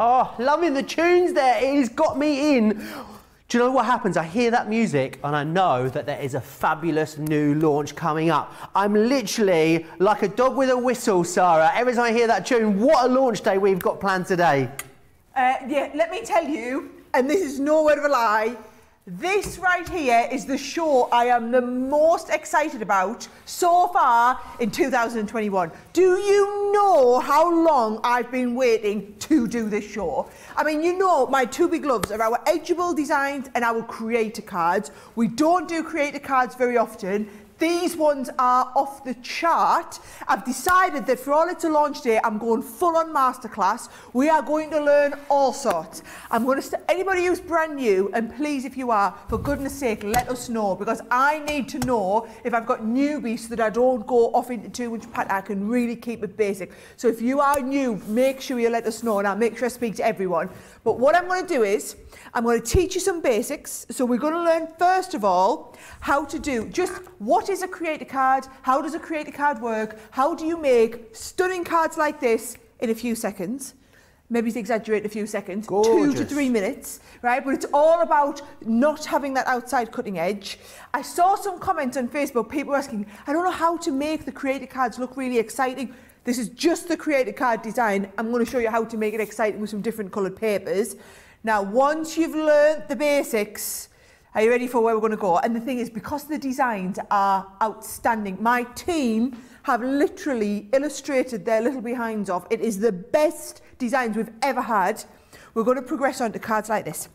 Oh, loving the tunes there. It has got me in. Do you know what happens? I hear that music and I know that there is a fabulous new launch coming up. I'm literally like a dog with a whistle, Sarah. Every time I hear that tune, what a launch day we've got planned today. Yeah, let me tell you, and this is no word of a lie, this right here is the show I am the most excited about so far in 2021. Do you know how long I've been waiting to do this show? I mean, you know, my two big loves are our edgeable designs and our creator cards. We don't do creator cards very often. These ones are off the chart. I've decided that for all it's a launch day, I'm going full on masterclass. We are going to learn all sorts. I'm going to, anybody who's brand new, and please, if you are, for goodness sake, let us know, because I need to know if I've got newbies so that I don't go off into too much pattern. I can really keep it basic. So if you are new, make sure you let us know, and I'll make sure I speak to everyone. But what I'm going to do is, I'm going to teach you some basics. So we're going to learn, first of all, how to do just what is a creator card, how does a creator card work, how do you make stunning cards like this in a few seconds, maybe exaggerate a few seconds, Gorgeous. 2 to 3 minutes, right? But it's all about not having that outside cutting edge. I saw some comments on Facebook, people were asking, I don't know how to make the creator cards look really exciting. This is just the creator card design. I'm going to show you how to make it exciting with some different coloured papers. Now, once you've learnt the basics, are you ready for where we're going to go? And the thing is, because the designs are outstanding, my team have literally illustrated their little behinds off. It is the best designs we've ever had. We're going to progress on to cards like this.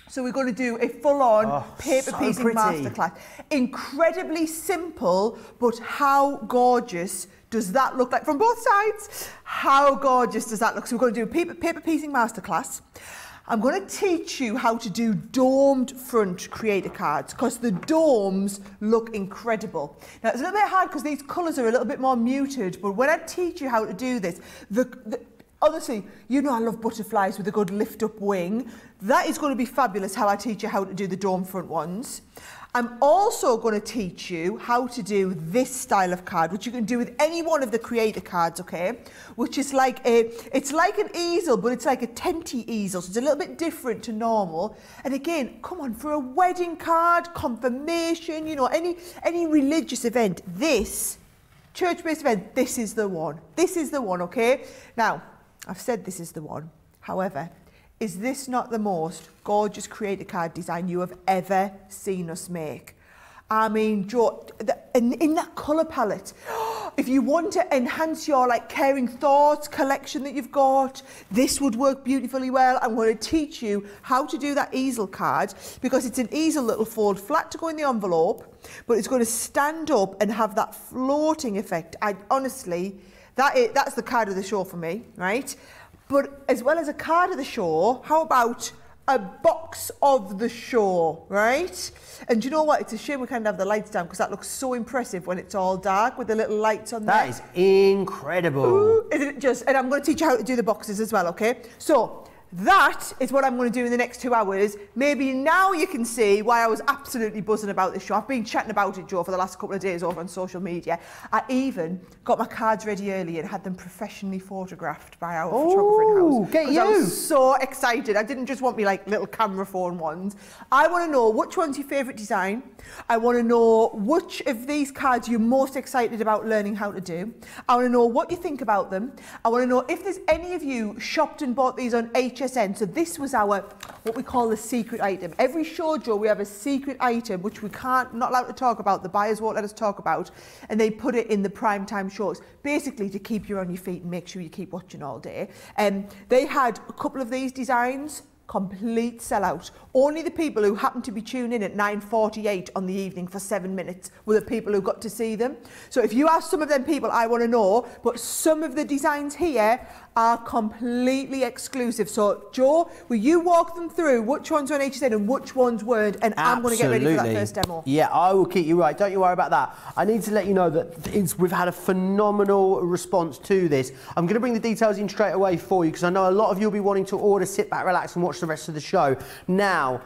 So we're going to do a full-on paper piecing masterclass. Incredibly simple, but how gorgeous does that look like from both sides? How gorgeous does that look? So we're going to do a paper piecing masterclass. I'm going to teach you how to do domed front creator cards, because the domes look incredible. Now, it's a little bit hard because these colours are a little bit more muted, but when I teach you how to do this, honestly, you know I love butterflies with a good lift-up wing. That is going to be fabulous, how I teach you how to do the dome front ones. I'm also going to teach you how to do this style of card, which you can do with any one of the creator cards, okay? Which is like it's like an easel, but it's like a tenty easel, so it's a little bit different to normal. And again, come on, for a wedding card, confirmation, you know, any religious event, this, church-based event, this is the one. This is the one, okay? Now, I've said this is the one. However, is this not the most gorgeous creator card design you have ever seen us make? I mean, Joe, in that colour palette, if you want to enhance your like caring thoughts collection that you've got, this would work beautifully well. I'm going to teach you how to do that easel card, because it's an easel that will fold flat to go in the envelope, but it's going to stand up and have that floating effect. Honestly, that's the card of the show for me, right? But as well as a card of the show, how about a box of the show, right? And do you know what? It's a shame we can't have the lights down, because that looks so impressive when it's all dark with the little lights on there. That is incredible. Ooh, isn't it just? And I'm going to teach you how to do the boxes as well, okay? So that is what I'm going to do in the next 2 hours. Maybe now you can see why I was absolutely buzzing about this show. I've been chatting about it, Joe, for the last couple of days over on social media. I even got my cards ready early and had them professionally photographed by our photographer in-house. Get you! I was so excited. I didn't just want me like little camera phone ones. I want to know which one's your favourite design. I want to know which of these cards you're most excited about learning how to do. I want to know what you think about them. I want to know if there's any of you shopped and bought these on HSN. So this was our, what we call the secret item. Every show, Joe, we have a secret item which we not allowed to talk about, the buyers won't let us talk about, and they put it in the prime time shows, basically to keep you on your feet and make sure you keep watching all day. They had a couple of these designs, complete sellout. Only the people who happened to be tuning in at 9:48 on the evening for 7 minutes were the people who got to see them. So if you are some of them people, I want to know, but some of the designs here are completely exclusive. So Joe, will you walk them through which ones were on HSN and which ones weren't, and I'm going to get ready for that first demo. Yeah, I will keep you right. Don't you worry about that. I need to let you know that we've had a phenomenal response to this. I'm going to bring the details in straight away for you, because I know a lot of you will be wanting to order, sit back, relax and watch the rest of the show. Now,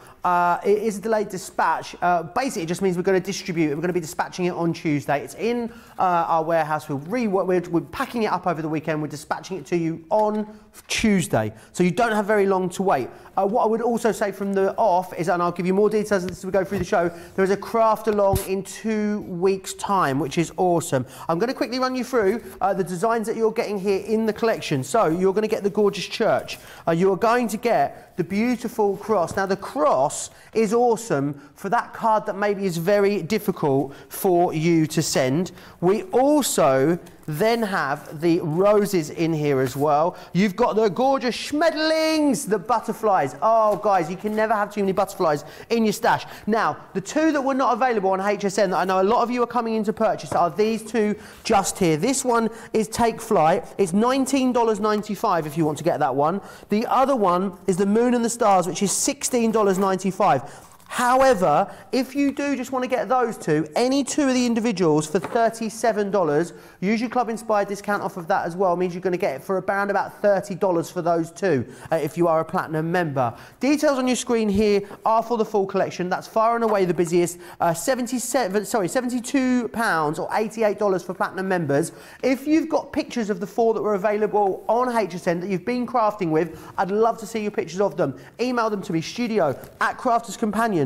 it is a delayed dispatch. Basically, it just means we're going to distribute it. We're going to be dispatching it on Tuesday. It's in our warehouse. We're packing it up over the weekend. We're dispatching it to you on Tuesday. So you don't have very long to wait. What I would also say from the off is, and I'll give you more details as we go through the show, there is a craft along in 2 weeks' time, which is awesome. I'm going to quickly run you through the designs that you're getting here in the collection. So you're going to get the gorgeous church. You're going to get the beautiful cross. Now the cross is awesome for that card that maybe is very difficult for you to send. We also then have the roses in here as well. You've got the gorgeous schmetterlings, the butterflies. Oh, guys, you can never have too many butterflies in your stash. Now, the two that were not available on HSN that I know a lot of you are coming in to purchase are these two just here. This one is Take Flight. It's $19.95 if you want to get that one. The other one is the Moon and the Stars, which is $16.95. However, if you do just want to get those two, any two of the individuals for $37, use your Club Inspired discount off of that as well. It means you're going to get it for around about $30 for those two if you are a Platinum member. Details on your screen here are for the full collection. That's far and away the busiest. £72 or $88 for Platinum members. If you've got pictures of the four that were available on HSN that you've been crafting with, I'd love to see your pictures of them. Email them to me, studio@crafterscompanion.co.uk.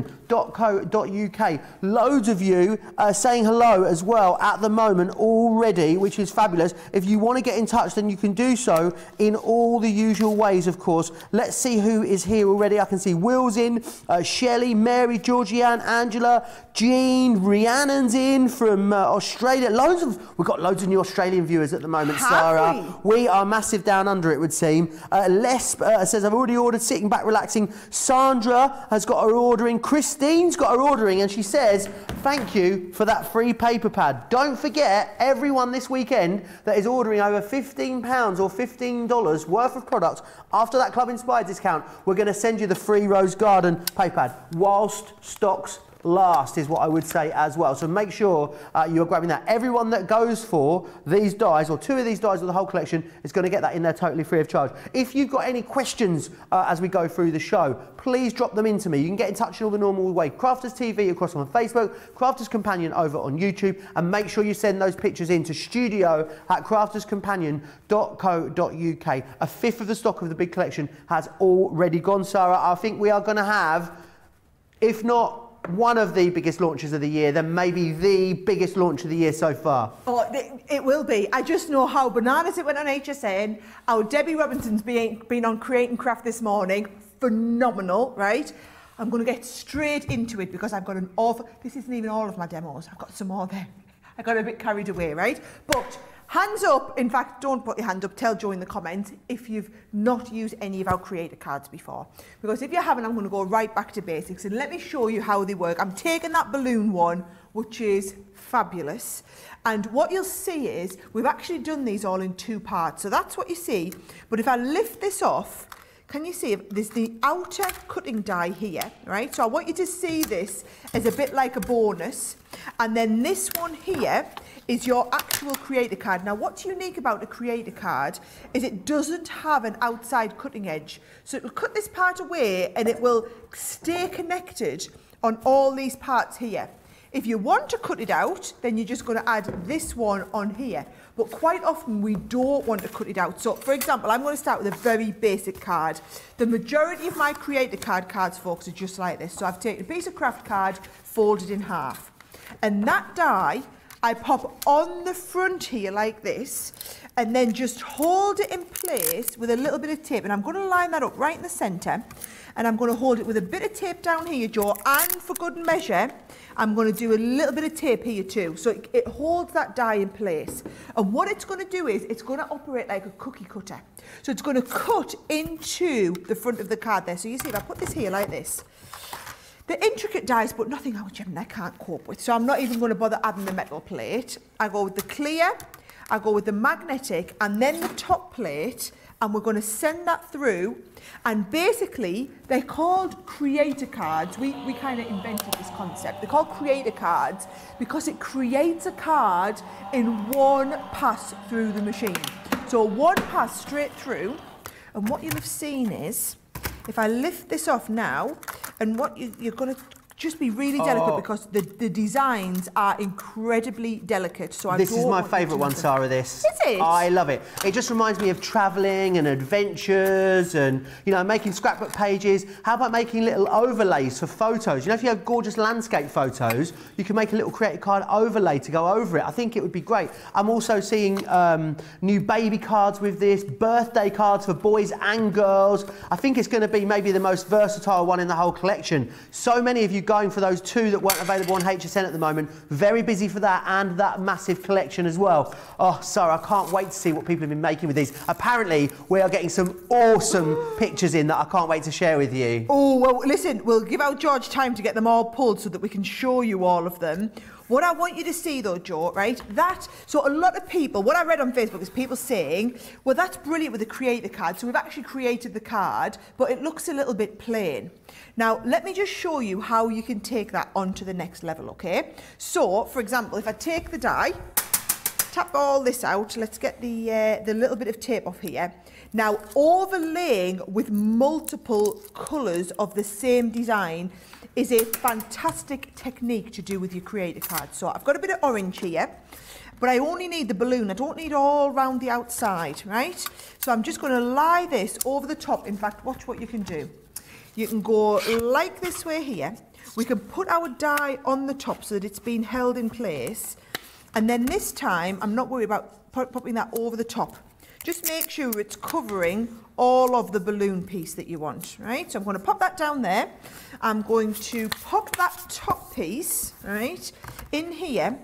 Loads of you saying hello as well at the moment already, which is fabulous. If you want to get in touch, then you can do so in all the usual ways, of course. Let's see who is here already. I can see Will's in, Shelley, Mary, Georgianne, Angela, Jean, Rhiannon's in from Australia. We've got loads of new Australian viewers at the moment, Sara. We are massive down under, it would seem. Les says, I've already ordered, sitting back, relaxing. Sandra has got her ordering. Christine's got her ordering, and she says, thank you for that free paper pad. Don't forget, everyone this weekend that is ordering over £15 or $15 worth of products after that Club Inspired discount, we're going to send you the free Rose Garden paper pad whilst stocks last, is what I would say as well. So make sure you're grabbing that. Everyone that goes for these dies, or two of these dies, or the whole collection, is going to get that in there totally free of charge. If you've got any questions as we go through the show, please drop them into me. You can get in touch in all the normal way. Crafters TV across on Facebook, Crafters Companion over on YouTube, and make sure you send those pictures in to studio@crafterscompanion.co.uk. A fifth of the stock of the big collection has already gone, Sara. I think we are going to have, if not one of the biggest launches of the year, then maybe the biggest launch of the year so far. Oh, it will be. I just know how bananas it went on HSN. Our Debbie Robinson's been on Create and Craft this morning. Phenomenal, right? I'm going to get straight into it because I've got an awful... This isn't even all of my demos. I've got some more there. I got a bit carried away, right? But hands up. In fact, don't put your hand up. Tell Joe in the comments if you've not used any of our creator cards before. Because if you haven't, I'm going to go right back to basics and let me show you how they work. I'm taking that balloon one, which is fabulous. And what you'll see is we've actually done these all in two parts. So that's what you see. But if I lift this off, can you see there's the outer cutting die here, right? So I want you to see this as a bit like a bonus. And then this one here is your actual creator card. Now, what's unique about a creator card is it doesn't have an outside cutting edge. So it will cut this part away and it will stay connected on all these parts here. If you want to cut it out, then you're just going to add this one on here. But quite often we don't want to cut it out. So, for example, I'm going to start with a very basic card. The majority of my creator cards, folks, are just like this. So I've taken a piece of craft card, folded in half. And that die, I pop on the front here like this, and then just hold it in place with a little bit of tape. And I'm going to line that up right in the centre. And I'm going to hold it with a bit of tape down here, Joe, and for good measure, I'm going to do a little bit of tape here too. So it holds that die in place. And what it's going to do is it's going to operate like a cookie cutter. So it's going to cut into the front of the card there. So you see, if I put this here like this, the intricate dies, but nothing which I can't cope with. So I'm not even going to bother adding the metal plate. I go with the clear, I go with the magnetic, and then the top plate, and we're going to send that through. And basically, they're called creator cards. We kind of invented this concept. They're called creator cards because it creates a card in one pass through the machine. So one pass straight through, and what you'll have seen is if I lift this off now, and what you're going to just be really delicate because the designs are incredibly delicate. So this is my favourite one, Sara, this. Is it? I love it. It just reminds me of travelling and adventures and, you know, making scrapbook pages. How about making little overlays for photos? You know, if you have gorgeous landscape photos, you can make a little creative card overlay to go over it. I think it would be great. I'm also seeing new baby cards with this, birthday cards for boys and girls. I think it's going to be maybe the most versatile one in the whole collection. So many of you going for those two that weren't available on HSN at the moment. Very busy for that and that massive collection as well. Oh, Sara, I can't wait to see what people have been making with these. Apparently, we are getting some awesome pictures in that I can't wait to share with you. Oh, well, listen, we'll give out George time to get them all pulled so that we can show you all of them. What I want you to see though, Joe, right, so a lot of people, what I read on Facebook is people saying, well, that's brilliant with the creator card. So we've actually created the card, but it looks a little bit plain. Now, let me just show you how you can take that onto the next level, okay? So, for example, if I take the die, tap all this out, let's get the little bit of tape off here. Now, overlaying with multiple colours of the same design is a fantastic technique to do with your creator card. So I've got a bit of orange here, but I only need the balloon. I don't need all round the outside, right? So I'm just going to lie this over the top. In fact, watch what you can do. You can go like this way here. We can put our die on the top so that it's been held in place. And then this time, I'm not worried about popping that over the top. Just make sure it's covering all of the balloon piece that you want, right? So I'm going to pop that down there. I'm going to pop that top piece, right, in here,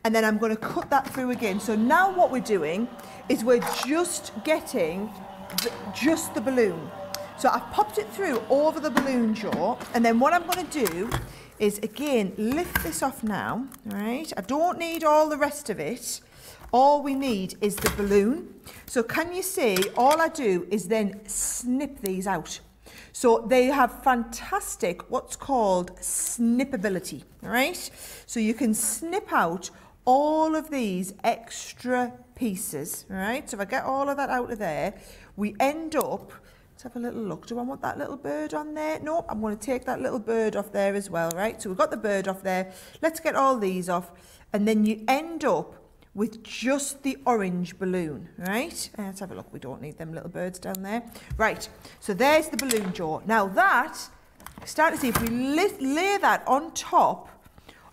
and then I'm going to cut that through again. So now what we're doing is we're just getting just the balloon. So I've popped it through over the balloon jaw, and then what I'm going to do is, again, lift this off now, right? I don't need all the rest of it. All we need is the balloon. So can you see, all I do is then snip these out. So they have fantastic, what's called snippability, all right? So you can snip out all of these extra pieces, all right? So if I get all of that out of there, we end up, let's have a little look. Do I want that little bird on there? No, I'm going to take that little bird off there as well, right? So we've got the bird off there. Let's get all these off. And then you end up with just the orange balloon, right? Let's have a look. We don't need them little birds down there. Right, so there's the balloon jaw. Now that, start to see, if we lay that on top,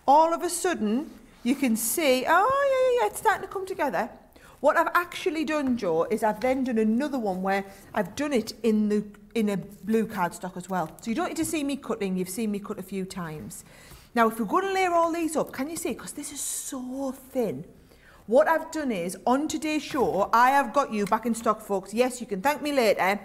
all of a sudden, you can see, oh, yeah, it's starting to come together. What I've actually done, Joe, is I've then done another one where I've done it in a blue cardstock as well. So you don't need to see me cutting, you've seen me cut a few times. Now, if we're going to layer all these up, can you see? Because this is so thin. What I've done is, on today's show, I have got you back in stock, folks. Yes, you can thank me later.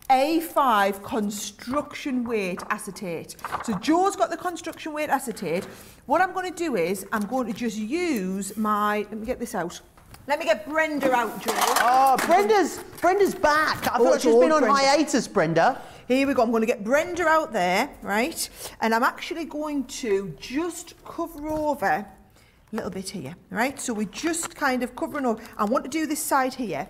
A5 construction weight acetate. So Joe's got the construction weight acetate. What I'm going to do is, I'm going to just use my, let me get this out. Let me get Brenda out, Joe. Oh, Brenda's back. I feel like she's been on hiatus, Brenda. Here we go. I'm going to get Brenda out there, right? And I'm actually going to just cover over a little bit here, right? So we're just kind of covering over. I want to do this side here.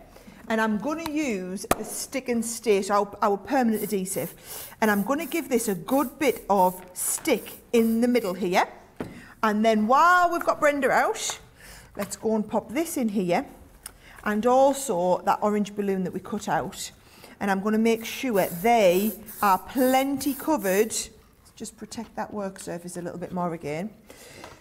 And I'm going to use the stick and stay, our permanent adhesive. And I'm going to give this a good bit of stick in the middle here. And then while we've got Brenda out, let's go and pop this in here. And also that orange balloon that we cut out. And I'm going to make sure they are plenty covered. Let's just protect that work surface a little bit more again.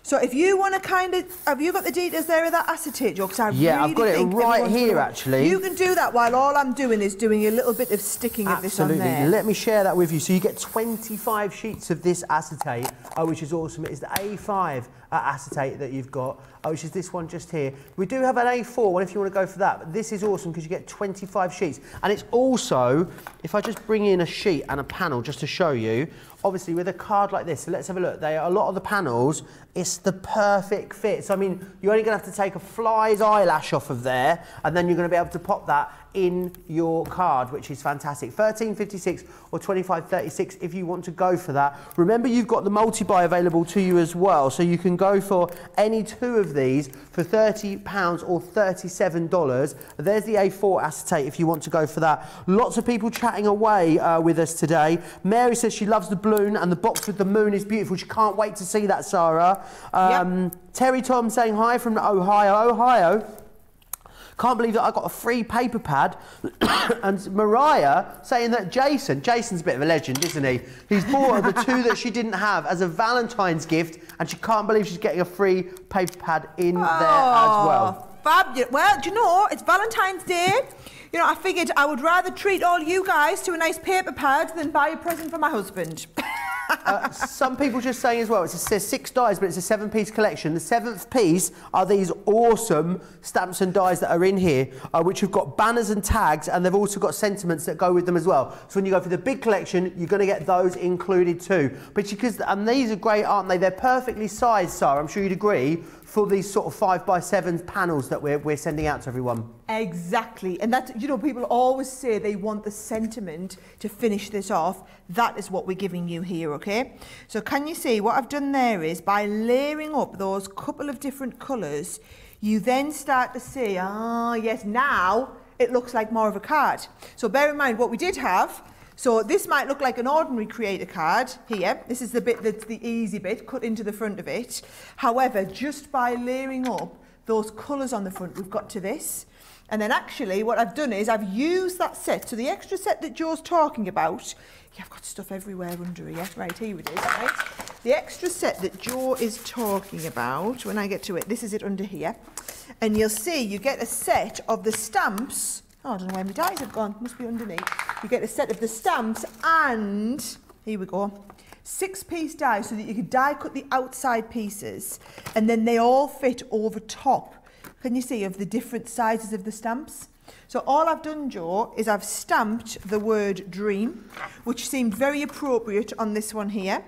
So if you want to kind of, have you got the details there of that acetate, Joe? Yeah, I've got it right here, actually. You can do that while all I'm doing is doing a little bit of sticking of this on there. Absolutely. Let me share that with you. So you get 25 sheets of this acetate, which is awesome. It's the A5 acetate that you've got, which is this one just here. We do have an A4 one if you want to go for that, but this is awesome because you get 25 sheets. And it's also, if I just bring in a sheet and a panel just to show you, obviously with a card like this, so let's have a look. A lot of the panels, it's the perfect fit. So I mean, you're only going to have to take a fly's eyelash off of there, and then you're going to be able to pop that in your card, which is fantastic. 13.56 or 25.36 if you want to go for that. Remember, you've got the multi-buy available to you as well, so you can go for any two of of these for £30 or $37. There's the A4 acetate if you want to go for that. Lots of people chatting away with us today. Mary says she loves the balloon and the box with the moon is beautiful. She can't wait to see that, Sarah. Yep. Terry Tom saying hi from Ohio. Can't believe that I got a free paper pad. And Mariah saying that Jason's a bit of a legend, isn't he? He's bought her the two that she didn't have as a Valentine's gift, and she can't believe she's getting a free paper pad in there as well. Fabulous. Well, do you know, it's Valentine's Day. You know, I figured I would rather treat all you guys to a nice paper pad than buy a present for my husband. Some people just saying as well, it says 6 dies, but it's a 7-piece collection. The 7th piece are these awesome stamps and dies that are in here, which have got banners and tags, and they've also got sentiments that go with them as well. So when you go for the big collection, you're going to get those included too. But because, and these are great, aren't they? They're perfectly sized, Sarah, I'm sure you'd agree, for these sort of 5x7 panels that we're sending out to everyone. Exactly, and that's, you know, people always say they want the sentiment to finish this off. That is what we're giving you here, okay? So can you see what I've done there is by layering up those couple of different colours, you then start to see, yes, now it looks like more of a card. So bear in mind what we did have. So this might look like an ordinary creator card here. This is the bit that's the easy bit, cut into the front of it. However, just by layering up those colours on the front, we've got to this. And then actually what I've done is I've used that set. So the extra set that Joe's talking about, yeah, I've got stuff everywhere under here. Right, here it is, right? The extra set that Joe is talking about, when I get to it, this is it under here. And you'll see you get a set of the stamps. Oh, I don't know where my dies have gone. Must be underneath. You get a set of the stamps and, here we go, 6-piece dies so that you can die cut the outside pieces and then they all fit over top. Can you see of the different sizes of the stamps? So all I've done, Joe, is I've stamped the word dream, which seemed very appropriate on this one here.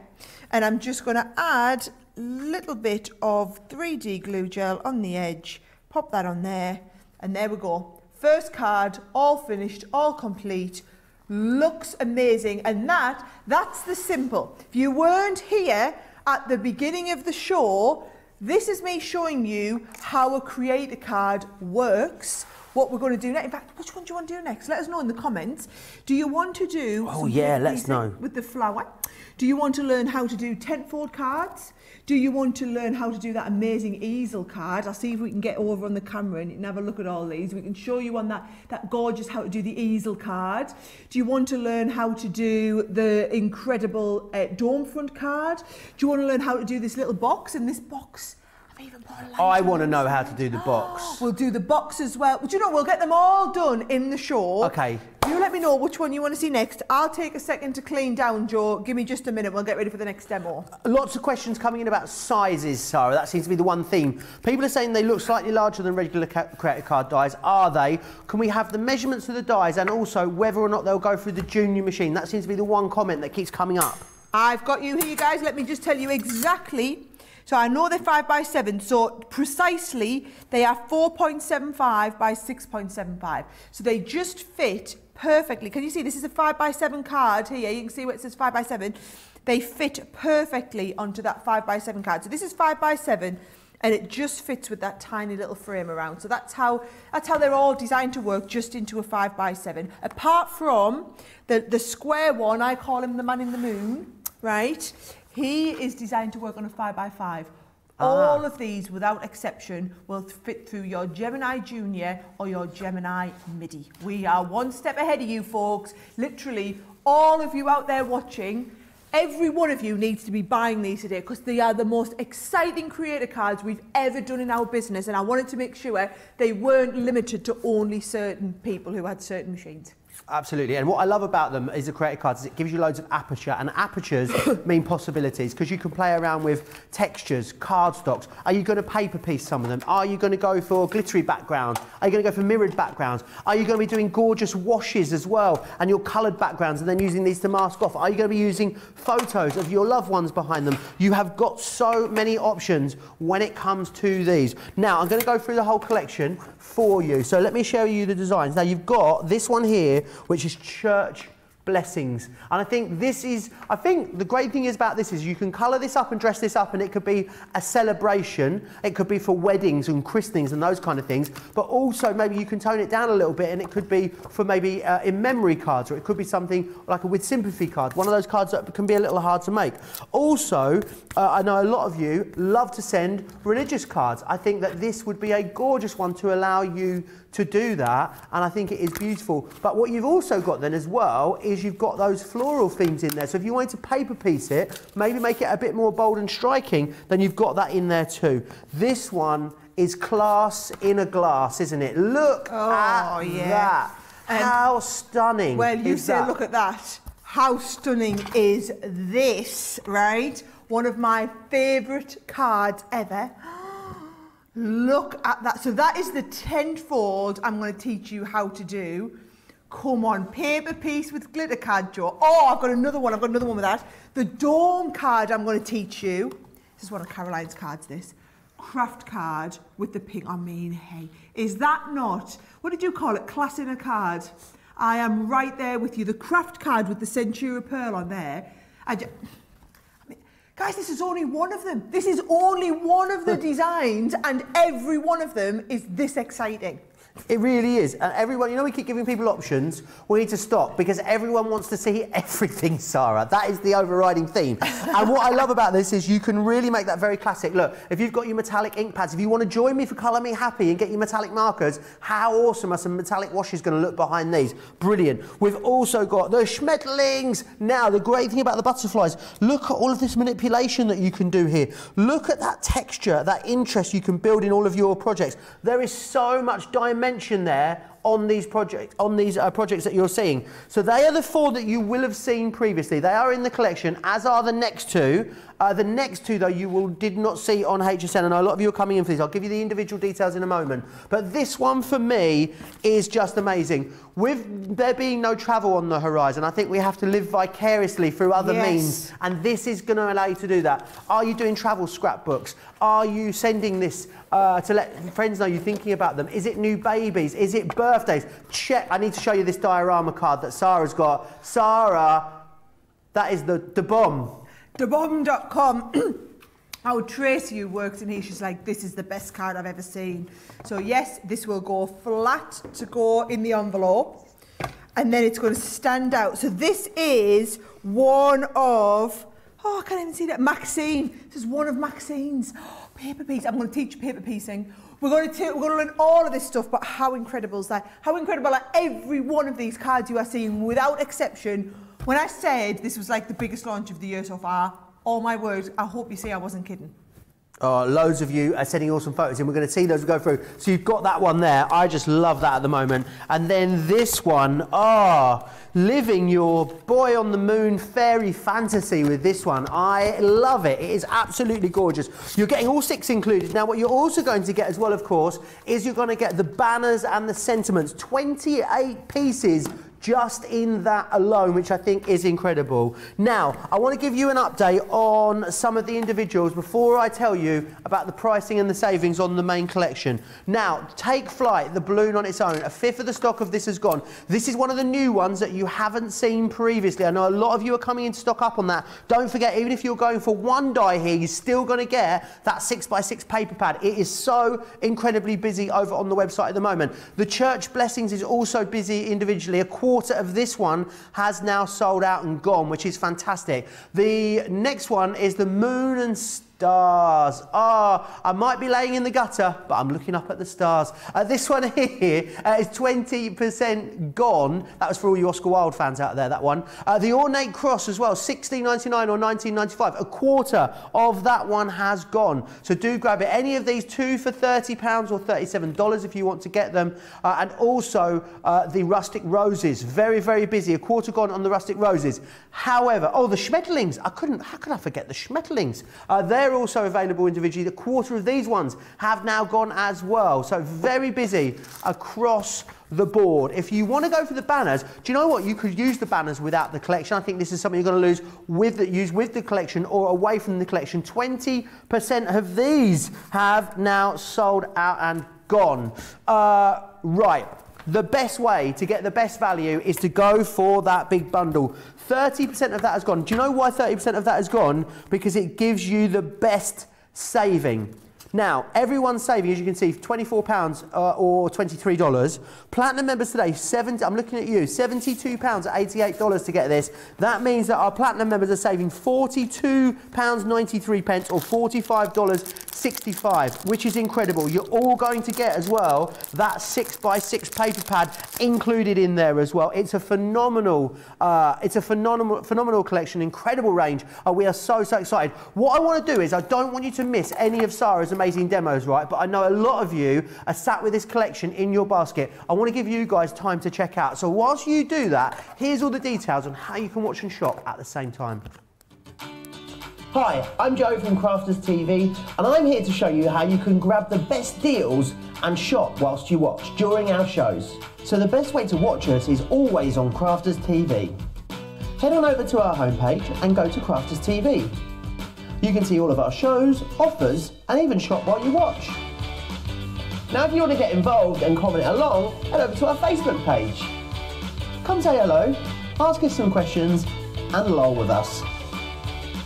And I'm just going to add a little bit of 3D glue gel on the edge, pop that on there, and there we go. First card, all finished, all complete, looks amazing. And that's the simple. If you weren't here at the beginning of the show, this is me showing you how a creator card works, what we're going to do next. In fact, which one do you want to do next? Let us know in the comments. Do you want to do... Oh yeah, let's know. With the flower? Do you want to learn how to do tent-fold cards? Do you want to learn how to do that amazing easel card? I'll see if we can get over on the camera and you can have a look at all these. We can show you on that gorgeous how to do the easel card. Do you want to learn how to do the incredible dome front card? Do you want to learn how to do this little box? And this box, I've even put a light I want to know how to do the box. We'll do the box as well. But you know, we'll get them all done in the show. Okay. You let me know which one you want to see next. I'll take a second to clean down, Joe. Give me just a minute. We'll get ready for the next demo. Lots of questions coming in about sizes, Sarah. That seems to be the one theme. People are saying they look slightly larger than regular creator card dies. Are they? Can we have the measurements of the dies and also whether or not they'll go through the junior machine? That seems to be the one comment that keeps coming up. I've got you here, guys. Let me just tell you exactly. So I know they're 5x7, so precisely they are 4.75 by 6.75. So they just fit perfectly. Can you see this is a 5x7 card here? You can see where it says 5x7. They fit perfectly onto that 5x7 card. So this is 5x7 and it just fits with that tiny little frame around. So that's how they're all designed to work, just into a 5x7. Apart from the square one, I call him the man in the moon, right? He is designed to work on a 5x5. All of these, without exception, will fit through your Gemini Junior or your Gemini Midi. We are one step ahead of you, folks. Literally, all of you out there watching, every one of you needs to be buying these today because they are the most exciting creator cards we've ever done in our business. And I wanted to make sure they weren't limited to only certain people who had certain machines. Absolutely, and what I love about them is the creator cards is it gives you loads of aperture, and apertures mean possibilities because you can play around with textures, cardstocks. Are you going to paper piece some of them? Are you going to go for glittery backgrounds? Are you going to go for mirrored backgrounds? Are you going to be doing gorgeous washes as well and your coloured backgrounds and then using these to mask off? Are you going to be using photos of your loved ones behind them? You have got so many options when it comes to these. Now, I'm going to go through the whole collection for you. So let me show you the designs. Now, you've got this one here, which is church blessings. And I think the great thing is about this is you can colour this up and dress this up, and it could be a celebration. It could be for weddings and christenings and those kind of things, but also maybe you can tone it down a little bit, and it could be for maybe in memory cards, or it could be something like a with sympathy card, one of those cards that can be a little hard to make. Also, I know a lot of you love to send religious cards. I think that this would be a gorgeous one to allow you to do that, and I think it is beautiful. But what you've also got then as well is you've got those floral themes in there. So if you wanted to paper piece it, maybe make it a bit more bold and striking, then you've got that in there too. This one is class in a glass, isn't it? Look at that. How stunning. Well, you say, look at that. How stunning is this, right? One of my favourite cards ever. Look at that. So that is the 10-fold I'm going to teach you how to do. Come on, paper piece with glitter card, Joe. Oh, I've got another one. with that. The dome card I'm going to teach you. This is one of Caroline's cards, this. Craft card with the pink. I mean, hey, is that not, what did you call it? Class in a card. I am right there with you. The craft card with the Centura Pearl on there. Guys, this is only one of them. This is only one of the designs, and every one of them is this exciting. It really is. And everyone, you know, we keep giving people options. We need to stop because everyone wants to see everything, Sara. That is the overriding theme. And what I love about this is you can really make that very classic. Look, if you've got your metallic ink pads, if you want to join me for Colour Me Happy and get your metallic markers, how awesome are some metallic washes going to look behind these? Brilliant. We've also got the schmetterlings. Now, the great thing about the butterflies, look at all of this manipulation that you can do here. Look at that texture, that interest you can build in all of your projects. There is so much dimension there on these projects, projects that you're seeing. So they are the 4 that you will have seen previously. They are in the collection, as are the next 2. The next 2, though, did not see on HSN. I know a lot of you are coming in for these. I'll give you the individual details in a moment. But this one, for me, is just amazing. With there being no travel on the horizon, I think we have to live vicariously through other means. And this is going to allow you to do that. Are you doing travel scrapbooks? Are you sending this to let friends know you're thinking about them? Is it new babies? Is it birthdays? Check. I need to show you this diorama card that Sara's got. Sara, that is the bomb. Thebomb.com. How Tracy, who works in here, she's like, this is the best card I've ever seen. So yes, this will go flat to go in the envelope, and then it's going to stand out. So this is one of, oh, I can't even see that, Maxine. This is one of Maxine's. Oh, paper piece. I'm going to teach you paper piecing. We're going to learn all of this stuff, but how incredible is that? How incredible are every one of these cards you are seeing, without exception. When I said this was like the biggest launch of the year so far, oh my word, I hope you see I wasn't kidding. Loads of you are sending awesome photos in. We're going to see those we go through. So you've got that one there. I just love that at the moment. And then this one, living your boy on the moon fairy fantasy with this one. I love it. It is absolutely gorgeous. You're getting all 6 included. Now, what you're also going to get as well, of course, is you're going to get the banners and the sentiments. 28 pieces just in that alone, which I think is incredible. Now, I want to give you an update on some of the individuals before I tell you about the pricing and the savings on the main collection. Now, Take Flight, the balloon on its own, 1/5 of the stock of this has gone. This is one of the new ones that you haven't seen previously. I know a lot of you are coming in to stock up on that. Don't forget, even if you're going for one die here, you're still going to get that 6x6 paper pad. It is so incredibly busy over on the website at the moment. The Church Blessings is also busy individually. A quarter of this one has now sold out and gone, which is fantastic. The next one is the Moon and Stars. I might be laying in the gutter, but I'm looking up at the stars. This one here is 20% gone. That was for all you Oscar Wilde fans out there, that one. The Ornate Cross as well, $16.99 or $19.95. A quarter of that one has gone. So do grab it. Any of these, 2 for £30 or $37 if you want to get them. And also the Rustic Roses. Very, very busy. A quarter gone on the Rustic Roses. However, the Schmetterlings. How could I forget the Schmetterlings? They're also available individually. The quarter of these ones have now gone as well. So very busy across the board. If you want to go for the banners, do you know what? You could use the banners without the collection. I think this is something you're going to use with the collection or away from the collection. 20% of these have now sold out and gone. Right. the best way to get the best value is to go for that big bundle. 30% of that has gone. Do you know why 30% of that has gone? Because it gives you the best saving. Now, everyone's saving, as you can see, £24 or $23. Platinum members today, I'm looking at you, £72 at $88 to get this. That means that our Platinum members are saving £42.93 or $45.65, which is incredible. You're all going to get as well that 6x6 paper pad included in there as well. It's a phenomenal, phenomenal collection, incredible range. We are so excited. What I want to do is I don't want you to miss any of Sara's amazing demos, right? But I know a lot of you are sat with this collection in your basket. I want to give you guys time to check out. So whilst you do that, here's all the details on how you can watch and shop at the same time. Hi, I'm Joe from Crafters TV, and I'm here to show you how you can grab the best deals and shop whilst you watch during our shows. So the best way to watch us is always on Crafters TV. Head on over to our homepage and go to Crafters TV. You can see all of our shows, offers, and even shop while you watch. Now if you want to get involved and comment along, head over to our Facebook page. Come say hello, ask us some questions, and lol with us.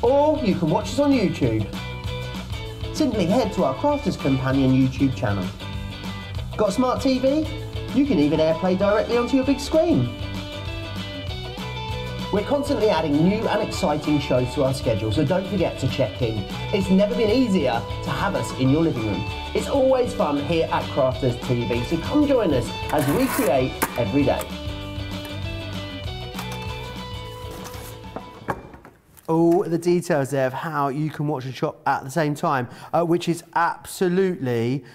Or you can watch us on YouTube. Simply head to our Crafters Companion YouTube channel. Got a smart TV? You can even AirPlay directly onto your big screen. We're constantly adding new and exciting shows to our schedule, so don't forget to check in. It's never been easier to have us in your living room. It's always fun here at Crafters TV, so come join us as we create every day. All the details there of how you can watch and shop at the same time, which is absolutely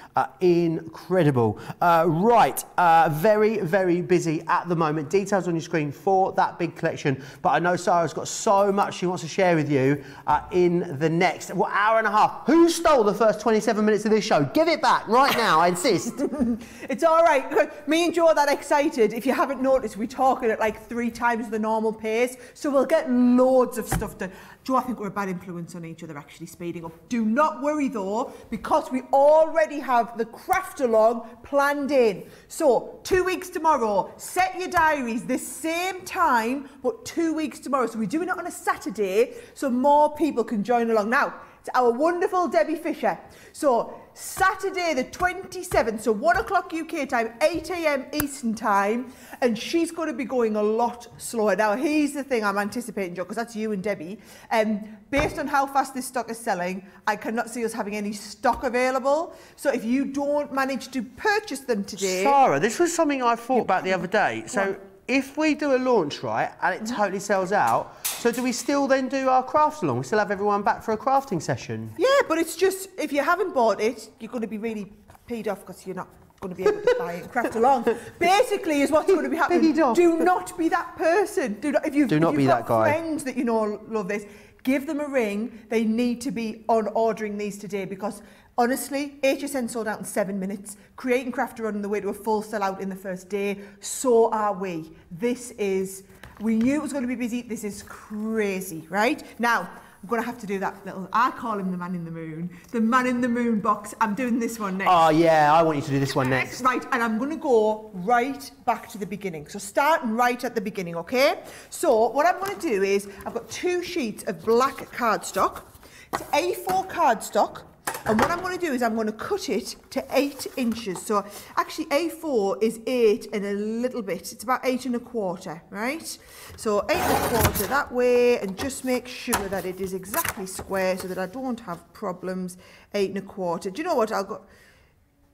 incredible. Very, very busy at the moment. Details on your screen for that big collection. But I know Sara's got so much she wants to share with you in the next hour and a half. Who stole the first 27 minutes of this show? Give it back right now, I insist. It's all right. Look, me and Joe are that excited. If you haven't noticed, we're talking at like 3 times the normal pace. So we'll get loads of stuff done. Joe, I think we're a bad influence on each other, actually speeding up. Do not worry though, because we already have the craft along planned in. So 2 weeks tomorrow, set your diaries this same time, but 2 weeks tomorrow. So we're doing it on a Saturday so more people can join along. Now, it's our wonderful Debbie Fisher. So Saturday the 27th, so 1 o'clock UK time, 8 AM Eastern time, and she's going to be going a lot slower. Now, here's the thing I'm anticipating, Joe, because that's you and Debbie. Based on how fast this stock is selling, I cannot see us having any stock available. So if you don't manage to purchase them today... Sara, this was something I thought about the other day. So if we do a launch, right, and it totally sells out, so do we still then do our crafts along? We still have everyone back for a crafting session? Yeah, but it's just, if you haven't bought it, you're going to be really peed off because you're not going to be able to buy it and craft along. Basically, is what's going to be happening. Do not be that person. If you've got friends that you know love this, give them a ring. They need to be on ordering these today because honestly, HSN sold out in 7 minutes. Create and Craft are on the way to a full sellout in the first day. So are we. We knew it was going to be busy. This is crazy, right? Now, I'm going to have to do that little, I call him the man in the moon. The man in the moon box. I'm doing this one next. Oh, yeah, I want you to do this one next. Right, and I'm going to go right back to the beginning. So starting right at the beginning, okay? So what I'm going to do is, I've got 2 sheets of black cardstock. It's A4 cardstock. And what I'm going to do is I'm going to cut it to 8 inches. So actually A4 is 8 and a little bit. It's about 8 1/4, right? So 8 1/4 that way, and just make sure that it is exactly square so that I don't have problems. 8 1/4. Do you know what? I'll go...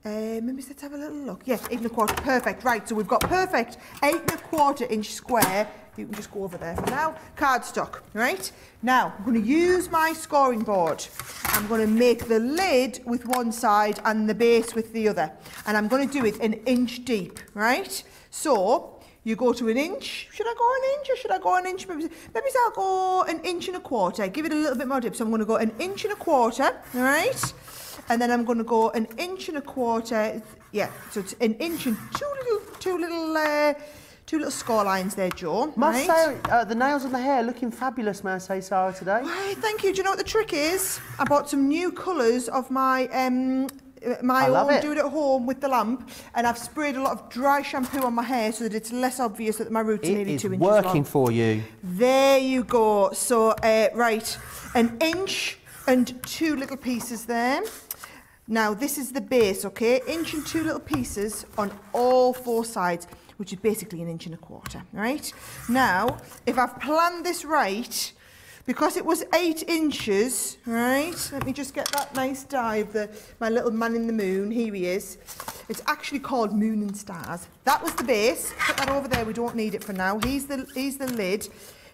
maybe let's have a little look. Yes, 8 1/4, perfect. Right, so we've got perfect 8 1/4 inch square. You can just go over there for now. Cardstock, right? Now, I'm going to use my scoring board. I'm going to make the lid with one side and the base with the other. And I'm going to do it 1 inch deep, right? So, you go to 1 inch. Should I go 1 inch or should I go 1 inch? Maybe I'll go 1 inch 1/4. Give it a little bit more dip. So I'm going to go 1 inch 1/4, right? And then I'm going to go 1 inch 1/4. Yeah, so it's 1 inch and two little score lines there, Joe. Must say, the nails and the hair looking fabulous, may I say, Sara, today? Right, thank you. Do you know what the trick is? I bought some new colours of my my own, do it at home with the lamp, and I've sprayed a lot of dry shampoo on my hair so that it's less obvious that my roots are nearly 2 inches long. It's working for you. There you go. So, right, 1 inch and 2 little pieces there. Now, this is the base, okay? 1 inch and 2 little pieces on all 4 sides, which is basically 1.25 inches, right? Now, if I've planned this right, because it was 8 inches, right? Let me just get that nice dive, my little man in the moon, here he is. It's actually called Moon and Stars. That was the base. Put that over there, we don't need it for now. He's the lid.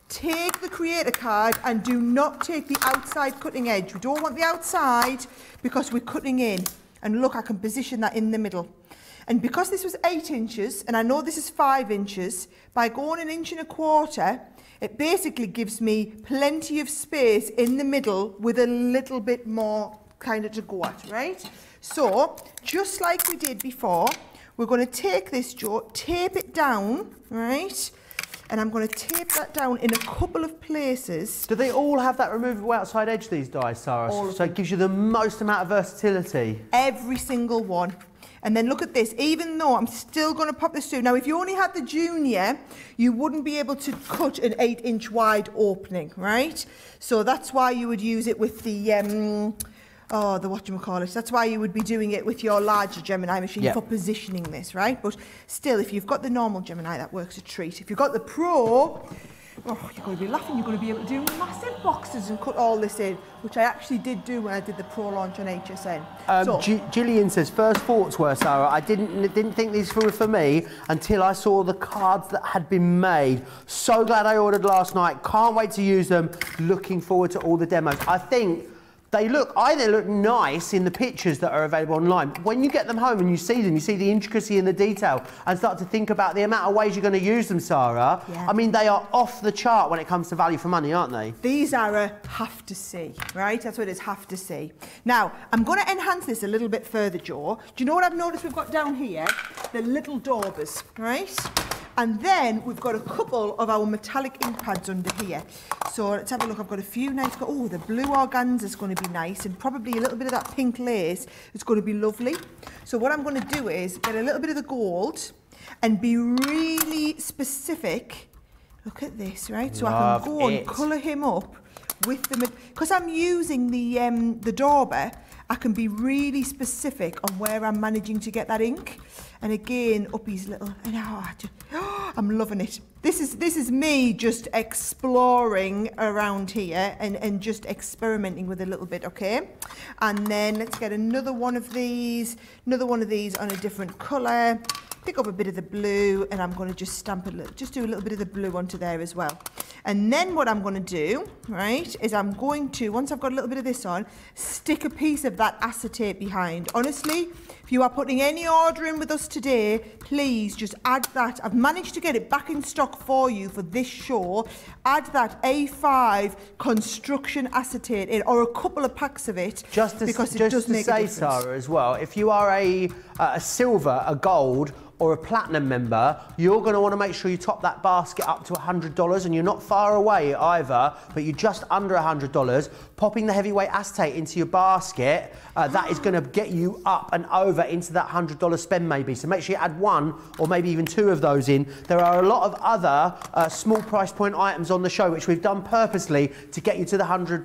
Take the creator card and do not take the outside cutting edge. We don't want the outside because we're cutting in. And look, I can position that in the middle. And because this was 8 inches, and I know this is 5 inches, by going 1.25 inches, it basically gives me plenty of space in the middle with a little bit more kind of to go at, right? So, just like we did before, we're going to take this, Joe, tape it down, right? And I'm going to tape that down in a couple of places. Do they all have that removable outside edge, these dies, Sarah? So it gives you the most amount of versatility? Every single one. And then look at this, even though I'm still going to pop this through. Now, if you only had the junior, you wouldn't be able to cut an 8-inch wide opening, right? So that's why you would use it with the whatchamacallit. That's why you would be doing it with your larger Gemini machine for positioning this, right? But still, if you've got the normal Gemini, that works a treat. If you've got the Pro, oh, you're going to be laughing. You're going to be able to do massive boxes and cut all this in, which I actually did do when I did the Pro launch on HSN. Gillian says, first thoughts were, Sarah, I didn't think these were for me until I saw the cards that had been made. So glad I ordered last night. Can't wait to use them. Looking forward to all the demos. I think they either look nice in the pictures that are available online. When you get them home and you see them, you see the intricacy and the detail and start to think about the amount of ways you're going to use them, Sarah. Yeah. I mean, they are off the chart when it comes to value for money, aren't they? These are a have to see, right? That's what it is, have to see. Now, I'm going to enhance this a little bit further, Joe. Do you know what I've noticed we've got down here? The little daubers, right? And then we've got a couple of our metallic ink pads under here. So let's have a look. I've got a few nice, oh, the blue organza is going to be nice, and probably a little bit of that pink lace. It's going to be lovely. So what I'm going to do is get a little bit of the gold and be really specific. Look at this, right? So I can go and colour him up with the, because I'm using the dauber, I can be really specific on where I'm managing to get that ink. And again, up his little, I'm loving it. This is me just exploring around here and just experimenting with a little bit, okay? And then let's get another one of these on a different colour. Pick up a bit of the blue, and I'm going to just stamp a little, just do a little bit of the blue onto there as well. And then what I'm going to do, right, is I'm going to, once I've got a little bit of this on, stick a piece of that acetate behind. Honestly, if you are putting any order in with us today, please just add that. I've managed to get it back in stock for you for this show. Add that A5 construction acetate in, or a couple of packs of it, because it does make a difference. Sarah, as well, if you are a silver, a gold, or a platinum member, you're going to want to make sure you top that basket up to $100, and you're not far away either, but you're just under $100. Popping the heavyweight acetate into your basket, that is going to get you up and over into that $100 spend maybe. So make sure you add one or maybe even two of those in. There are a lot of other small price point items on the show which we've done purposely to get you to the £100,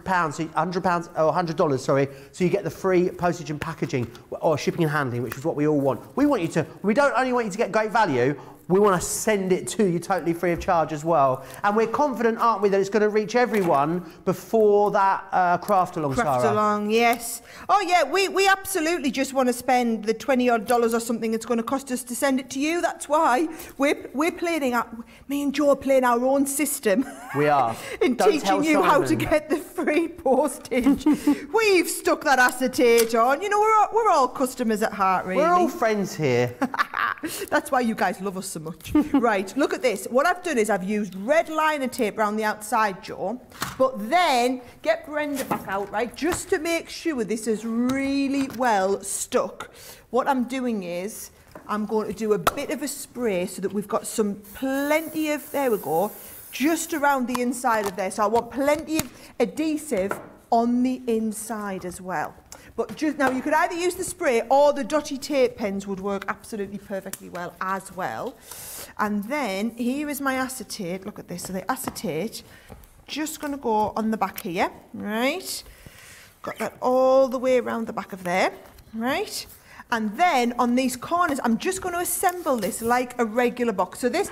or $100, sorry, so you get the free postage and packaging or shipping and handling, which is what we all want. We want you to, we don't only want you to get great value, we want to send it to you totally free of charge as well. And we're confident, aren't we, that it's going to reach everyone before that craft along, Sarah? Craft along, yes. Oh yeah, we absolutely just want to spend the $20 odd or something it's going to cost us to send it to you. That's why we're playing me and Joe are playing our own system. We are. in Don't teaching you how to get the free postage. We've stuck that acetate on. You know, we're all customers at heart, really. We're all friends here. That's why you guys love us so much. Right, look at this. What I've done is I've used red liner tape around the outside, Joe, but then get Brenda back out, right, just to make sure this is really well stuck. What I'm doing is I'm going to do a bit of a spray so that we've got plenty of, there we go, just around the inside of there. So I want plenty of adhesive on the inside as well. But just now, you could either use the spray or the dotty tape pens would work absolutely perfectly well as well. And then here is my acetate. Look at this. So the acetate, just going to go on the back here, right? Got that all the way around the back of there, right? And then on these corners, I'm just going to assemble this like a regular box. So this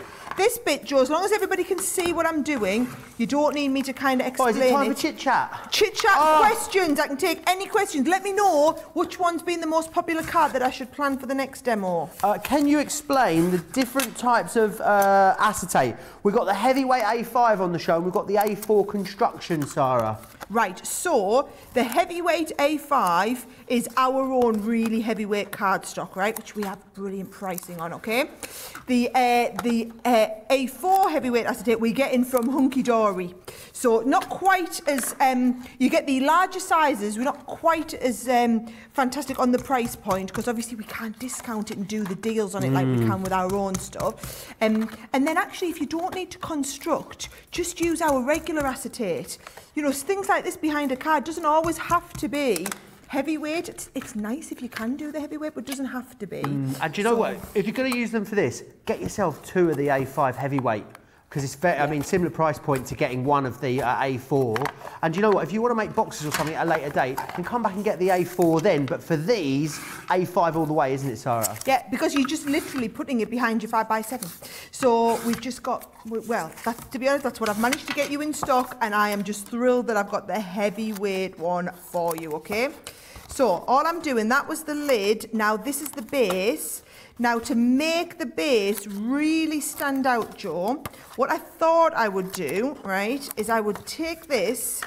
bit, Joe, as long as everybody can see what I'm doing, you don't need me to kind of explain it. Is it time for chit-chat? Chit-chat, questions. I can take any questions. Let me know which one's been the most popular card that I should plan for the next demo. Can you explain the different types of acetate? We've got the heavyweight A5 on the show, and we've got the A4 construction, Sara. Right, so the heavyweight A5 is our own really heavyweight cardstock, right, which we have brilliant pricing on, okay? The A4 heavyweight acetate we get in from Hunky Dory. So not quite as, you get the larger sizes, we're not quite as fantastic on the price point, because obviously we can't discount it and do the deals on it like we can with our own stuff. And then actually, if you don't need to construct, just use our regular acetate. You know, things like this behind a card doesn't always have to be heavyweight. It's nice if you can do the heavyweight, but it doesn't have to be. And do you know what? If you're going to use them for this, get yourself 2 of the A5 heavyweight. Because it's very, I mean, similar price point to getting 1 of the A4. And you know what? If you want to make boxes or something at a later date, then come back and get the A4 then. But for these, A5 all the way, isn't it, Sara? Yeah, because you're just literally putting it behind your 5x7. So we've just got, well, to be honest, that's what I've managed to get you in stock, and I am just thrilled that I've got the heavyweight one for you, okay? So all I'm doing, that was the lid. Now this is the base. Now, to make the base really stand out, Joe, what I thought I would do, right, is I would take this,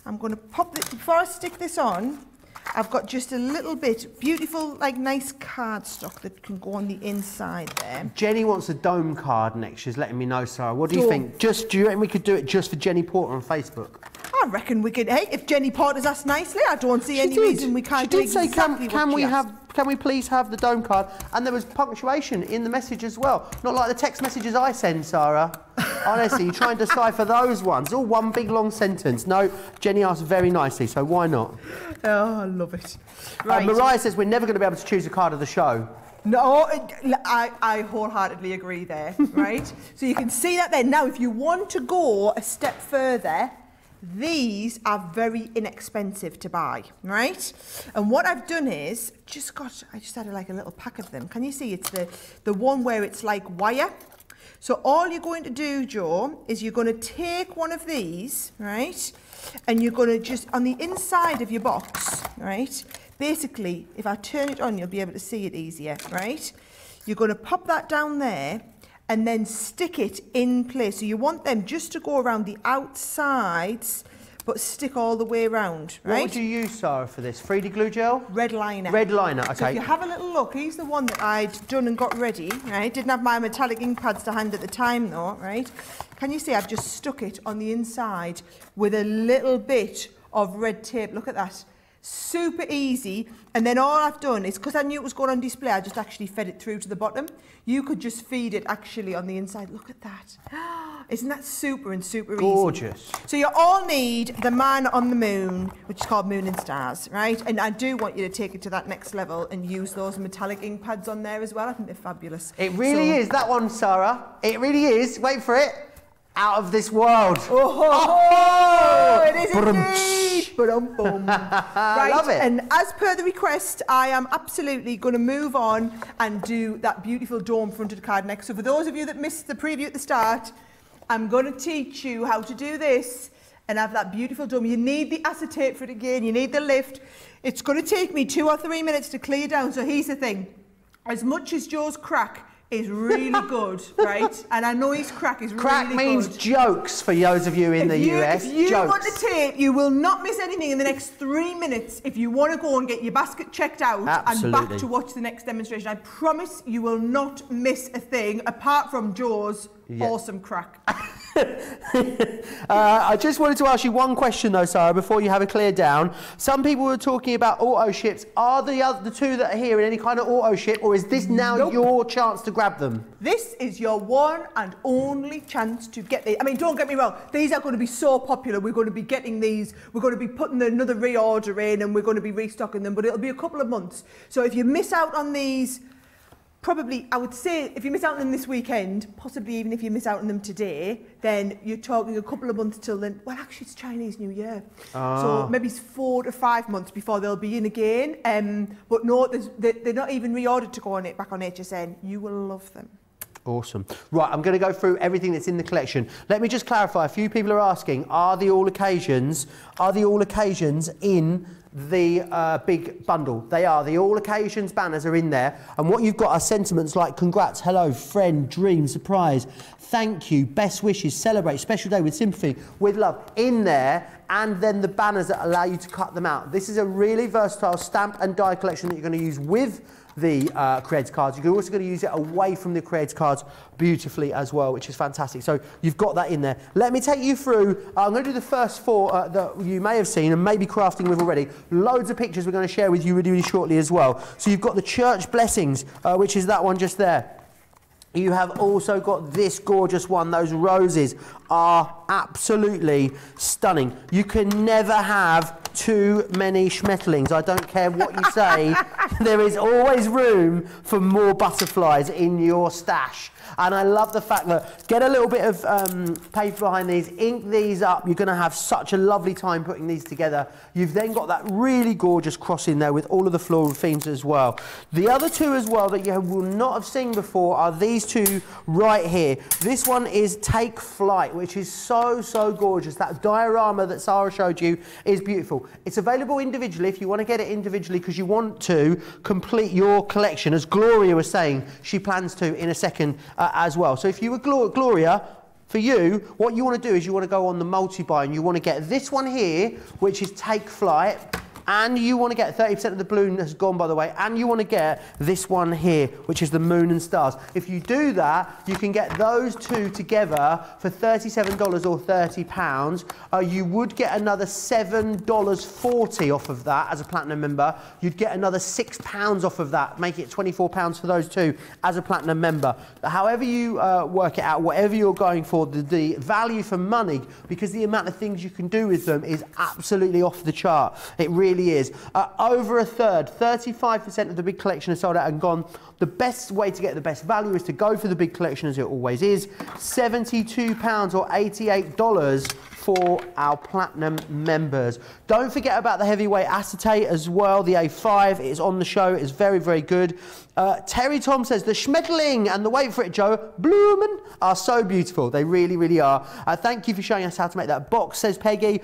I'm going to pop this, before I stick this on, I've got just a little bit, beautiful, like, nice cardstock that can go on the inside there. Jenny wants a dome card next. She's letting me know, Sara. What do you think? Do you reckon we could do it just for Jenny Porter on Facebook? I reckon we could. Hey, if Jenny Porter's asked nicely, I don't see any reason we can't do exactly what she asked. Can we please have the dome card? And there was punctuation in the message as well. Not like the text messages I send, Sara. Honestly, you try and decipher those ones. All one big long sentence. No, Jenny asked very nicely, so why not? Oh, I love it. Right. Mariah says we're never going to be able to choose a card of the show. No, I wholeheartedly agree there, right? So you can see that there. Now, if you want to go a step further, these are very inexpensive to buy, right? And what I've done is I just added like a little pack of them. Can you see? It's the one where it's like wire. So all you're going to do, Joe, is you're going to take one of these, right? And you're going to just, on the inside of your box, right? Basically, if I turn it on, you'll be able to see it easier, right? You're going to pop that down there and then stick it in place. So you want them just to go around the outsides, but stick all the way around, right? What would you use, Sara, for this? 3D glue gel? Red liner. Red liner, okay. So if you have a little look, here's the one that I'd done and got ready, right? Didn't have my metallic ink pads to hand at the time though, right? Can you see I've just stuck it on the inside with a little bit of red tape. Look at that. Super easy. And then all I've done is, because I knew it was going on display, I just actually fed it through to the bottom. You could just feed it actually on the inside. Look at that. Isn't that super and super easy? Gorgeous. So you all need the Man on the Moon, which is called Moon and Stars, right? And I do want you to take it to that next level and use those metallic ink pads on there as well. I think they're fabulous. It really is, that one, Sara. It really is. Wait for it. Out of this world. Oh, it is indeed. Right, I love it. And as per the request, I am absolutely going to move on and do that beautiful dome fronted card next. So for those of you that missed the preview at the start, I'm going to teach you how to do this and have that beautiful dome. You need the acetate for it again. You need the lift. It's going to take me 2 or 3 minutes to clear down. So here's the thing. As much as Joe's crack is really good, right? And I know his crack is really good. Crack means jokes for those of you in the US. If you jokes. want the tape, you will not miss anything in the next 3 minutes if you want to go and get your basket checked out and back to watch the next demonstration. I promise you will not miss a thing apart from Joe's awesome crack. I just wanted to ask you one question though, Sara, before you have it cleared down. Some people were talking about auto ships. Are the two that are here in any kind of auto ship, or is this now your chance to grab them? This is your one and only chance to get these. I mean, don't get me wrong, these are going to be so popular. We're going to be getting these, we're going to be putting another reorder in, and we're going to be restocking them, but it'll be a couple of months. So if you miss out on these, probably, I would say, if you miss out on them this weekend, possibly even if you miss out on them today, then you're talking a couple of months till then. Well, actually, it's Chinese New Year. So maybe it's 4 to 5 months before they'll be in again. But no, they're not even reordered to go on it back on HSN. You will love them. Awesome. Right, I'm going to go through everything that's in the collection. Let me just clarify. A few people are asking, are the all occasions in the big bundle? They are. The all occasions banners are in there, and what you've got are sentiments like congrats, hello, friend, dream, surprise, thank you, best wishes, celebrate, special day with sympathy, with love in there, and then the banners that allow you to cut them out. This is a really versatile stamp and die collection that you're going to use with the Creators cards. You're also going to use it away from the Creators cards beautifully as well, which is fantastic. So you've got that in there. Let me take you through, I'm going to do the first 4 that you may have seen and maybe crafting with already. Loads of pictures we're going to share with you really, really shortly as well. So you've got the church blessings, which is that one just there. You have also got this gorgeous one. Those roses are absolutely stunning. You can never have too many schmetterlings. I don't care what you say. There is always room for more butterflies in your stash. And I love the fact that, get a little bit of paper behind these, ink these up. You're going to have such a lovely time putting these together. You've then got that really gorgeous cross in there with all of the floral themes as well. The other two as well that you will not have seen before are these two right here. This one is Take Flight, which is so, so gorgeous. That diorama that Sara showed you is beautiful. It's available individually if you want to get it individually because you want to complete your collection, as Gloria was saying she plans to in a second as well. So if you were Gloria, for you, what you want to do is you want to go on the multi-buy and you want to get this one here, which is Take Flight, and you want to get 30% of the balloon has gone, by the way, and you want to get this one here, which is the moon and stars. If you do that, you can get those two together for $37 or £30. You would get another $7.40 off of that as a platinum member. You'd get another £6 off of that, making it £24 for those two as a platinum member. However you work it out, whatever you're going for, the value for money, because the amount of things you can do with them is absolutely off the chart. It really is. Over a third, 35% of the big collection is sold out and gone. The best way to get the best value is to go for the big collection, as it always is. £72 or $88 for our platinum members. Don't forget about the heavyweight acetate as well. The A5 is on the show. It's very, very good. Terry Tom says the Schmetterling and the, wait for it, Joe, Blumen are so beautiful. They really, really are. Thank you for showing us how to make that box, says Peggy.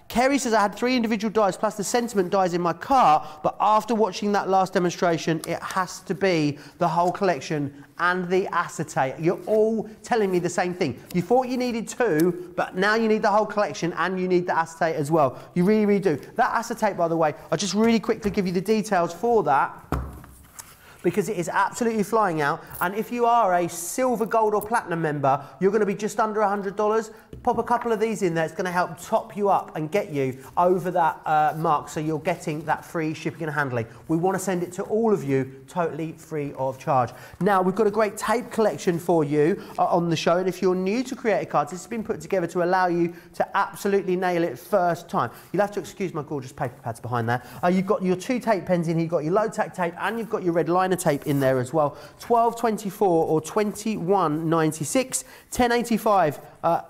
Kerry says I had 3 individual dies plus the sentiment dies in my cart, but after watching that last demonstration, it has to be the whole collection and the acetate. You're all telling me the same thing. You thought you needed 2, but now you need the whole collection and you need the acetate as well. You really, really do. That acetate, by the way, I'll just really quickly give you the details for that, because it is absolutely flying out. And if you are a silver, gold or platinum member, you're going to be just under $100. Pop a couple of these in there. It's going to help top you up and get you over that mark, so you're getting that free shipping and handling. We want to send it to all of you totally free of charge. Now, we've got a great tape collection for you on the show, and if you're new to Creator Cards, this has been put together to allow you to absolutely nail it first time. You'll have to excuse my gorgeous paper pads behind there. You've got your 2 tape pens in here, you've got your low tack tape, and you've got your red liner tape in there as well. $12.24 or $21.96, $10.85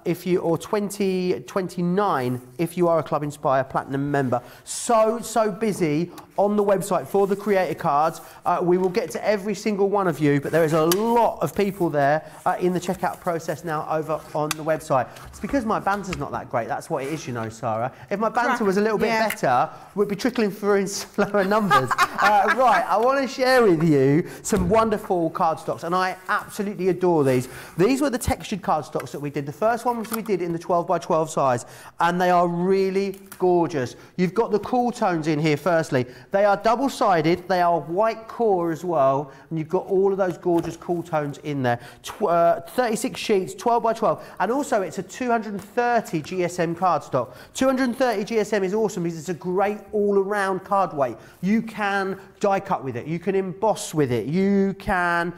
if you, or $20.29 if you are a Club Inspire Platinum member. So busy on the website for the Creator Cards. We will get to every single one of you, but there is a lot of people there in the checkout process now over on the website. It's because my banter's not that great. That's what it is, you know, Sara. If my banter was a little bit better, we'd be trickling through in slower numbers. Right, I want to share with you some wonderful cardstocks, and I absolutely adore these. These were the textured cardstocks that we did. The first one was we did in the 12x12 size, and they are really gorgeous. You've got the cool tones in here, firstly. They are double-sided, they are white core as well, and you've got all of those gorgeous cool tones in there. 36 sheets, 12 by 12, and also it's a 230 GSM cardstock. 230 GSM is awesome because it's a great all-around card weight. You can die cut with it, you can emboss with it, you can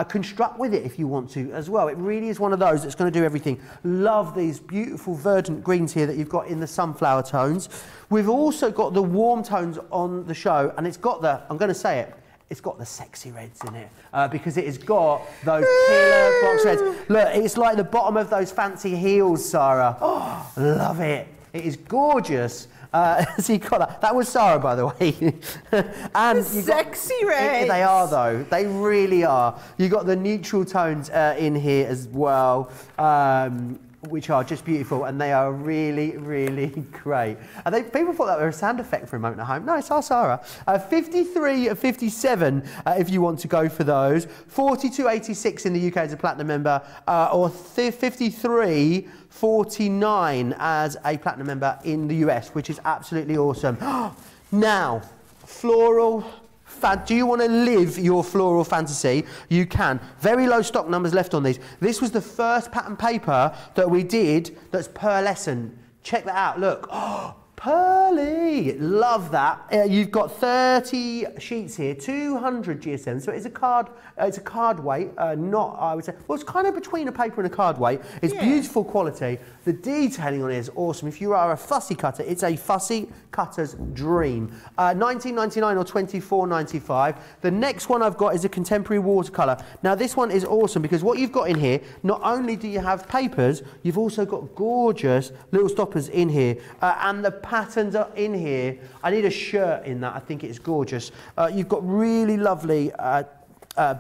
construct with it if you want to as well. It really is one of those that's going to do everything. Love these beautiful verdant greens here that you've got in the sunflower tones. We've also got the warm tones on the show, and it's got the, I'm going to say it, it's got the sexy reds in it because it has got those killer box reds. Look, it's like the bottom of those fancy heels, Sara. Oh, love it. It is gorgeous. So you got that. That was Sara, by the way. And the sexy reds. They are, though. They really are. You got the neutral tones in here as well. Which are just beautiful, and they are really, really great. And people thought that were a sound effect for a moment at home. No, it's our Sara. 53 of 57 if you want to go for those. 42.86 in the UK as a platinum member, or 53.49 as a platinum member in the US, which is absolutely awesome. Now, floral. Do you want to live your floral fantasy? You can. Very low stock numbers left on these. This was the first pattern paper that we did that's pearlescent. Check that out. Look. Oh, pearly. Love that. You've got 30 sheets here, 200 GSM. So it's a card weight, not, I would say, well, it's kind of between a paper and a card weight. It's beautiful quality. The detailing on it is awesome. If you are a fussy cutter, it's a fussy cutter's dream. $19.99 or $24.95. The next one I've got is a contemporary watercolour. Now this one is awesome because what you've got in here, not only do you have papers, you've also got gorgeous little stoppers in here, and the patterns are in here. I need a shirt in that. I think it's gorgeous. You've got really lovely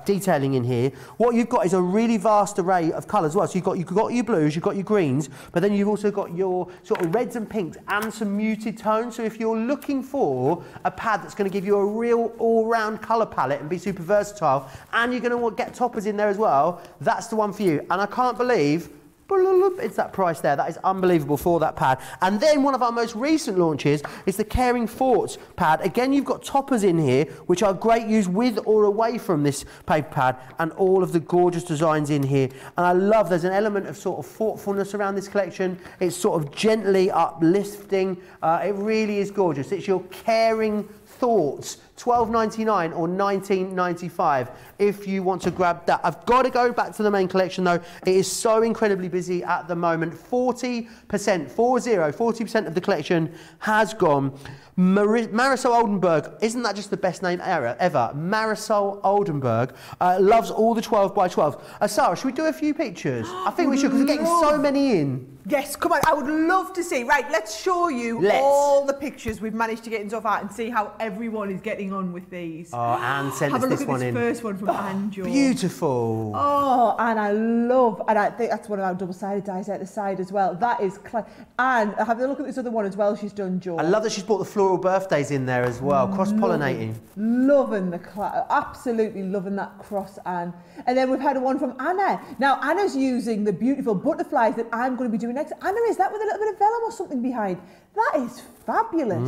detailing in here. What you've got is a really vast array of colours as well. So you've got your blues, you've got your greens, but then you've also got your sort of reds and pinks and some muted tones. So if you're looking for a pad that's going to give you a real all-round colour palette and be super versatile, and you're going to get toppers in there as well, that's the one for you. And I can't believe it's that price there. That is unbelievable for that pad. And then one of our most recent launches is the Caring Thoughts pad. Again, you've got toppers in here, which are great used with or away from this paper pad, and all of the gorgeous designs in here. And I love, there's an element of sort of thoughtfulness around this collection. It's sort of gently uplifting. It really is gorgeous. It's your Caring Thoughts, $12.99 or $19.95 if you want to grab that. I've got to go back to the main collection though. It is so incredibly busy at the moment. 40% of the collection has gone. Marisol Oldenburg, isn't that just the best name ever? Marisol Oldenburg loves all the 12 by 12. Sara, should we do a few pictures? I think we should, because we're getting so many in. Yes, come on, I would love to see. Right, let's show you all the pictures we've managed to get in so far and see how everyone is getting on with these. Oh, Anne sent us this one in. Have a look at this first one from Anne Jo. Beautiful. Oh, and I love, and I think that's one of our double-sided dies at the side as well. That is, and have a look at this other one as well she's done, Jo. I love that she's brought the floral birthdays in there as well, cross-pollinating. Loving the, absolutely loving that cross, Anne. And then we've had one from Anna. Now, Anna's using the beautiful butterflies that I'm going to be doing next. Anna, is that with a little bit of vellum or something behind? That is fabulous.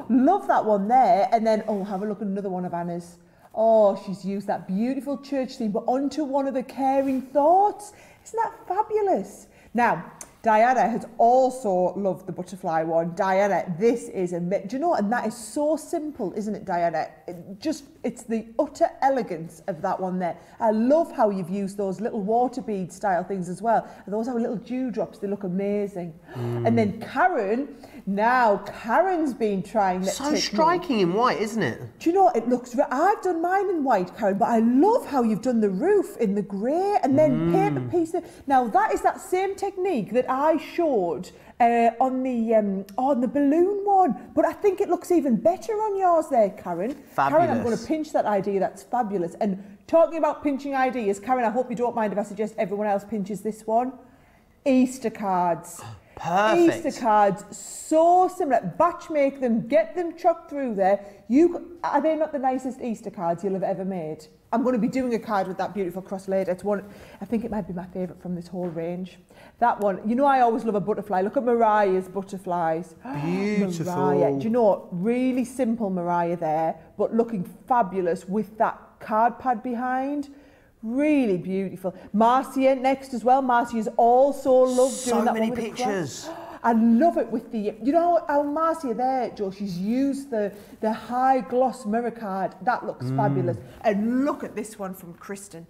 Love that one there. And then, oh, have a look at another one of Anna's. Oh, she's used that beautiful church theme, but onto one of the Caring Thoughts. Isn't that fabulous? Now, Diana has also loved the butterfly one. Diana, this is a... Do you know, and that is so simple, isn't it, Diana? It's the utter elegance of that one there. I love how you've used those little water bead style things as well. And those are little dewdrops, they look amazing. And then Karen, now Karen's been trying... So striking in white, isn't it? Do you know, it looks... I've done mine in white, Karen, but I love how you've done the roof in the grey and then paper pieces. Now, that is that same technique that I showed on the balloon one, but I think it looks even better on yours there, Karen. Fabulous. Karen, I'm going to pinch that idea. That's fabulous. And talking about pinching ideas, Karen, I hope you don't mind if I suggest everyone else pinches this one. Easter cards. Perfect. Easter cards, so similar. Batch make them, get them chucked through there. Are they not the nicest Easter cards you'll have ever made? I'm going to be doing a card with that beautiful cross later. It's one, I think it might be my favourite from this whole range. That one, you know, I always love a butterfly. Look at Mariah's butterflies. Beautiful. Mariah, do you know what? Really simple Mariah there, but looking fabulous with that card pad behind. Really beautiful. Marcia next as well. Marcia's also loved doing that one with the pictures. I love it with the, you know how Marcia there, Joe, she's used the high gloss mirror card. That looks fabulous. And look at this one from Kristen.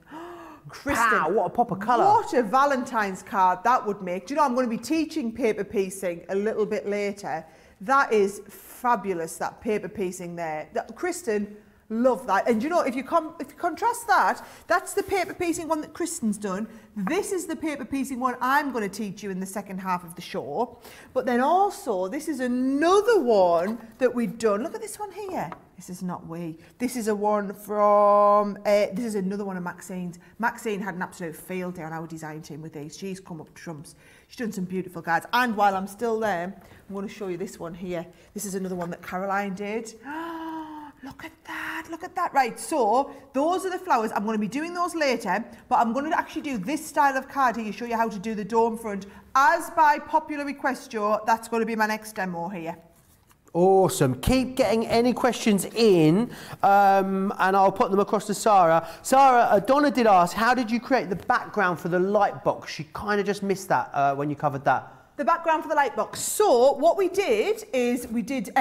Kristen, wow, what a pop of colour. What a Valentine's card that would make. Do you know, I'm going to be teaching paper piecing a little bit later. That is fabulous, that paper piecing there. Kristen, love that. And you know, if you contrast that, that's the paper piecing one that Kristen's done. This is the paper piecing one I'm going to teach you in the second half of the show. But then also, this is another one that we've done. Look at this one here. This is not we. This is a one from, this is another one of Maxine's. Maxine had an absolute field day on our design team with these. She's come up trumps. She's done some beautiful cards. And while I'm still there, I'm going to show you this one here. This is another one that Caroline did. Look at that, look at that. Right, so those are the flowers. I'm going to be doing those later, but I'm going to actually do this style of card here, show you how to do the dome front. As by popular request, Joe, that's going to be my next demo here. Awesome. Keep getting any questions in, and I'll put them across to Sara. Sara, Donna did ask, how did you create the background for the light box? She kind of just missed that when you covered that. The background for the light box. So what we did is we did,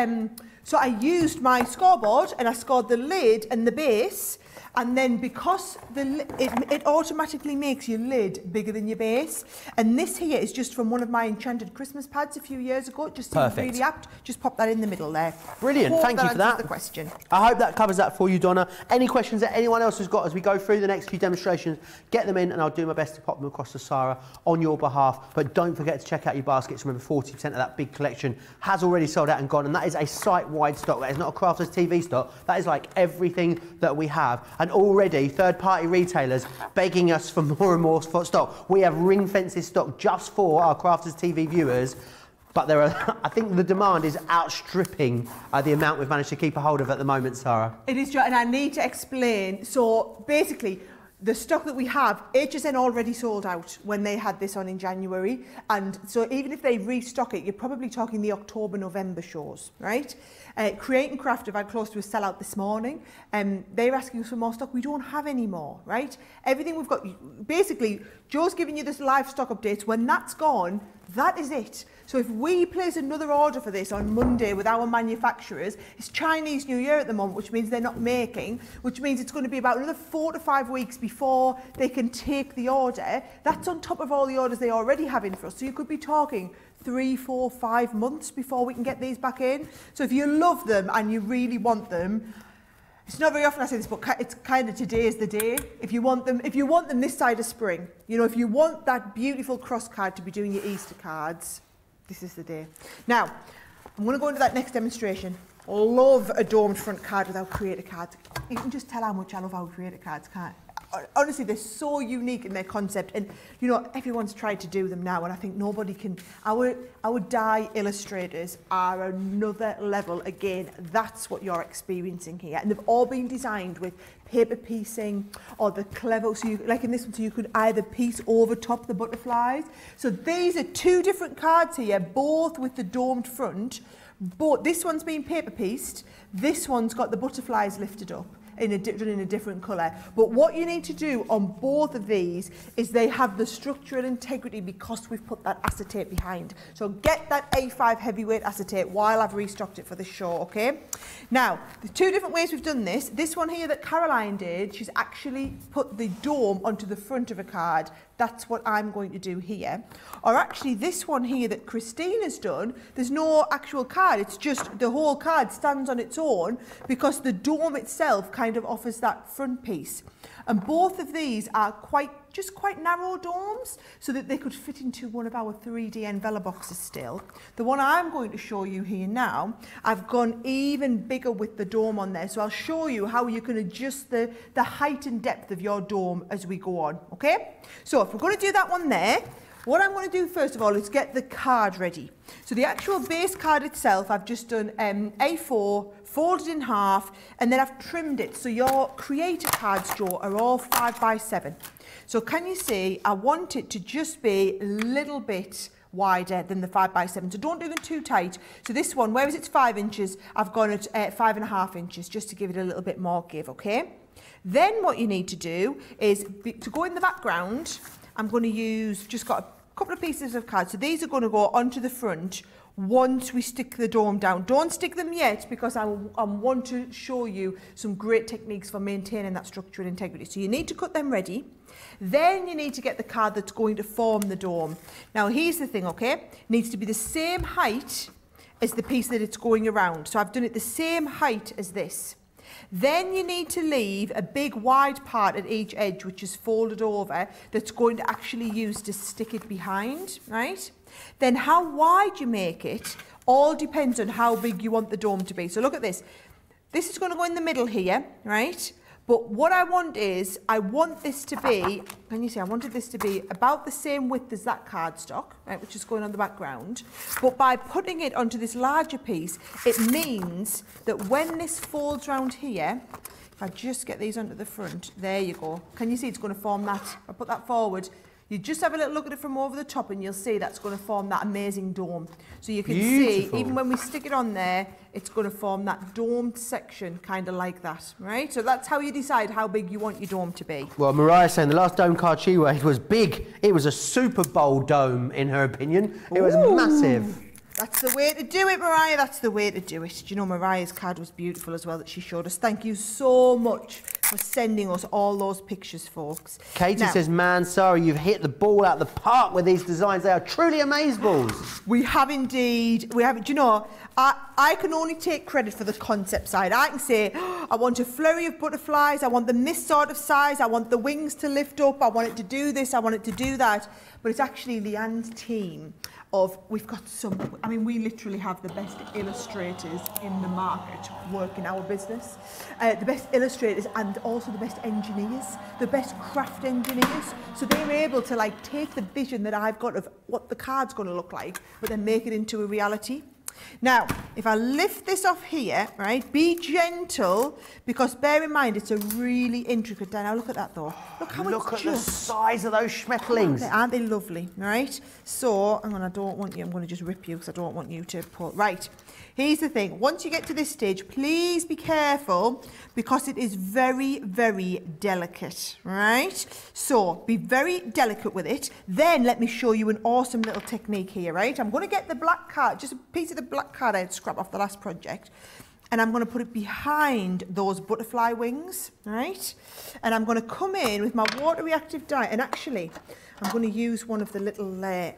so I used my scoreboard and I scored the lid and the base, and then because it automatically makes your lid bigger than your base. And this here is just from one of my enchanted Christmas pads a few years ago. It just seemed really apt. Just pop that in the middle there. Brilliant. Thank you for that. The question. I hope that covers that for you, Donna. Any questions that anyone else has got as we go through the next few demonstrations, get them in and I'll do my best to pop them across to Sara on your behalf. But don't forget to check out your baskets. Remember, 40% of that big collection has already sold out and gone, and that is a site-wide stock. That is not a Crafters TV stock. That is like everything that we have. And already third-party retailers begging us for more and more stock. We have ring fences stock just for our Crafters TV viewers. But there are, I think the demand is outstripping the amount we've managed to keep a hold of at the moment, Sara. It is, and I need to explain. So basically, the stock that we have, HSN already sold out when they had this on in January. And so even if they restock it, you're probably talking the October, November shows, right? Create and Craft have had close to a sellout this morning. They're asking us for more stock. We don't have any more, right? Everything we've got, basically, Joe's giving you this live stock updates. When that's gone, that is it. So if we place another order for this on Monday with our manufacturers, it's Chinese New Year at the moment, which means they're not making, which means it's going to be about another 4 to 5 weeks before they can take the order. That's on top of all the orders they already have in for us. So you could be talking 3, 4, 5 months before we can get these back in. So if you love them and you really want them, it's not very often I say this, but it's kind of today is the day. If you want them this side of spring, you know, if you want that beautiful cross card to be doing your Easter cards, this is the day. Now, I'm going to go into that next demonstration. Love a domed front card without creator cards. You can just tell how much I love our creator cards, can't you? Honestly, they're so unique in their concept, and you know, everyone's tried to do them now, and I think nobody can. Our die illustrators are another level again. That's what you're experiencing here, and they've all been designed with paper piecing or the clever, so you, like in this one, so you could either piece over top the butterflies. So these are 2 different cards here, both with the domed front. But this one's been paper pieced. This one's got the butterflies lifted up in a different colour. But what you need to do on both of these is they have the structural integrity because we've put that acetate behind. So get that A5 heavyweight acetate while I've restocked it for the show, okay? Now, the 2 different ways we've done this. This one here that Caroline did, she's actually put the dome onto the front of a card. That's what I'm going to do here. Or actually this one here that Christine has done, there's no actual card, it's just the whole card stands on its own because the dome itself kind of offers that front piece. And both of these are quite narrow domes so that they could fit into one of our 3D envelope boxes still. The one I'm going to show you here now, I've gone even bigger with the dome on there. So I'll show you how you can adjust the height and depth of your dome as we go on, okay? So if we're going to do that one there, What I'm going to do first of all is get the card ready. So the actual base card itself, I've just done A4, folded in half, and then I've trimmed it. So your creator cards, Joe, are all 5x7. So can you see, I want it to just be a little bit wider than the 5x7. So don't do them too tight. So this one, whereas it's 5 inches, I've gone at 5.5 inches just to give it a little bit more give, okay? Then what you need to do is, to go in the background, I'm going to use, just got a couple of pieces of cards. So these are going to go onto the front once we stick the dome down. Don't stick them yet because I want to show you some great techniques for maintaining that structure and integrity. So you need to cut them ready. Then you need to get the card that's going to form the dome. Now here's the thing, okay? It needs to be the same height as the piece that it's going around. So I've done it the same height as this. Then you need to leave a big wide part at each edge, which is folded over, that's going to actually use to stick it behind, right? Then how wide you make it all depends on how big you want the dome to be. So look at this. This is going to go in the middle here, right? But what I want is, I want this to be, can you see, I wanted this to be about the same width as that cardstock, right, which is going on the background. But by putting it onto this larger piece, it means that when this folds round here, if I just get these onto the front, there you go. Can you see it's going to form that? I'll put that forward. You just have a little look at it from over the top and you'll see that's going to form that amazing dome. So you can see, even when we stick it on there, it's going to form that domed section, kind of like that, right? So that's how you decide how big you want your dome to be. Well, Mariah's saying the last dome card she made was big. It was a Super Bowl dome, in her opinion. It was massive. That's the way to do it, Mariah. That's the way to do it. Do you know, Mariah's card was beautiful as well that she showed us. Thank you so much for sending us all those pictures, folks. Katie says, man, Sara, you've hit the ball out of the park with these designs. They are truly amazeballs. We have indeed. We have. Do you know, I can only take credit for the concept side. I can say, oh, I want a flurry of butterflies. I want them this sort of size. I want the wings to lift up. I want it to do this. I want it to do that. But it's actually Leanne's team. We've got some, I mean, we literally have the best illustrators in the market work in our business. The best illustrators and also the best engineers, the best craft engineers. So they're able to like take the vision that I've got of what the card's going to look like, but then make it into a reality. Now, if I lift this off here, right, be gentle, because bear in mind, it's a really intricate design. Now, look at that, though. Look how Look at the size of those schmetterlings. Aren't they lovely, right? So, I'm going to just rip you because I don't want you to pull. Right, here's the thing. Once you get to this stage, please be careful because it is very, very delicate, right? So, be very delicate with it. Then, let me show you an awesome little technique here, right? I'm going to get the black card, just a piece of the black card I had scrapped off the last project, and I'm going to put it behind those butterfly wings, right? And I'm going to come in with my water reactive dye, and actually I'm going to use one of the little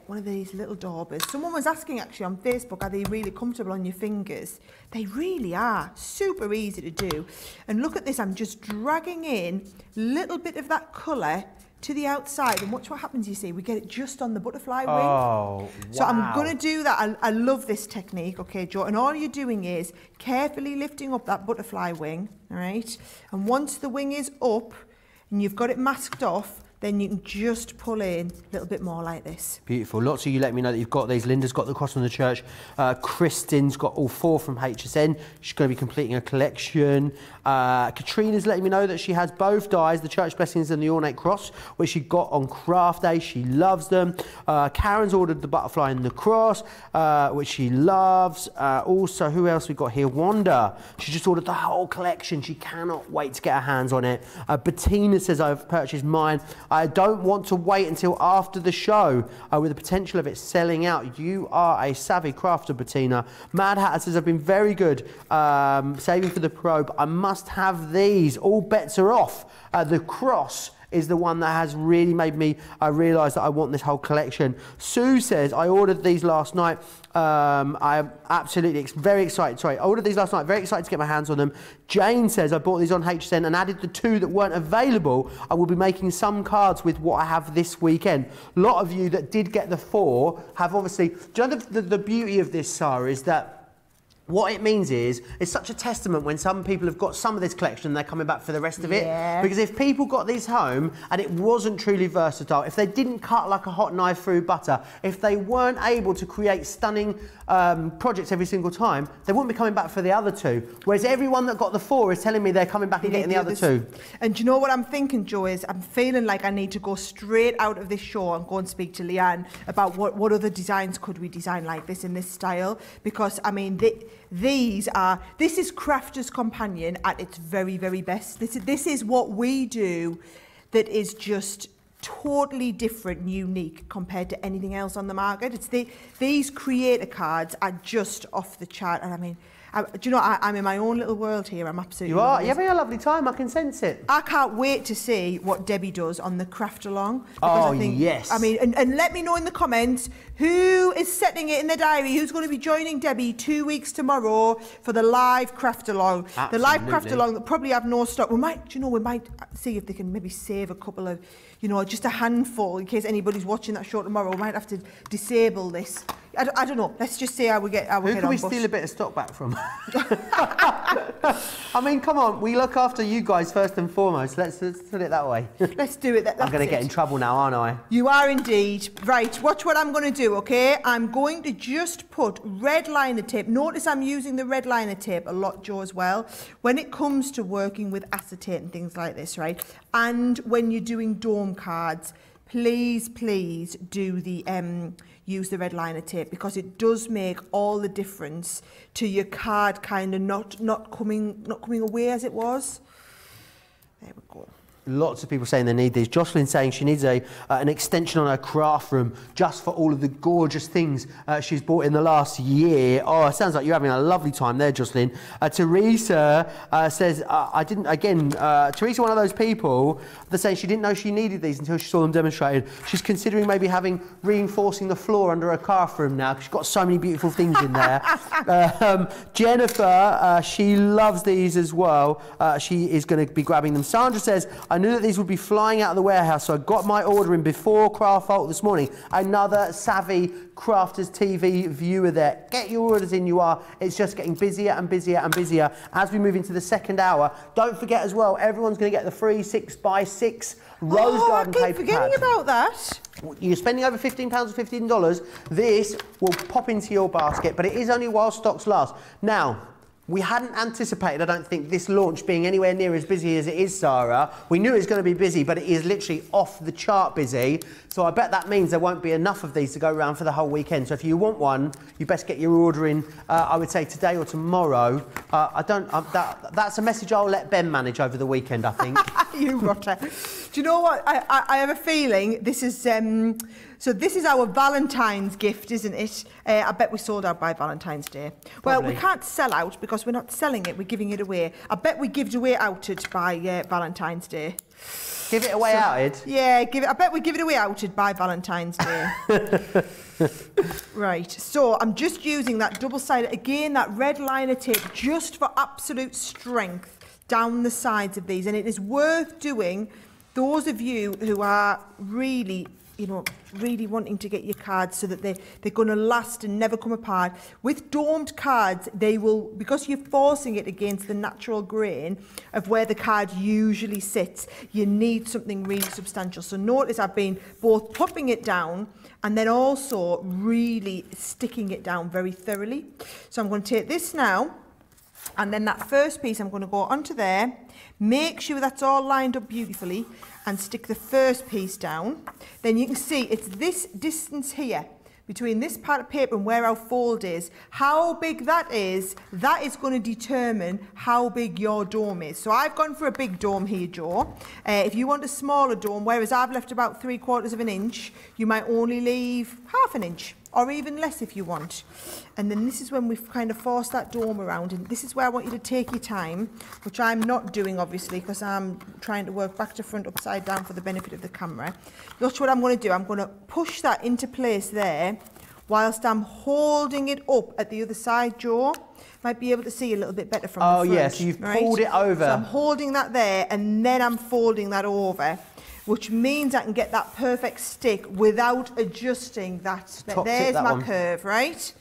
one of these little daubers. Someone was asking actually on Facebook, are they really comfortable on your fingers? They really are, super easy to do. And look at this, I'm just dragging in a little bit of that colour to the outside, and watch what happens. You see, we get it just on the butterfly wing. Oh, wow. So I'm going to do that. I love this technique, okay, Joe, and all you're doing is carefully lifting up that butterfly wing, all right, and once the wing is up and you've got it masked off, then you can just pull in a little bit more like this. Beautiful. Lots of you let me know that you've got these. Linda's got the cross from the church. Kristin's got all 4 from HSN. She's going to be completing a collection. Katrina's letting me know that she has both dies, the church blessings and the ornate cross, which she got on craft day. She loves them. Karen's ordered the butterfly and the cross, which she loves. Also, who else we got here? Wanda. She just ordered the whole collection. She cannot wait to get her hands on it. Bettina says, I've purchased mine. I don't want to wait until after the show with the potential of it selling out. You are a savvy crafter, Bettina. Mad Hatter says, I've been very good saving for the probe. I must have these. All bets are off. The cross is the one that has really made me realise that I want this whole collection. Sue says, I ordered these last night. I'm absolutely very excited. Sorry, I ordered these last night. Very excited to get my hands on them. Jane says, I bought these on HSN and added the 2 that weren't available. I will be making some cards with what I have this weekend. A lot of you that did get the 4 have obviously... Do you know the beauty of this, Sara, is that what it means is, it's such a testament when some people have got some of this collection and they're coming back for the rest of it. Because if people got these home and it wasn't truly versatile, if they didn't cut like a hot knife through butter, if they weren't able to create stunning projects every single time, they wouldn't be coming back for the other two. Whereas everyone that got the 4 is telling me they're coming back and getting the other 2. And do you know what I'm thinking, Joe, is I'm feeling like I need to go straight out of this show and go and speak to Leanne about what other designs could we design like this in this style. Because, I mean, this is Crafter's Companion at its very, very best. This is what we do that is just totally different, unique compared to anything else on the market. These creator cards are just off the chart, and I mean, do you know, I'm in my own little world here. I'm absolutely... You are? You're having a lovely time. I can sense it. I can't wait to see what Debbie does on the craft along. Oh, yes. I mean, and let me know in the comments who is setting it in their diary, who's going to be joining Debbie 2 weeks tomorrow for the live craft along. Absolutely. The live craft along that probably have no stock. We might see if they can maybe save a couple of, you know, just a handful in case anybody's watching that show tomorrow. We might have to disable this. I don't know. Let's just see how we get. Who can we steal a bit of stock back from? I mean, come on. We look after you guys first and foremost. Let's put it that way. Let's do it. I'm going to get in trouble now, aren't I? You are indeed. Right. Watch what I'm going to do. Okay. I'm going to just put red liner tape. Notice I'm using the red liner tape a lot, Joe, as well. When it comes to working with acetate and things like this, right? And when you're doing dome cards, please do the use the red liner tape, because it does make all the difference to your card kind of not coming away as it was. There we go. Lots of people saying they need these. Jocelyn saying she needs an extension on her craft room just for all of the gorgeous things she's bought in the last year. Oh, it sounds like you're having a lovely time there, Jocelyn. Teresa says, Teresa, one of those people that saying she didn't know she needed these until she saw them demonstrated. She's considering maybe reinforcing the floor under her craft room now because she's got so many beautiful things in there. Jennifer, she loves these as well. She is going to be grabbing them. Sandra says, I knew that these would be flying out of the warehouse, so I got my order in before Craft Vault this morning. Another savvy Crafters TV viewer there. Get your orders in, you are. It's just getting busier and busier and busier as we move into the second hour. Don't forget as well, everyone's going to get the free 6x6 Rose Garden paper pad. I keep forgetting about that. You're spending over £15 or $15. This will pop into your basket, but it is only while stocks last. Now, we hadn't anticipated, I don't think, this launch being anywhere near as busy as it is, Sara. We knew it was going to be busy, but it is literally off the chart busy. So I bet that means there won't be enough of these to go around for the whole weekend. So if you want one, you best get your order in, I would say today or tomorrow. That's a message I'll let Ben manage over the weekend, I think. You rotter. Do you know what? I have a feeling this is... So this is our Valentine's gift, isn't it? I bet we sold out by Valentine's Day. Well, we can't sell out because we're not selling it, we're giving it away. I bet we give it away outed by Valentine's Day. Give it away outed? Yeah, I bet we give it away outed by Valentine's Day. Right, so I'm just using that double-sided, again, that red liner tape, just for absolute strength down the sides of these. And it is worth doing, those of you who are really wanting to get your cards so that they're going to last and never come apart. With domed cards, they will, because you're forcing it against the natural grain of where the card usually sits, you need something really substantial. So notice I've been both popping it down and then also really sticking it down very thoroughly. So I'm going to take this now, and then that first piece I'm going to go onto there, make sure that's all lined up beautifully, and stick the first piece down. Then you can see it's this distance here between this part of paper and where our fold is. How big that is going to determine how big your dome is. So I've gone for a big dome here, Joe. If you want a smaller dome, whereas I've left about 3/4 of an inch, you might only leave ½ an inch, or even less if you want. And then this is when we've kind of forced that dome around, and this is where I want you to take your time, which I'm not doing obviously because I'm trying to work back to front upside down for the benefit of the camera. Watch what I'm going to do. I'm going to push that into place there whilst I'm holding it up at the other side, Joe. Might be able to see a little bit better from the front. Oh yes, you've pulled it over. So I'm holding that there and then I'm folding that over, which means I can get that perfect stick without adjusting that. There's my curve, right?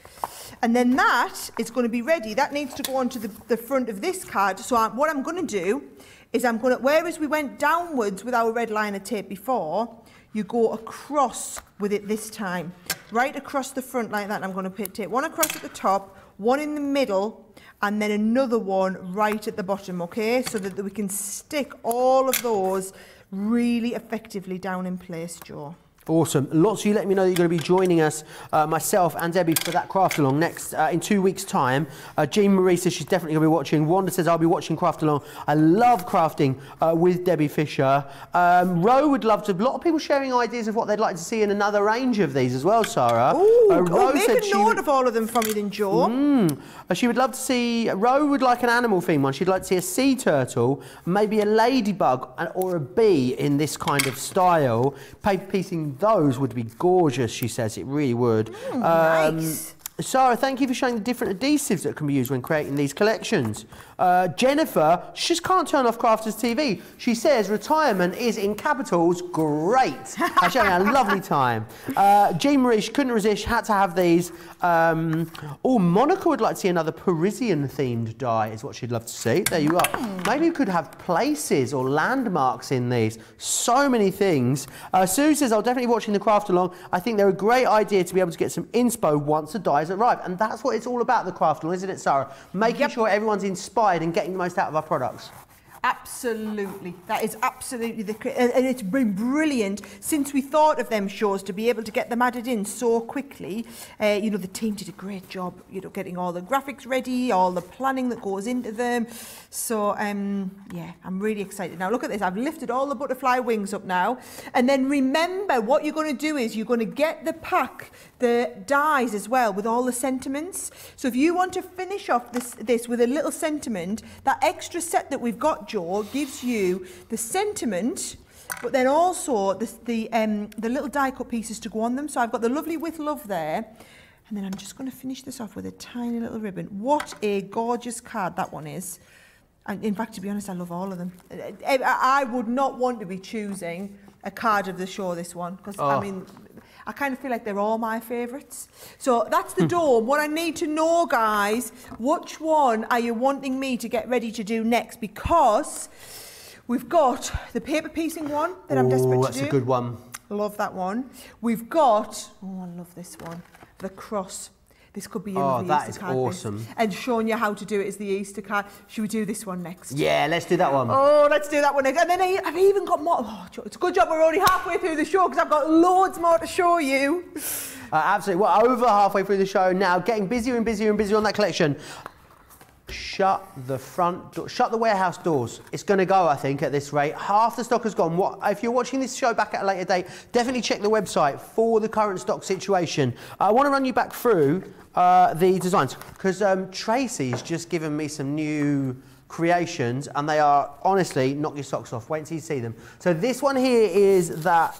And then that is going to be ready. That needs to go onto the front of this card. So what I'm going to do is whereas we went downwards with our red liner tape before, you go across with it this time. Right across the front like that. And I'm going to tape one across at the top, one in the middle, and then another one right at the bottom, okay? So that we can stick all of those really effectively down in place, Jo. Awesome. Lots of you let me know that you're going to be joining us, myself and Debbie, for that craft along next in 2 weeks' time. Jean Marie says she's definitely going to be watching. Wanda says I'll be watching craft along. I love crafting with Debbie Fisher. Ro would love to. A lot of people sharing ideas of what they'd like to see in another range of these as well, Sarah. Ro make a note of all of them for me then, Jo. She would love to see. Ro would like an animal theme one. She'd like to see a sea turtle, maybe a ladybug or a bee in this kind of style. Paper piecing. Those would be gorgeous, she says. It really would. Nice. Sarah, thank you for showing the different adhesives that can be used when creating these collections. Jennifer, she just can't turn off Crafters TV. She says retirement is in capitals. Great. I'm having a lovely time. Jean Marie, she couldn't resist, had to have these. Monica would like to see another Parisian-themed die, is what she'd love to see. There you are. Maybe we could have places or landmarks in these. So many things. Sue says, I'll definitely be watching the craft along. I think they're a great idea to be able to get some inspo once the dies arrive. And that's what it's all about, the craft along, isn't it, Sarah? Making sure everyone's inspired and getting the most out of our products. Absolutely, that is absolutely and it's been brilliant since we thought of them shows to be able to get them added in so quickly. You know, the team did a great job, you know, getting all the graphics ready, all the planning that goes into them. So yeah, I'm really excited. Now look at this, I've lifted all the butterfly wings up now, and then remember what you're going to do is you're going to get the pack, the dies as well with all the sentiments. So if you want to finish off this with a little sentiment, that extra set that we've got, Jo, gives you the sentiment, but then also the little die cut pieces to go on them. So I've got the lovely With Love there, and then I'm just going to finish this off with a tiny little ribbon. What a gorgeous card that one is. And in fact, to be honest, I love all of them. I would not want to be choosing a card of the show, this one, because I mean, I kind of feel like they're all my favourites. So that's the dome. What I need to know, guys, which one are you wanting me to get ready to do next? Because we've got the paper piecing one that I'm desperate to do. That's a good one. Love that one. We've got, oh, I love this one, the cross. This could be your that Easter is card. awesome. And showing you how to do it as the Easter card. Should we do this one next? Yeah, let's do that one. Oh, let's do that one next. And then I've even got more. Oh, it's a good job we're only halfway through the show because I've got loads more to show you. Absolutely. We're over halfway through the show now, getting busier and busier and busier on that collection. Shut the front door, shut the warehouse doors. It's going to go, I think, at this rate. Half the stock has gone. If you're watching this show back at a later date, definitely check the website for the current stock situation. I want to run you back through the designs because Tracy's just given me some new creations and they are honestly knock your socks off. Wait until you see them. So this one here is that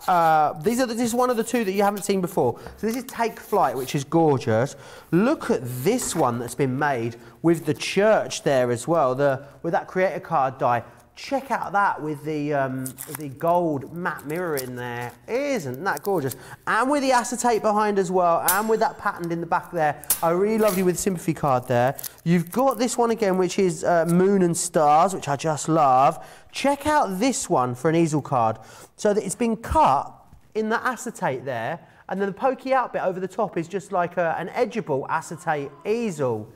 this is one of the two that you haven't seen before. So this is Take Flight, which is gorgeous. Look at this one that's been made with the church there as well, with that creator card die. Check out that with the gold matte mirror in there. Isn't that gorgeous? And with the acetate behind as well, and with that patterned in the back there. I really love you with the sympathy card there. You've got this one again, which is Moon and Stars, which I just love. Check out this one for an easel card. So that it's been cut in the acetate there, and then the pokey out bit over the top is just like an edgeable acetate easel.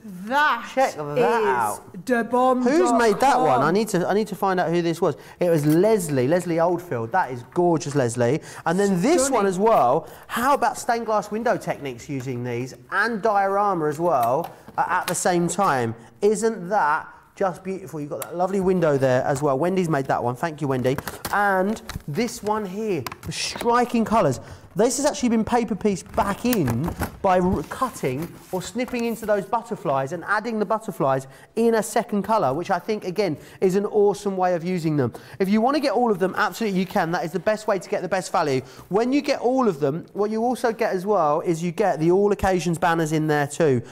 Check that out. The bomb. Who's made that one? I need to find out who this was. It was Leslie Oldfield. That is gorgeous, Leslie. And then this one as well. How about stained glass window techniques using these and diorama as well at the same time? Isn't that just beautiful? You've got that lovely window there as well. Wendy's made that one. Thank you, Wendy. And this one here, the striking colours. This has actually been paper pieced back in by cutting or snipping into those butterflies and adding the butterflies in a second colour, which I think, again, is an awesome way of using them. If you want to get all of them, absolutely you can. That is the best way to get the best value. When you get all of them, what you also get as well is you get the all occasions banners in there too.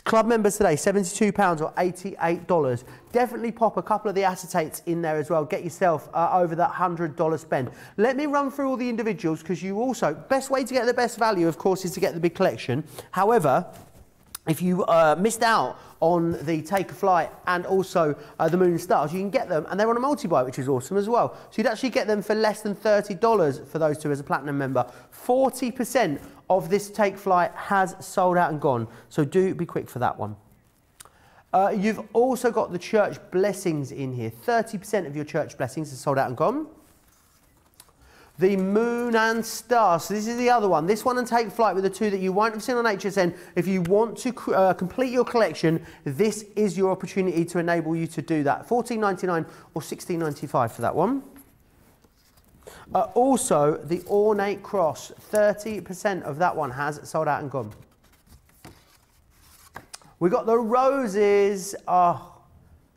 Club members today, £72 or $88. Definitely pop a couple of the acetates in there as well. Get yourself over that $100 spend. Let me run through all the individuals because you also, best way to get the best value, of course, is to get the big collection. However, if you missed out on the Take a Flight and also the Moon and Stars, you can get them, and they're on a multi-buy, which is awesome as well. So you'd actually get them for less than $30 for those two as a Platinum member. 40% of this Take Flight has sold out and gone, so do be quick for that one. You've also got the church blessings in here. 30% of your church blessings are sold out and gone. The Moon and Stars, so this is the other one. This one and Take Flight were the two that you won't have seen on HSN. If you want to complete your collection, this is your opportunity to enable you to do that. $14.99 or $16.95 for that one. Also, the Ornate Cross, 30% of that one has sold out and gone. We got the Roses. Oh,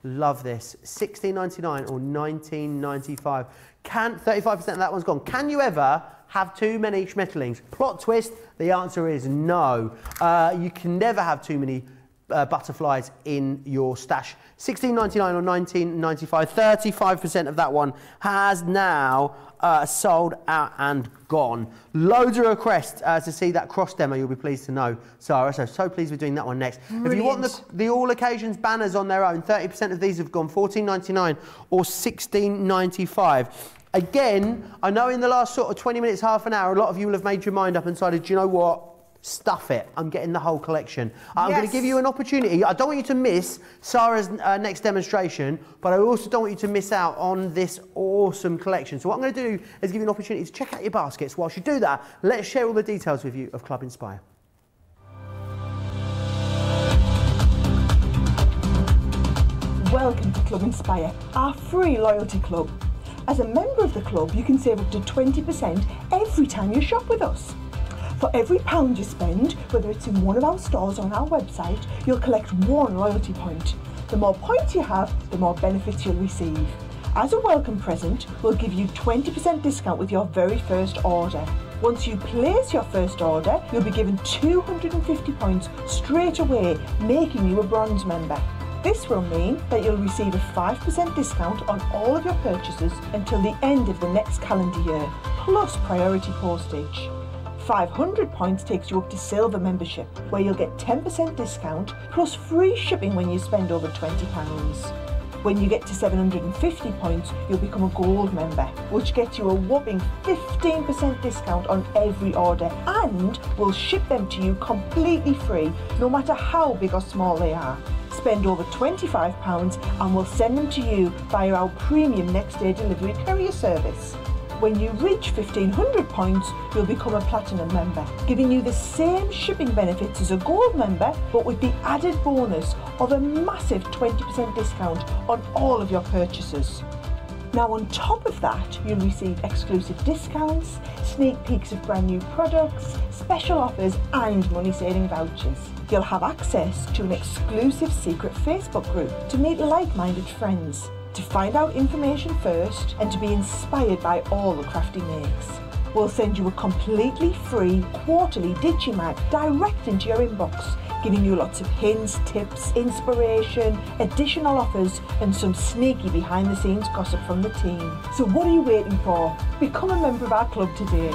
love this. $16.99 or $19.95. 35% of that one's gone. Can you ever have too many schmetterlings? Plot twist, the answer is no. You can never have too many butterflies in your stash. $16.99 or $19.95. 35% of that one has now sold out and gone. Loads of requests to see that cross demo, you'll be pleased to know, Sarah. So pleased we're doing that one next. Brilliant. If you want the all occasions banners on their own, 30% of these have gone. $14.99 or $16.95. Again, I know in the last sort of 20 minutes, half an hour, a lot of you will have made your mind up and decided, do you know what? Stuff it. I'm getting the whole collection. I'm going to give you an opportunity. I don't want you to miss Sarah's next demonstration, but I also don't want you to miss out on this awesome collection. So what I'm going to do is give you an opportunity to check out your baskets. Whilst you do that, let's share all the details with you of Club Inspire. Welcome to Club Inspire, our free loyalty club. As a member of the club, you can save up to 20% every time you shop with us. For every £1 you spend, whether it's in one of our stores or on our website, you'll collect 1 loyalty point. The more points you have, the more benefits you'll receive. As a welcome present, we'll give you 20% discount with your very first order. Once you place your first order, you'll be given 250 points straight away, making you a bronze member. This will mean that you'll receive a 5% discount on all of your purchases until the end of the next calendar year, plus priority postage. 500 points takes you up to silver membership, where you'll get 10% discount plus free shipping when you spend over £20. When you get to 750 points, you'll become a gold member, which gets you a whopping 15% discount on every order, and we'll ship them to you completely free, no matter how big or small they are. Spend over £25 and we'll send them to you via our premium next day delivery courier service. When you reach 1500 points, you'll become a platinum member, giving you the same shipping benefits as a gold member, but with the added bonus of a massive 20% discount on all of your purchases. Now on top of that, you'll receive exclusive discounts, sneak peeks of brand new products, special offers and money-saving vouchers. You'll have access to an exclusive secret Facebook group to meet like-minded friends, to find out information first and to be inspired by all the crafty makes. We'll send you a completely free quarterly Digimag direct into your inbox, giving you lots of hints, tips, inspiration, additional offers and some sneaky behind the scenes gossip from the team. So what are you waiting for? Become a member of our club today.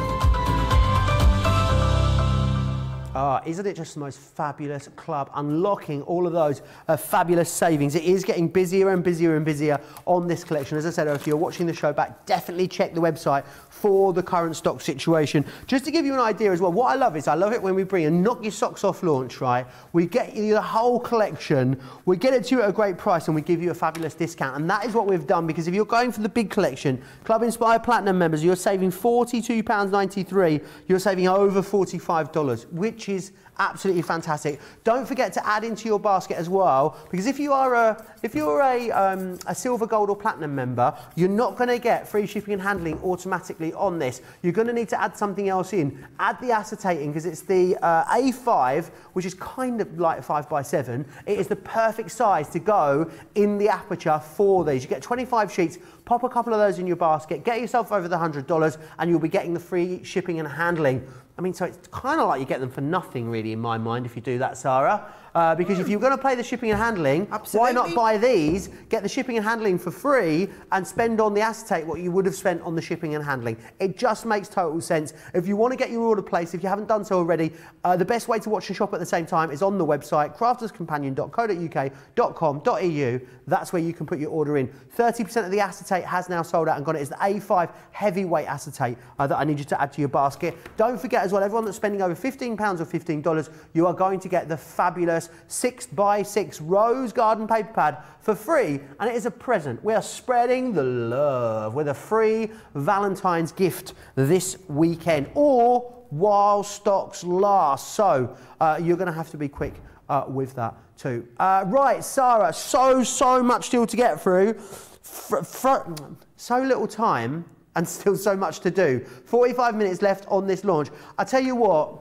Isn't it just the most fabulous club, unlocking all of those fabulous savings. It is getting busier and busier and busier on this collection. As I said, if you're watching the show back, definitely check the website for the current stock situation. Just to give you an idea as well, what I love is, I love it when we bring a knock your socks off launch, right? We get you the whole collection, we get it to you at a great price and we give you a fabulous discount. And that is what we've done, because if you're going for the big collection, Club Inspire Platinum members, you're saving £42.93, you're saving over $45, which is absolutely fantastic. Don't forget to add into your basket as well, because if you're a silver, gold or platinum member, you're not going to get free shipping and handling automatically on this. You're going to need to add something else in. Add the acetate in, because it's the A5, which is kind of like a 5x7. It is the perfect size to go in the aperture for these. You get 25 sheets, pop a couple of those in your basket, get yourself over the $100 and you'll be getting the free shipping and handling. I mean, so it's kind of like you get them for nothing, really, in my mind, if you do that, Sarah. because if you're going to pay the shipping and handling, why not buy these, get the shipping and handling for free, and spend on the acetate what you would have spent on the shipping and handling. It just makes total sense. If you want to get your order placed, if you haven't done so already, the best way to watch and shop at the same time is on the website, crafterscompanion.co.uk.com.au. That's where you can put your order in. 30% of the acetate has now sold out and gone. It's the A5 heavyweight acetate that I need you to add to your basket. Don't forget as well, everyone that's spending over £15 or $15, you are going to get the fabulous 6x6 rose garden paper pad for free, and it is a present. We are spreading the love with a free Valentine's gift this weekend, or while stocks last. So you're going to have to be quick with that too. Right, Sara, so much still to get through. So little time and still so much to do. 45 minutes left on this launch. I tell you what,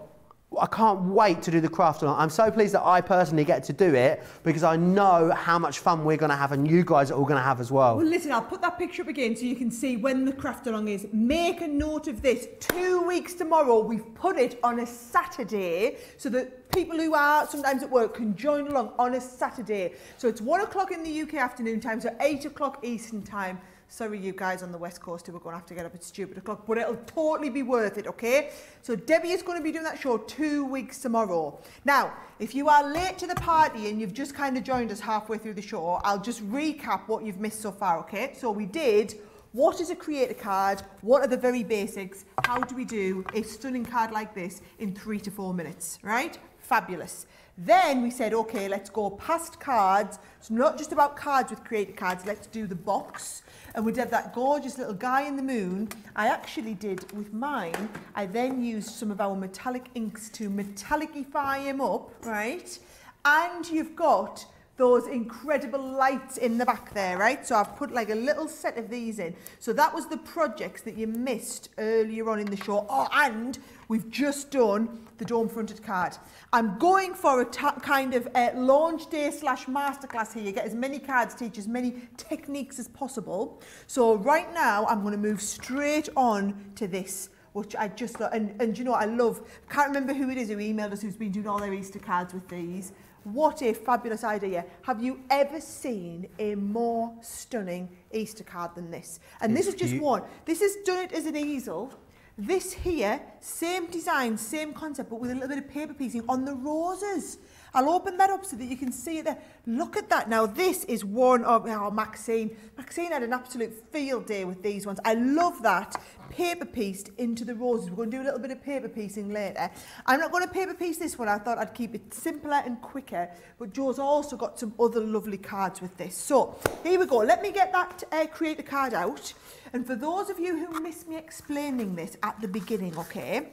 I can't wait to do the craft along. I'm so pleased that I personally get to do it because I know how much fun we're going to have and you guys are all going to have as well. Well, listen, I'll put that picture up again so you can see when the craft along is. Make a note of this. 2 weeks tomorrow, we've put it on a Saturday so that people who are sometimes at work can join along on a Saturday. So it's 1 o'clock in the UK afternoon time, so 8 o'clock Eastern time. Sorry, you guys on the West Coast who are going to have to get up at stupid o'clock, but it'll totally be worth it, okay? So Debbie is going to be doing that show 2 weeks tomorrow. Now, if you are late to the party and you've just kind of joined us halfway through the show, I'll just recap what you've missed so far, okay? So we did, what is a creator card? What are the very basics? How do we do a stunning card like this in 3 to 4 minutes, right? Fabulous. Then we said, okay, let's go past cards. It's not just about cards with creator cards, let's do the box. And we did that gorgeous little guy in the moon. I actually did with mine. I then used some of our metallic inks to metallicify him up, right? And you've got those incredible lights in the back there, right? So I've put like a little set of these in. So that was the projects that you missed earlier on in the show. Oh, and we've just done the dome-fronted card. I'm going for a kind of launch day / masterclass here. You get as many cards, teach as many techniques as possible. So right now, I'm going to move straight on to this, which I just love. And you know what I love? Can't remember who it is who emailed us who's been doing all their Easter cards with these. What a fabulous idea. Have you ever seen a more stunning Easter card than this? And this is just one. This has done it as an easel. This here, same design, same concept, but with a little bit of paper piecing on the roses. I'll open that up so that you can see it there. Look at that. Now, this is one of, Maxine. Maxine had an absolute field day with these ones. I love that. Paper pieced into the roses. We're going to do a little bit of paper piecing later. I'm not going to paper piece this one. I thought I'd keep it simpler and quicker. But Joe's also got some other lovely cards with this. So, here we go. Let me get that creator card out. And for those of you who missed me explaining this at the beginning, okay,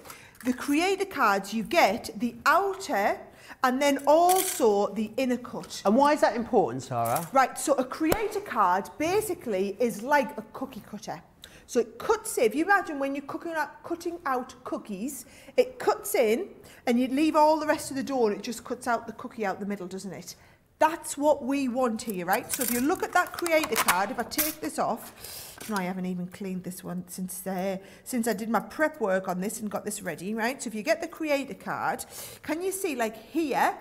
the creator cards, you get the outer and then also the inner cut. And why is that important, Sara? Right, so a creator card basically is like a cookie cutter. So it cuts in, if you imagine when you're cutting out cookies, it cuts in and you leave all the rest of the dough and it just cuts out the cookie out the middle, doesn't it? That's what we want here, right? So if you look at that creator card, if I take this off, no, I haven't even cleaned this one since I did my prep work on this and got this ready, right? So if you get the creator card, can you see like here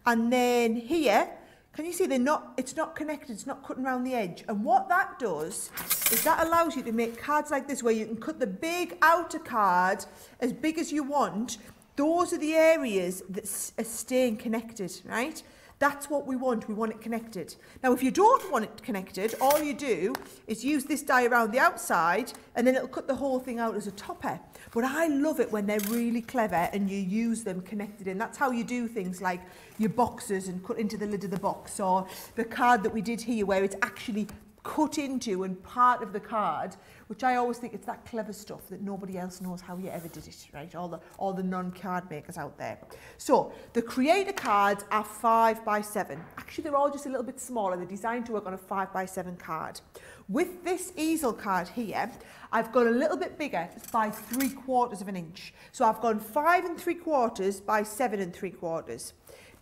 and then here, can you see it's not connected, it's not cutting around the edge. And what that does is that allows you to make cards like this where you can cut the big outer card as big as you want. Those are the areas that are staying connected, right? That's what we want it connected. Now, if you don't want it connected, all you do is use this die around the outside and then it'll cut the whole thing out as a topper. But I love it when they're really clever and you use them connected in. That's how you do things like your boxes and cut into the lid of the box, or the card that we did here where it's actually cut into and part of the card, which I always think it's that clever stuff that nobody else knows how you ever did it, right? All the non-card makers out there. So the creator cards are 5x7. Actually, they're all just a little bit smaller. They're designed to work on a 5x7 card. With this easel card here, I've gone a little bit bigger by 3/4 of an inch. So I've gone 5 3/4 by 7 3/4.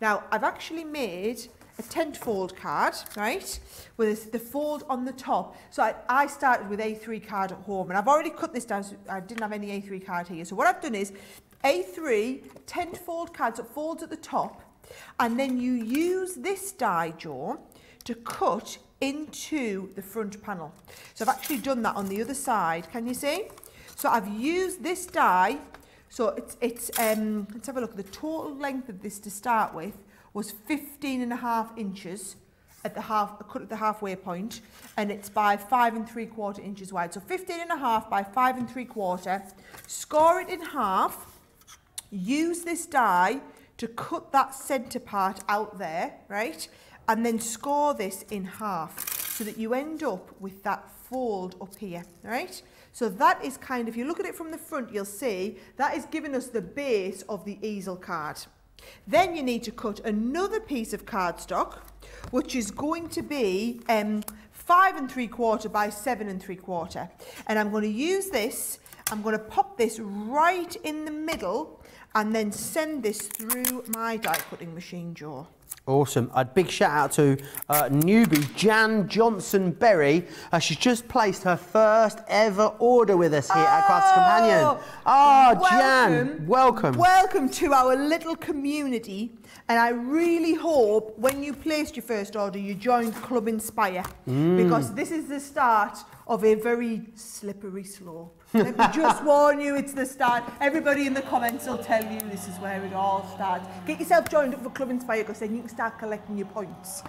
Now, I've actually made a tent fold card, right, with the fold on the top. So I started with A3 card at home, and I've already cut this down, so I didn't have any A3 card here. So what I've done is A3 tent fold card, so it folds at the top, And then you use this die, Jo, to cut into the front panel. So I've actually done that on the other side, can you see? So I've used this die, so it's let's have a look. The total length of this to start with was 15.5 inches at the cut at the halfway point, and it's by 5 3/4 inches wide. So 15.5 by 5 3/4. Score it in half. Use this die to cut that centre part out there, right? And then score this in half so that you end up with that fold up here, right? So that is kind of, if you look at it from the front, you'll see that is giving us the base of the easel card. Then you need to cut another piece of cardstock, which is going to be 5 3/4 by 7 3/4. And I'm going to use this, I'm going to pop this right in the middle and then send this through my die cutting machine, Jo. Awesome. A big shout out to newbie Jan Johnson Berry. She's just placed her first ever order with us here at Crafts Companion. Oh, Jan, welcome. Welcome to our little community. And I really hope when you placed your first order, you joined Club Inspire, because this is the start of a very slippery slope. Let me just warn you, it's the start. Everybody in the comments will tell you this is where it all starts. Get yourself joined up for Club Inspire, because then you can start collecting your points.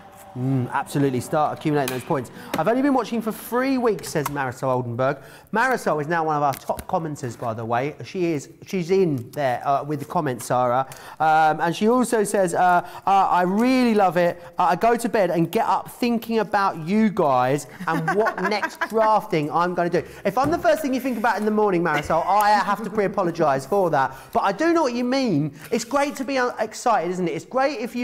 Absolutely, start accumulating those points. I've only been watching for 3 weeks, says Marisol Oldenburg. Marisol is now one of our top commenters, by the way. She's in there with the comments, Sara. And she also says, I really love it. I go to bed and get up thinking about you guys and what next crafting I'm going to do. If I'm the first thing you think about in the morning, Marisol, I have to pre-apologise for that. But I do know what you mean. It's great to be excited, isn't it? It's great if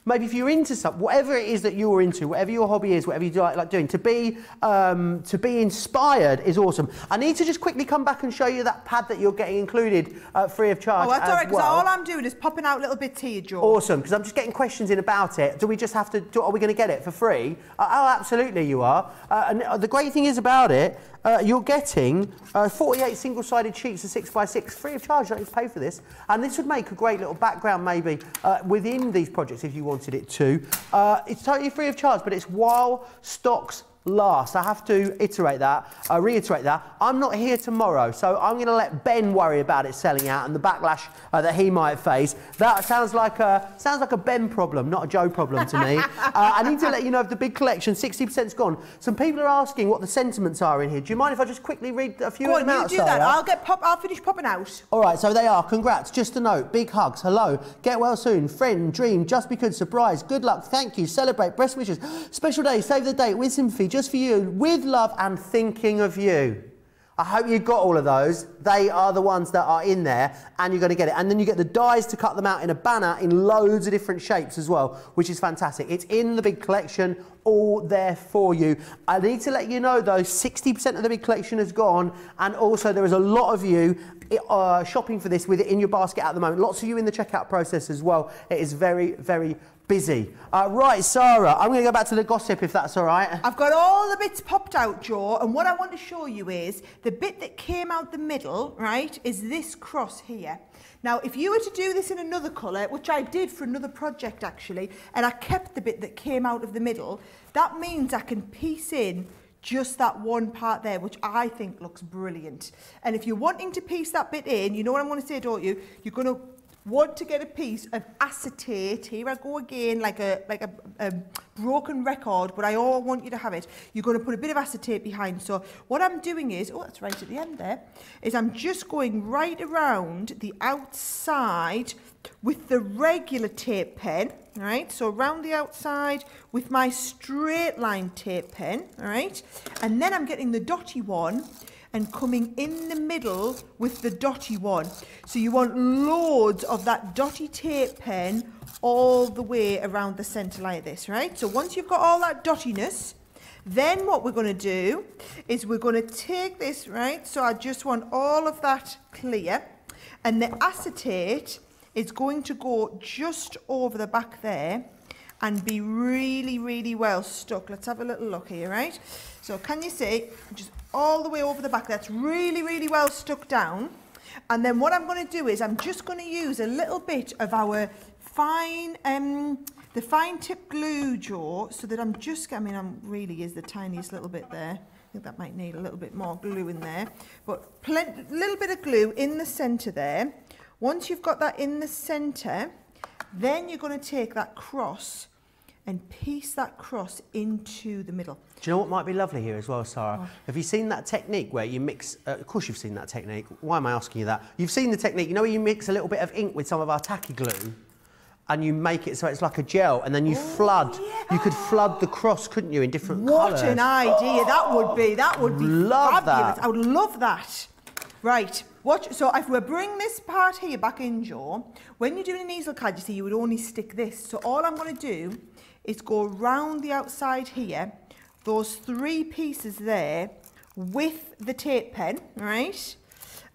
if you're into something, whatever it is that you're into, whatever your hobby is, whatever you like doing, to be inspired is awesome. I need to just quickly come back and show you that pad that you're getting included free of charge. Oh, that's all right, because well. all I'm doing is popping out little bits here, Jo. Awesome, because I'm just getting questions in about it. Do we just have to, are we going to get it for free? Oh, absolutely you are. And the great thing is about it, you're getting 48 single-sided sheets of 6x6 free of charge. You don't need to pay for this. And this would make a great little background maybe within these projects if you wanted it to. It's totally free of charge, but it's while stocks last. I have to reiterate that. I'm not here tomorrow, so I'm going to let Ben worry about it selling out and the backlash that he might face. That sounds like a Ben problem, not a Joe problem to me. I need to let you know of the big collection. 60%'s gone. Some people are asking what the sentiments are in here. Do you mind if I just quickly read a few of them out, you do Sara? that. I'll finish popping out. All right, so they are. Congrats. Just a note. Big hugs. Hello. Get well soon. Friend. Dream. Just because. Surprise. Good luck. Thank you. Celebrate. Best wishes. Special day. Save the date with sympathy. Just for you. With love and thinking of you. I hope you got all of those. They are the ones that are in there, and you're going to get it. And then you get the dies to cut them out in a banner in loads of different shapes as well, which is fantastic. It's in the big collection, all there for you. I need to let you know, though, 60% of the big collection has gone, and also there is a lot of you shopping for this with it in your basket at the moment. Lots of you in the checkout process as well. It is very, very busy. Right, Sara, I'm going to go back to the gossip if that's all right. I've got all the bits popped out, Jo, and what I want to show you is the bit that came out the middle, right, is this cross here. Now, if you were to do this in another colour, which I did for another project actually, and I kept the bit that came out of the middle, that means I can piece in just that one part there, which I think looks brilliant. And if you're wanting to piece that bit in, you know what I'm going to say, don't you? You're going to want to get a piece of acetate. Here I go again, like a broken record, but I all want you to have it. You're going to put a bit of acetate behind. So what I'm doing is, oh, that's right at the end there, is I'm just going right around the outside with the regular tape pen, all right? So around the outside with my straight line tape pen, all right? And then I'm getting the dotty one and coming in the middle with the dotty one. So you want loads of that dotty tape pen all the way around the centre like this, right? So once you've got all that dottiness, then what we're going to do is we're going to take this, right? So I just want all of that clear, and the acetate is going to go just over the back there and be really, really well stuck. Let's have a little look here, right? So can you see, just all the way over the back, that's really, really well stuck down. And then what I'm going to do is I'm just going to use a little bit of our fine, the fine tip glue jaw, so that I'm really is the tiniest little bit there. I think that might need a little bit more glue in there. But little bit of glue in the centre there. Once you've got that in the centre, then you're going to take that cross and piece that cross into the middle. Do you know what might be lovely here as well, Sarah? Oh. Have you seen that technique where you mix, of course you've seen that technique, why am I asking you that? You've seen the technique, you know where you mix a little bit of ink with some of our tacky glue and you make it so it's like a gel and then you flood, you could flood the cross, couldn't you, in different colours? What an idea, that would be Love fabulous. that. I would love that. Right, watch, so if we bring this part here back in, Joe, when you're doing an easel card, you see, you would only stick this. So all I'm going to do is go round the outside here, those 3 pieces there, with the tape pen, right?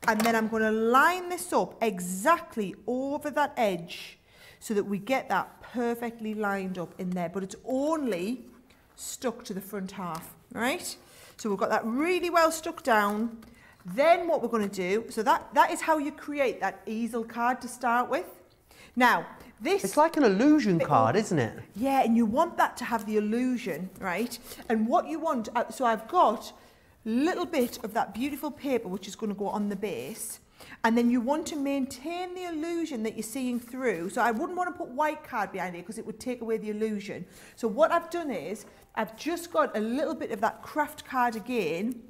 And then I'm going to line this up exactly over that edge so that we get that perfectly lined up in there. But it's only stuck to the front half, right? So we've got that really well stuck down. Then what we're going to do, so that is how you create that easel card to start with. Now, this... It's like an illusion card, isn't it? Yeah, and you want that to have the illusion, right? And what you want, so I've got a little bit of that beautiful paper which is going to go on the base, and then you want to maintain the illusion that you're seeing through. So I wouldn't want to put white card behind it because it would take away the illusion. So what I've done is, I've just got a little bit of that craft card again,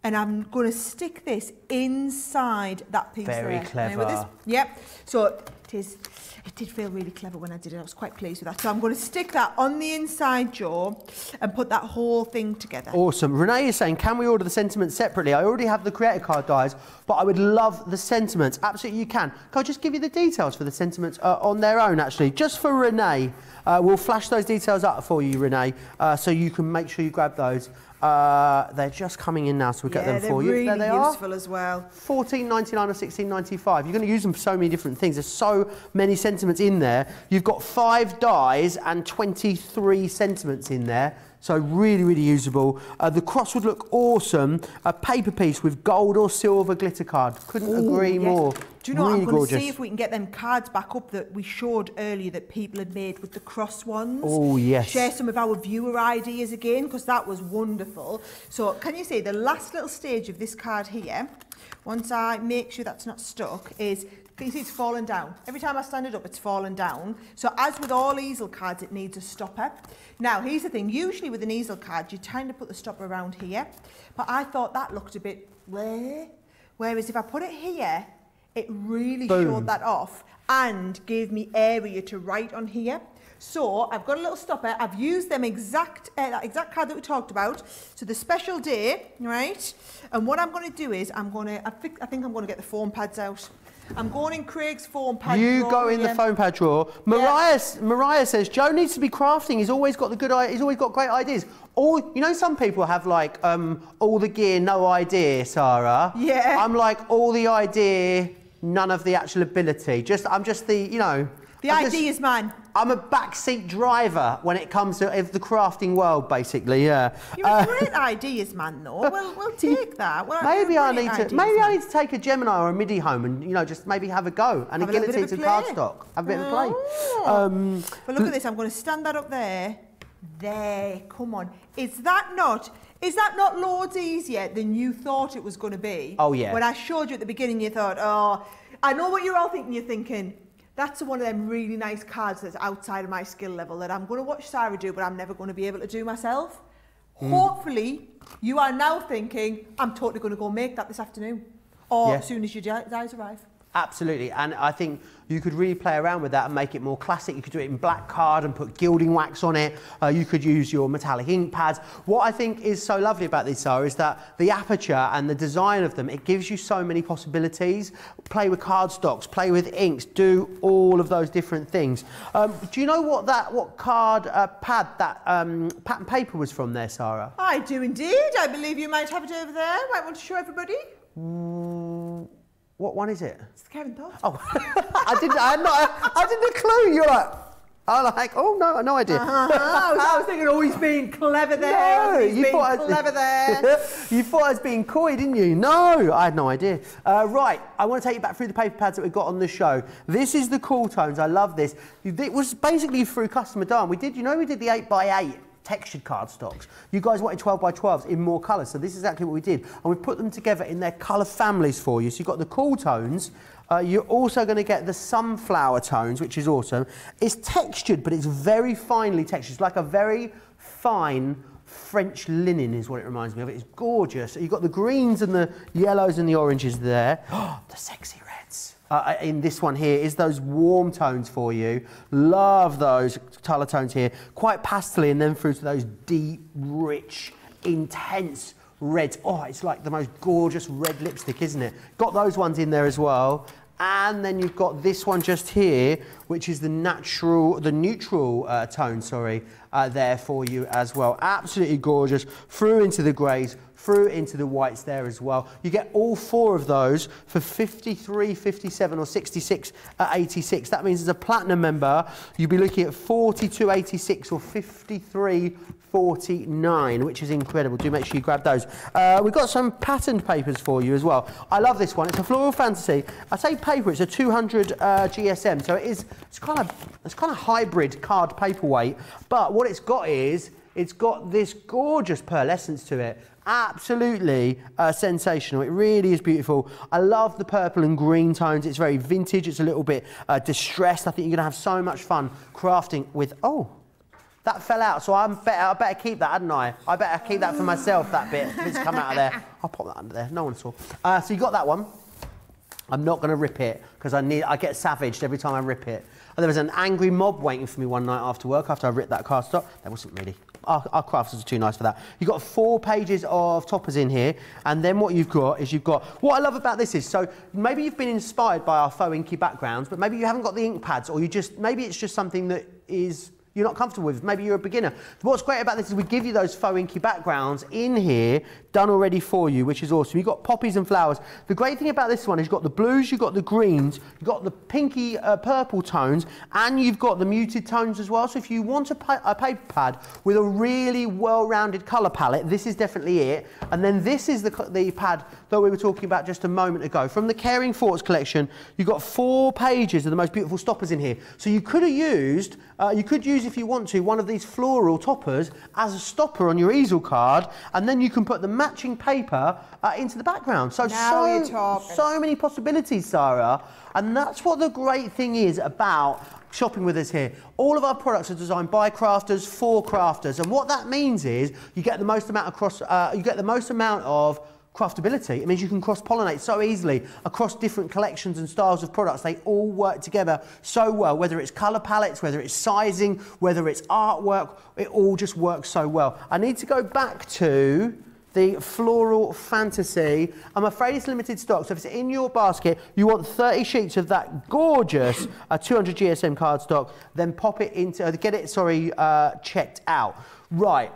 and I'm going to stick this inside that piece there. Very clever. With this? Yep. So it did feel really clever when I did it. I was quite pleased with that. So I'm going to stick that on the inside jaw and put that whole thing together. Awesome. Renee is saying, can we order the sentiments separately? I already have the creator card dies, but I would love the sentiments. Absolutely you can. Can I just give you the details for the sentiments on their own, actually? Just for Renee. We'll flash those details up for you, Renee, so you can make sure you grab those. They're just coming in now, so we'll get them for you. Really there they useful are. As well. $14.99 or $16.95. You're going to use them for so many different things. There's so many sentiments in there. You've got 5 dies and 23 sentiments in there. So really, really usable. The cross would look awesome. A paper piece with gold or silver glitter card. Couldn't agree more. Do you know really what? I'm going gorgeous. to see if we can get them cards back up that we showed earlier that people had made with the cross ones. Oh, yes. Share some of our viewer ideas again, because that was wonderful. So can you see the last little stage of this card here, once I make sure that's not stuck, is... You see it's fallen down. Every time I stand it up, it's fallen down. So as with all easel cards, it needs a stopper. Now, here's the thing. Usually with an easel card, you kind of put the stopper around here. But I thought that looked a bit... Whereas if I put it here, it really showed that off and gave me area to write on here. So I've got a little stopper. I've used them that exact card that we talked about. So the special day, right? And what I'm going to do is I think I'm going to get the foam pads out. I'm going in Craig's foam pad drawer. You go in the foam pad drawer. Mariah says Joe needs to be crafting. He's always got he's always got great ideas. You know, some people have like all the gear, no idea, Sarah. Yeah. I'm like all the idea, none of the actual ability. I'm just the, you know. The ideas man. I'm a backseat driver when it comes to the crafting world, basically. Yeah. You're a great ideas man, though. We'll take that. Maybe I need to take a Gemini or a MIDI home and just maybe have a go and a guillotine to cardstock. Have a bit of a play. But look at this. I'm going to stand that up there. There. Come on. Is that not loads easier than you thought it was going to be? Oh yeah. When I showed you at the beginning, you thought, oh, I know what you're all thinking. You're thinking, that's one of them really nice cards that's outside of my skill level that I'm going to watch Sara do, but I'm never going to be able to do myself. Hopefully, you are now thinking, I'm totally going to go make that this afternoon or as soon as your guys arrive. Absolutely, and I think you could really play around with that and make it more classic. You could do it in black card and put gilding wax on it. You could use your metallic ink pads. What I think is so lovely about these, Sarah, is that the aperture and the design of them, it gives you so many possibilities. Play with cardstocks, play with inks, do all of those different things. Do you know what card pad that pattern paper was from there, Sarah? I do indeed. I believe you might have it over there. Might want to show everybody. What one is it? It's the Kevin Thought. Oh, I didn't a clue. You're like, I'm like, oh no, no idea. I was thinking, oh, he's being clever there. No, he's being clever there. You thought I was being coy, didn't you? No, I had no idea. Right, I want to take you back through the paper pads that we've got on the show. This is the cool tones. I love this. It was basically through customer demand. We did the 8x8 textured cardstocks. You guys wanted 12x12s in more colours, so this is exactly what we did. And we put them together in their colour families for you. So you've got the cool tones. You're also going to get the sunflower tones, which is awesome. It's textured, but it's very finely textured. It's like a very fine French linen is what it reminds me of. It's gorgeous. You've got the greens and the yellows and the oranges there. The sexy reds. In this one here is those warm tones for you. Love those colour tones here. Quite pastely, and then through to those deep, rich, intense reds. Oh, it's like the most gorgeous red lipstick, isn't it? Got those ones in there as well. And then you've got this one just here, which is the neutral tone, there for you as well. Absolutely gorgeous. Through into the greys, through into the whites there as well. You get all four of those for 53, 57 or 66 at 86. That means as a platinum member, you'll be looking at 42.86 or 53.49, which is incredible. Do make sure you grab those. We've got some patterned papers for you as well. I love this one. It's a Floral Fantasy. I say paper, it's a 200 GSM, so it's kind of hybrid card paperweight. But what it's got is it's got this gorgeous pearlescence to it. Absolutely sensational. It really is beautiful. I love the purple and green tones. It's very vintage. It's a little bit distressed. I think you're going to have so much fun crafting with... Oh, that fell out, so I better keep that, hadn't I? I better keep that for myself, that bit. If it's come out of there. I'll pop that under there. No one saw. So you got that one. I'm not going to rip it because I get savaged every time I rip it. And there was an angry mob waiting for me one night after work after I ripped that cardstock. That wasn't really. Our crafters are too nice for that. You've got 4 pages of toppers in here, and then what you've got is what I love about this is, so maybe you've been inspired by our faux inky backgrounds, but maybe you haven't got the ink pads, or maybe it's just something that you're not comfortable with. Maybe you're a beginner. What's great about this is we give you those faux inky backgrounds in here, done already for you, which is awesome. You've got poppies and flowers. The great thing about this one is you've got the blues, you've got the greens, you've got the pinky purple tones, and you've got the muted tones as well. So if you want a paper pad with a really well-rounded colour palette, this is definitely it. And then this is the pad that we were talking about just a moment ago. From the Caring Thoughts collection, you've got 4 pages of the most beautiful stoppers in here. So you could have used, if you want to, one of these floral toppers as a stopper on your easel card, and then you can put the matching paper into the background. So many possibilities, Sarah. And that's what the great thing is about shopping with us here. All of our products are designed by crafters for crafters, and what that means is you get the most amount of craftability. It means you can cross-pollinate so easily across different collections and styles of products. They all work together so well, whether it's colour palettes, whether it's sizing, whether it's artwork, it all just works so well. I need to go back to the Floral Fantasy. I'm afraid it's limited stock, so if it's in your basket, you want 30 sheets of that gorgeous 200 GSM cardstock, then pop it into, checked out. Right.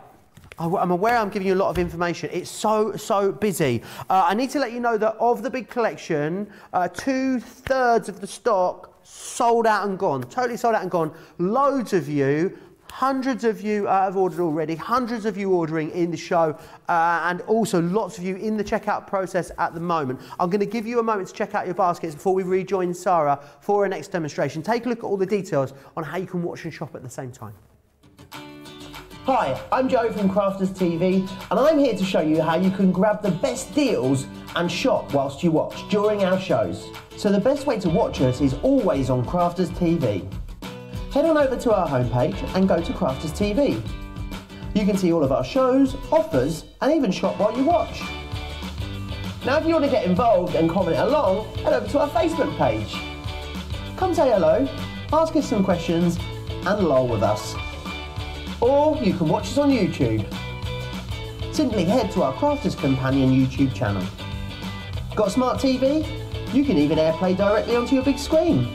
I'm aware I'm giving you a lot of information. It's so busy. I need to let you know that of the big collection, 2/3 of the stock sold out and gone. Totally sold out and gone. Loads of you, hundreds of you have ordered already, hundreds of you ordering in the show, and also lots of you in the checkout process at the moment. I'm going to give you a moment to check out your baskets before we rejoin Sara for our next demonstration. Take a look at all the details on how you can watch and shop at the same time. Hi, I'm Joe from Crafters TV, and I'm here to show you how you can grab the best deals and shop whilst you watch during our shows. So the best way to watch us is always on Crafters TV. Head on over to our homepage and go to Crafters TV. You can see all of our shows, offers, and even shop while you watch. Now if you want to get involved and comment along, head over to our Facebook page. Come say hello, ask us some questions, and lol with us. Or you can watch us on YouTube. Simply head to our Crafters Companion YouTube channel. Got a smart TV? You can even AirPlay directly onto your big screen.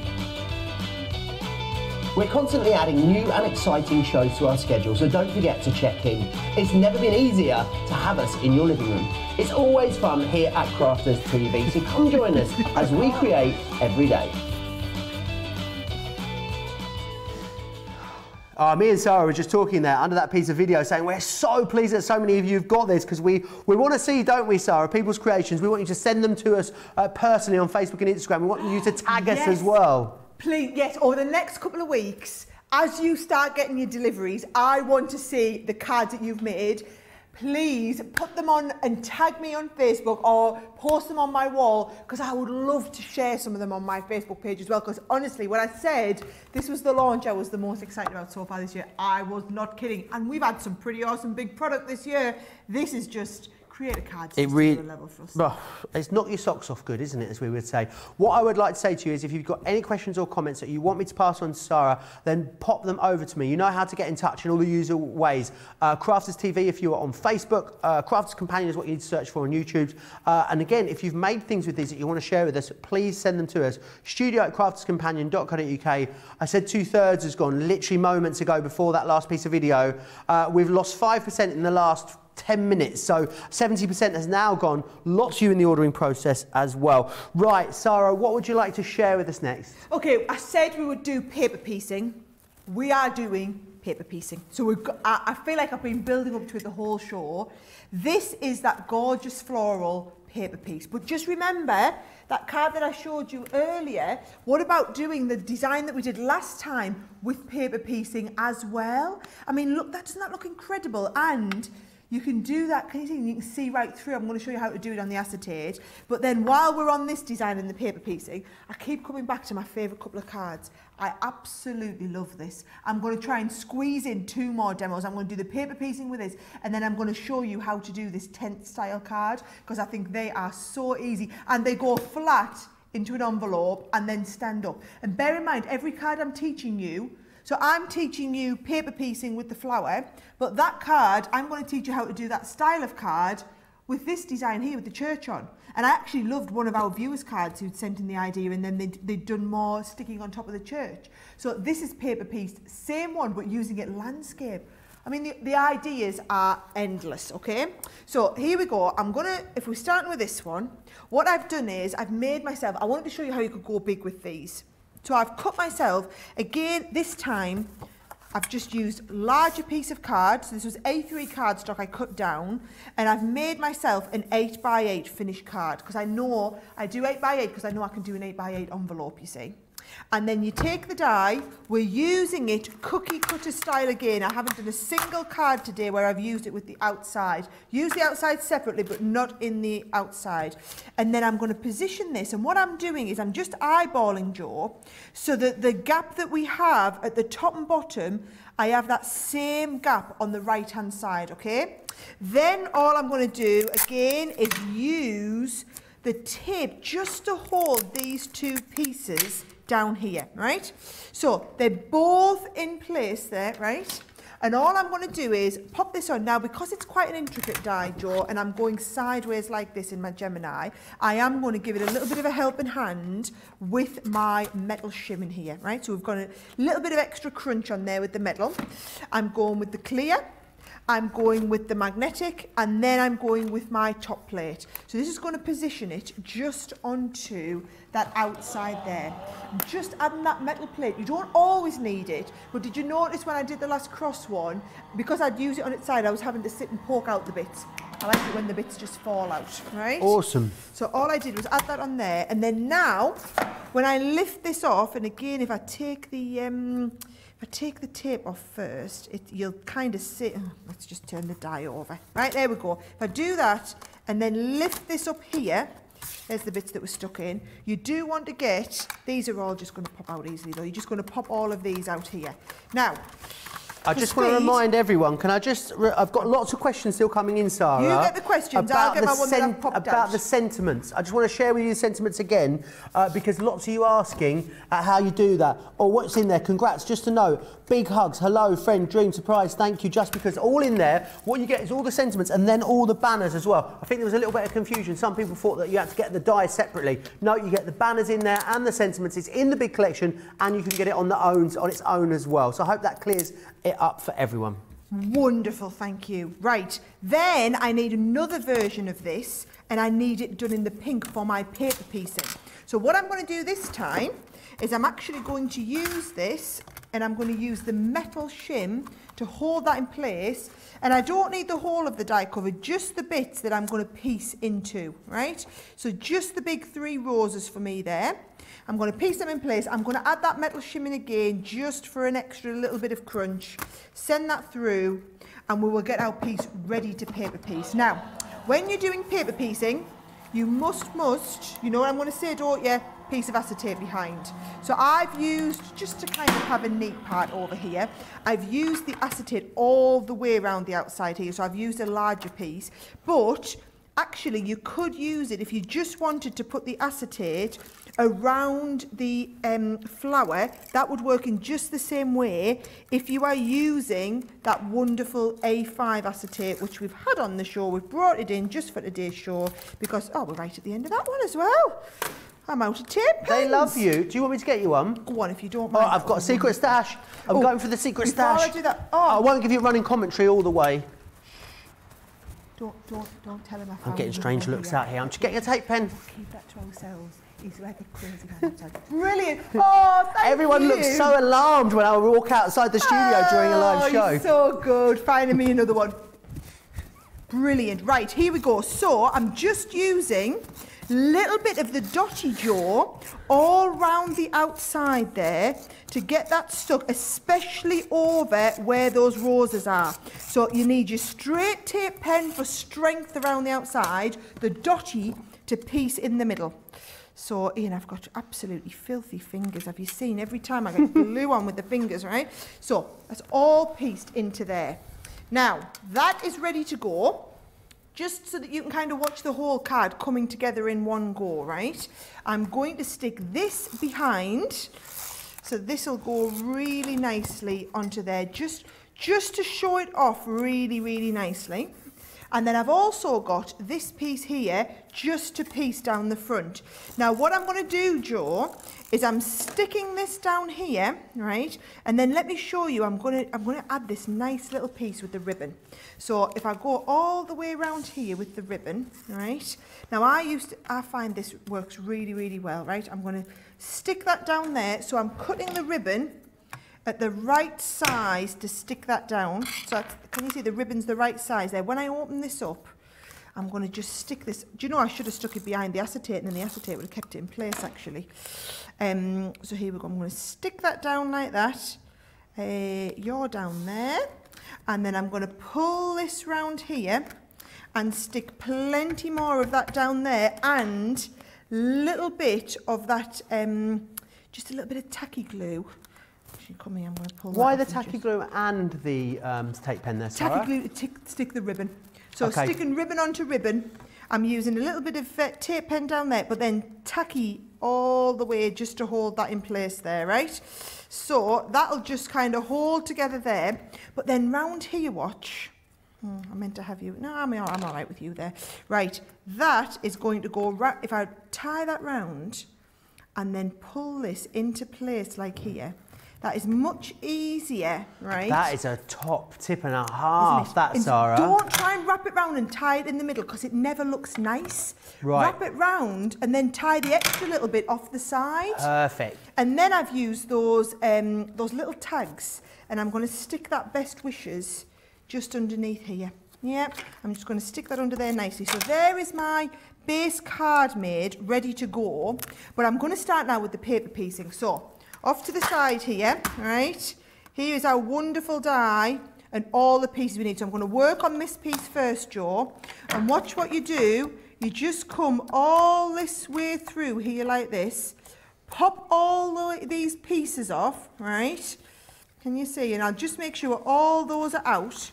We're constantly adding new and exciting shows to our schedule, so don't forget to check in. It's never been easier to have us in your living room. It's always fun here at Crafters TV, so come join us as we create every day. Me and Sarah were just talking there under that piece of video saying we're so pleased that so many of you have got this because we want to see, don't we, Sarah, people's creations. We want you to send them to us personally on Facebook and Instagram. We want you to tag us as well. Please, yes, over the next couple of weeks, as you start getting your deliveries, I want to see the cards that you've made. Please put them on and tag me on Facebook or post them on my wall because I would love to share some of them on my Facebook page as well because honestly, when I said this was the launch I was the most excited about so far this year, I was not kidding. And we've had some pretty awesome big product this year. This is just creator cards. It really, level for us. Well, it's knock your socks off good, isn't it, as we would say. What I would like to say to you is if you've got any questions or comments that you want me to pass on to Sarah, then pop them over to me. You know how to get in touch in all the usual ways. Crafters TV if you are on Facebook. Crafters Companion is what you need to search for on YouTube. And again, if you've made things with these that you want to share with us, please send them to us. studio@crafterscompanion.co.uk. I said 2/3 has gone literally moments ago before that last piece of video. We've lost 5% in the last 10 minutes, so 70% has now gone. Lots of you in the ordering process as well. Right, Sarah, what would you like to share with us next? Okay, I said we would do paper piecing. We are doing paper piecing. So we've got, I feel like I've been building up to it the whole show. This is that gorgeous floral paper piece. But just remember that card that I showed you earlier, what about doing the design that we did last time with paper piecing as well? I mean, look, doesn't that look incredible? And you can do that, can you see? You can see right through. I'm going to show you how to do it on the acetate. But then while we're on this design and the paper piecing, I keep coming back to my favourite couple of cards. I absolutely love this. I'm going to try and squeeze in 2 more demos. I'm going to do the paper piecing with this, and then I'm going to show you how to do this tent style card, because I think they are so easy. And they go flat into an envelope and then stand up. And bear in mind, every card I'm teaching you, so I'm teaching you paper piecing with the flower, but that card, I'm going to teach you how to do that style of card with this design here with the church on. And I actually loved one of our viewers' cards who'd sent in the idea, and then they'd done more sticking on top of the church. So this is paper pieced, same one, but using it landscape. I mean, the ideas are endless, okay? So here we go. If we're starting with this one, what I've done is I've made myself, I wanted to show you how you could go big with these. So I've cut myself, again, this time, I've just used larger piece of card. So this was A3 cardstock I cut down, and I've made myself an 8x8 finished card, because I know, I do 8x8 because I know I can do an 8x8 envelope, you see. And then you take the die, we're using it cookie cutter style again. I haven't done a single card today where I've used it with the outside. Use the outside separately, but not in the outside. And then I'm going to position this, and what I'm doing is I'm just eyeballing, Jo, so that the gap that we have at the top and bottom, I have that same gap on the right hand side, okay? Then all I'm going to do again is use the tape just to hold these 2 pieces down here, right? So they're both in place there, right? And all I'm going to do is pop this on. Now, because it's quite an intricate die, Jo, and I'm going sideways like this in my Gemini, I am going to give it a little bit of a helping hand with my metal shim in here, right? So we've got a little bit of extra crunch on there with the metal. I'm going with the clear. I'm going with the magnetic, and then I'm going with my top plate. So this is going to position it just onto that outside there. Just adding that metal plate. You don't always need it, but did you notice when I did the last cross one, because I'd use it on its side, I was having to sit and poke out the bits. I like it when the bits just fall out, right? Awesome. So all I did was add that on there, and then now, when I lift this off, and again, if I take the tape off first, you'll kind of see, let's just turn the die over. Right, there we go. If I do that and then lift this up here, there's the bits that were stuck in. You do want to get, these are all just going to pop out easily though. You're just going to pop all of these out here. Now, I just want to remind everyone, I've got lots of questions still coming in, Sarah. You get the questions, I'll get my one that I've popped out. About the sentiments. I just want to share with you the sentiments again, because lots of you asking how you do that, or what's in there. Congrats, just to know. Big hugs, hello, friend, dream, surprise, thank you, just because. All in there, what you get is all the sentiments and then all the banners as well. I think there was a little bit of confusion. Some people thought that you had to get the die separately. No, you get the banners in there and the sentiments. It's in the big collection, and you can get it on its own as well. So I hope that clears it up for everyone. Wonderful, thank you. Right, then I need another version of this, and I need it done in the pink for my paper piecing. So what I'm going to do this time is I'm actually going to use this and I'm going to use the metal shim to hold that in place. And I don't need the whole of the die cover, just the bits that I'm going to piece into, right? So just the big 3 roses for me there. I'm going to piece them in place. I'm going to add that metal shim in again just for an extra little bit of crunch. Send that through and we will get our piece ready to paper piece. Now, when you're doing paper piecing, you must, you know what I'm going to say, don't you? Piece of acetate behind. So I've used, just to kind of have a neat part over here, I've used the acetate all the way around the outside here. So I've used a larger piece, but actually you could use it if you just wanted to put the acetate around the flower. That would work in just the same way if you are using that wonderful A5 acetate which we've had on the show. We've brought it in just for today's show because, oh, we're right at the end of that one as well. I'm out of tape pens. They love you. Do you want me to get you one? Go on if you don't Oh, mind. I've got a secret stash. I'm going for the secret before stash. I do that, I won't give you running commentary all the way. Don't tell him I found I'm getting the strange one looks here. out here. I'm just getting a tape pen. Keep that to ourselves. He's like a crazy man outside. Brilliant. Oh, thank Everyone you. looks so alarmed when I walk outside the studio during a live show. You're so good. Finding me another one. Brilliant. Right, here we go. So I'm just using a little bit of the dotty jaw all round the outside there to get that stuck, especially over where those roses are. So you need your straight tape pen for strength around the outside, the dotty to piece in the middle. So, Ian, I've got absolutely filthy fingers. Have you seen? Every time I get glue on with the fingers, right? So that's all pieced into there. Now, that is ready to go. Just so that you can kind of watch the whole card coming together in one go, right? I'm going to stick this behind, so this will go really nicely onto there, just to show it off really, really nicely. And then I've also got this piece here just to piece down the front. Now what I'm going to do, Joe, is I'm sticking this down here, right? And then let me show you, I'm going to add this nice little piece with the ribbon. So if I go all the way around here with the ribbon, right? Now I find this works really, really well, right? I'm going to stick that down there. So I'm cutting the ribbon at the right size to stick that down. So can you see the ribbon's the right size there? When I open this up, I'm going to just stick this. Do you know I should have stuck it behind the acetate and then the acetate would have kept it in place actually. So here we go. I'm going to stick that down like that. You're down there. And then I'm going to pull this round here and stick plenty more of that down there and a little bit of that, just a little bit of tacky glue. Come here, I'm going to pull Why the that tacky glue and the tape pen there, Sarah? Tacky glue to stick the ribbon. So Okay. sticking ribbon onto ribbon, I'm using a little bit of tape pen down there, but then tacky all the way just to hold that in place there, right? So that'll just kind of hold together there. But then round here, watch. I meant to have you. No, I'm all right with you there. Right, that is going to go right. If I tie that round and then pull this into place like here, that is much easier, right? That is a top tip and a half, that, And Sarah. don't try and wrap it round and tie it in the middle because it never looks nice. Right. Wrap it round and then tie the extra little bit off the side. Perfect. And then I've used those little tags and I'm going to stick that best wishes just underneath here. Yeah, I'm just going to stick that under there nicely. So there is my base card made, ready to go. But I'm going to start now with the paper piecing. So off to the side here, right? Here is our wonderful die and all the pieces we need. So I'm going to work on this piece first, Joe. And watch what you do. You just come all this way through here like this. Pop all these pieces off, right? Can you see? And I'll just make sure all those are out.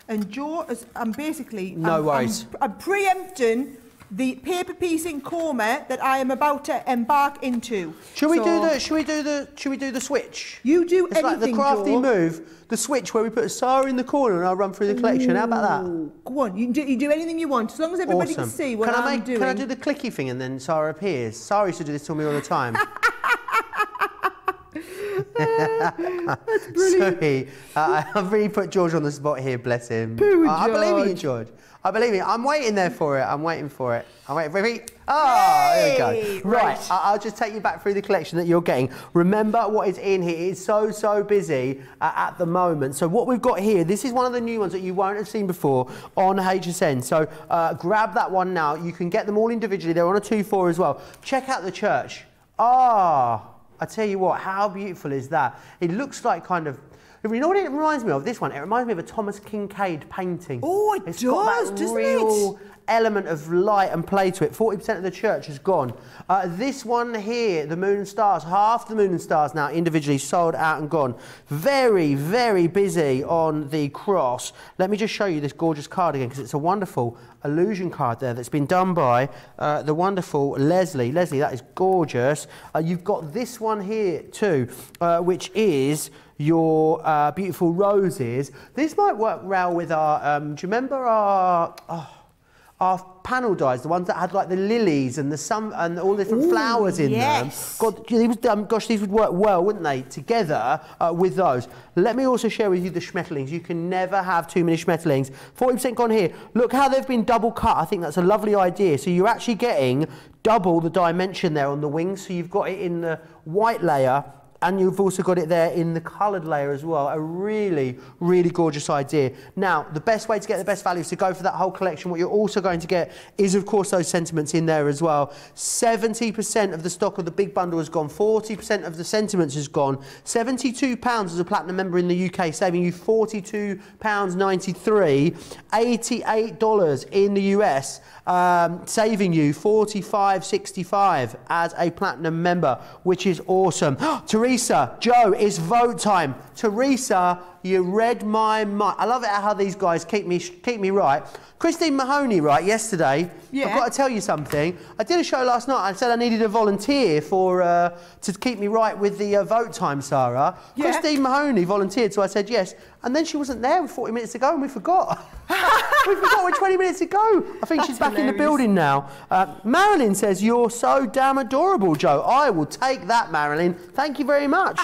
And Joe, I'm basically... No worries. I'm preempting the paper piecing coma that I am about to embark into. Should we do the switch? You do It's like the anything, crafty Joe. move, the switch where we put Sara in the corner and I'll run through the collection. How about that? Go on, you do anything you want, as long as everybody Awesome. can see what I'm doing. Can I do the clicky thing and then Sara appears? Sara used to do this to me all the time. That's brilliant. Sorry, I've really put George on the spot here, bless him. Poo, I believe in you, George. George. I believe in you. I'm waiting there for it. I'm waiting for it. I'm waiting for it. Oh, there we go. Right, I'll just take you back through the collection that you're getting. Remember what is in here. It's so busy at the moment. So what we've got here, this is one of the new ones that you won't have seen before on HSN. So grab that one now. You can get them all individually. They're on a 2-4 as well. Check out the church. Ah, I tell you what, how beautiful is that? It looks like kind of... You know what it reminds me of, this one? It reminds me of a Thomas Kincaid painting. Oh, it does, doesn't it? Element of light and play to it. 40% of the church has gone. This one here, the Moon and Stars, half the Moon and Stars now individually sold out and gone. Very busy on the cross. Let me just show you this gorgeous card again, because it's a wonderful illusion card there that's been done by the wonderful Leslie. Leslie, that is gorgeous. You've got this one here too, which is your beautiful roses. This might work well with our, do you remember our panel dies, the ones that had like the lilies and the sun and all the different flowers in them. God, gosh, these would work well, wouldn't they, together with those. Let me also share with you the schmetterlings. You can never have too many schmetterlings. 40% gone here. Look how they've been double cut. I think that's a lovely idea. So you're actually getting double the dimension there on the wings. So you've got it in the white layer, and you've also got it there in the coloured layer as well. A really gorgeous idea. Now, the best way to get the best value is to go for that whole collection. What you're also going to get is, of course, those sentiments in there as well. 70% of the stock of the big bundle has gone. 40% of the sentiments has gone. £72 as a platinum member in the UK, saving you £42.93. $88 in the US, saving you $45.65 as a platinum member, which is awesome. Teresa, Joe, it's vote time. Teresa, you read my mind. I love it how these guys keep me right. Christine Mahoney, right, yesterday, I've got to tell you something. I did a show last night. I said I needed a volunteer to keep me right with the vote time, Sara. Yeah. Christine Mahoney volunteered, so I said yes. And then she wasn't there with 40 minutes to go, and we forgot. We forgot with 20 minutes to go. I think she's back in the building now. Marilyn says, you're so damn adorable, Joe. I will take that, Marilyn. Thank you very much.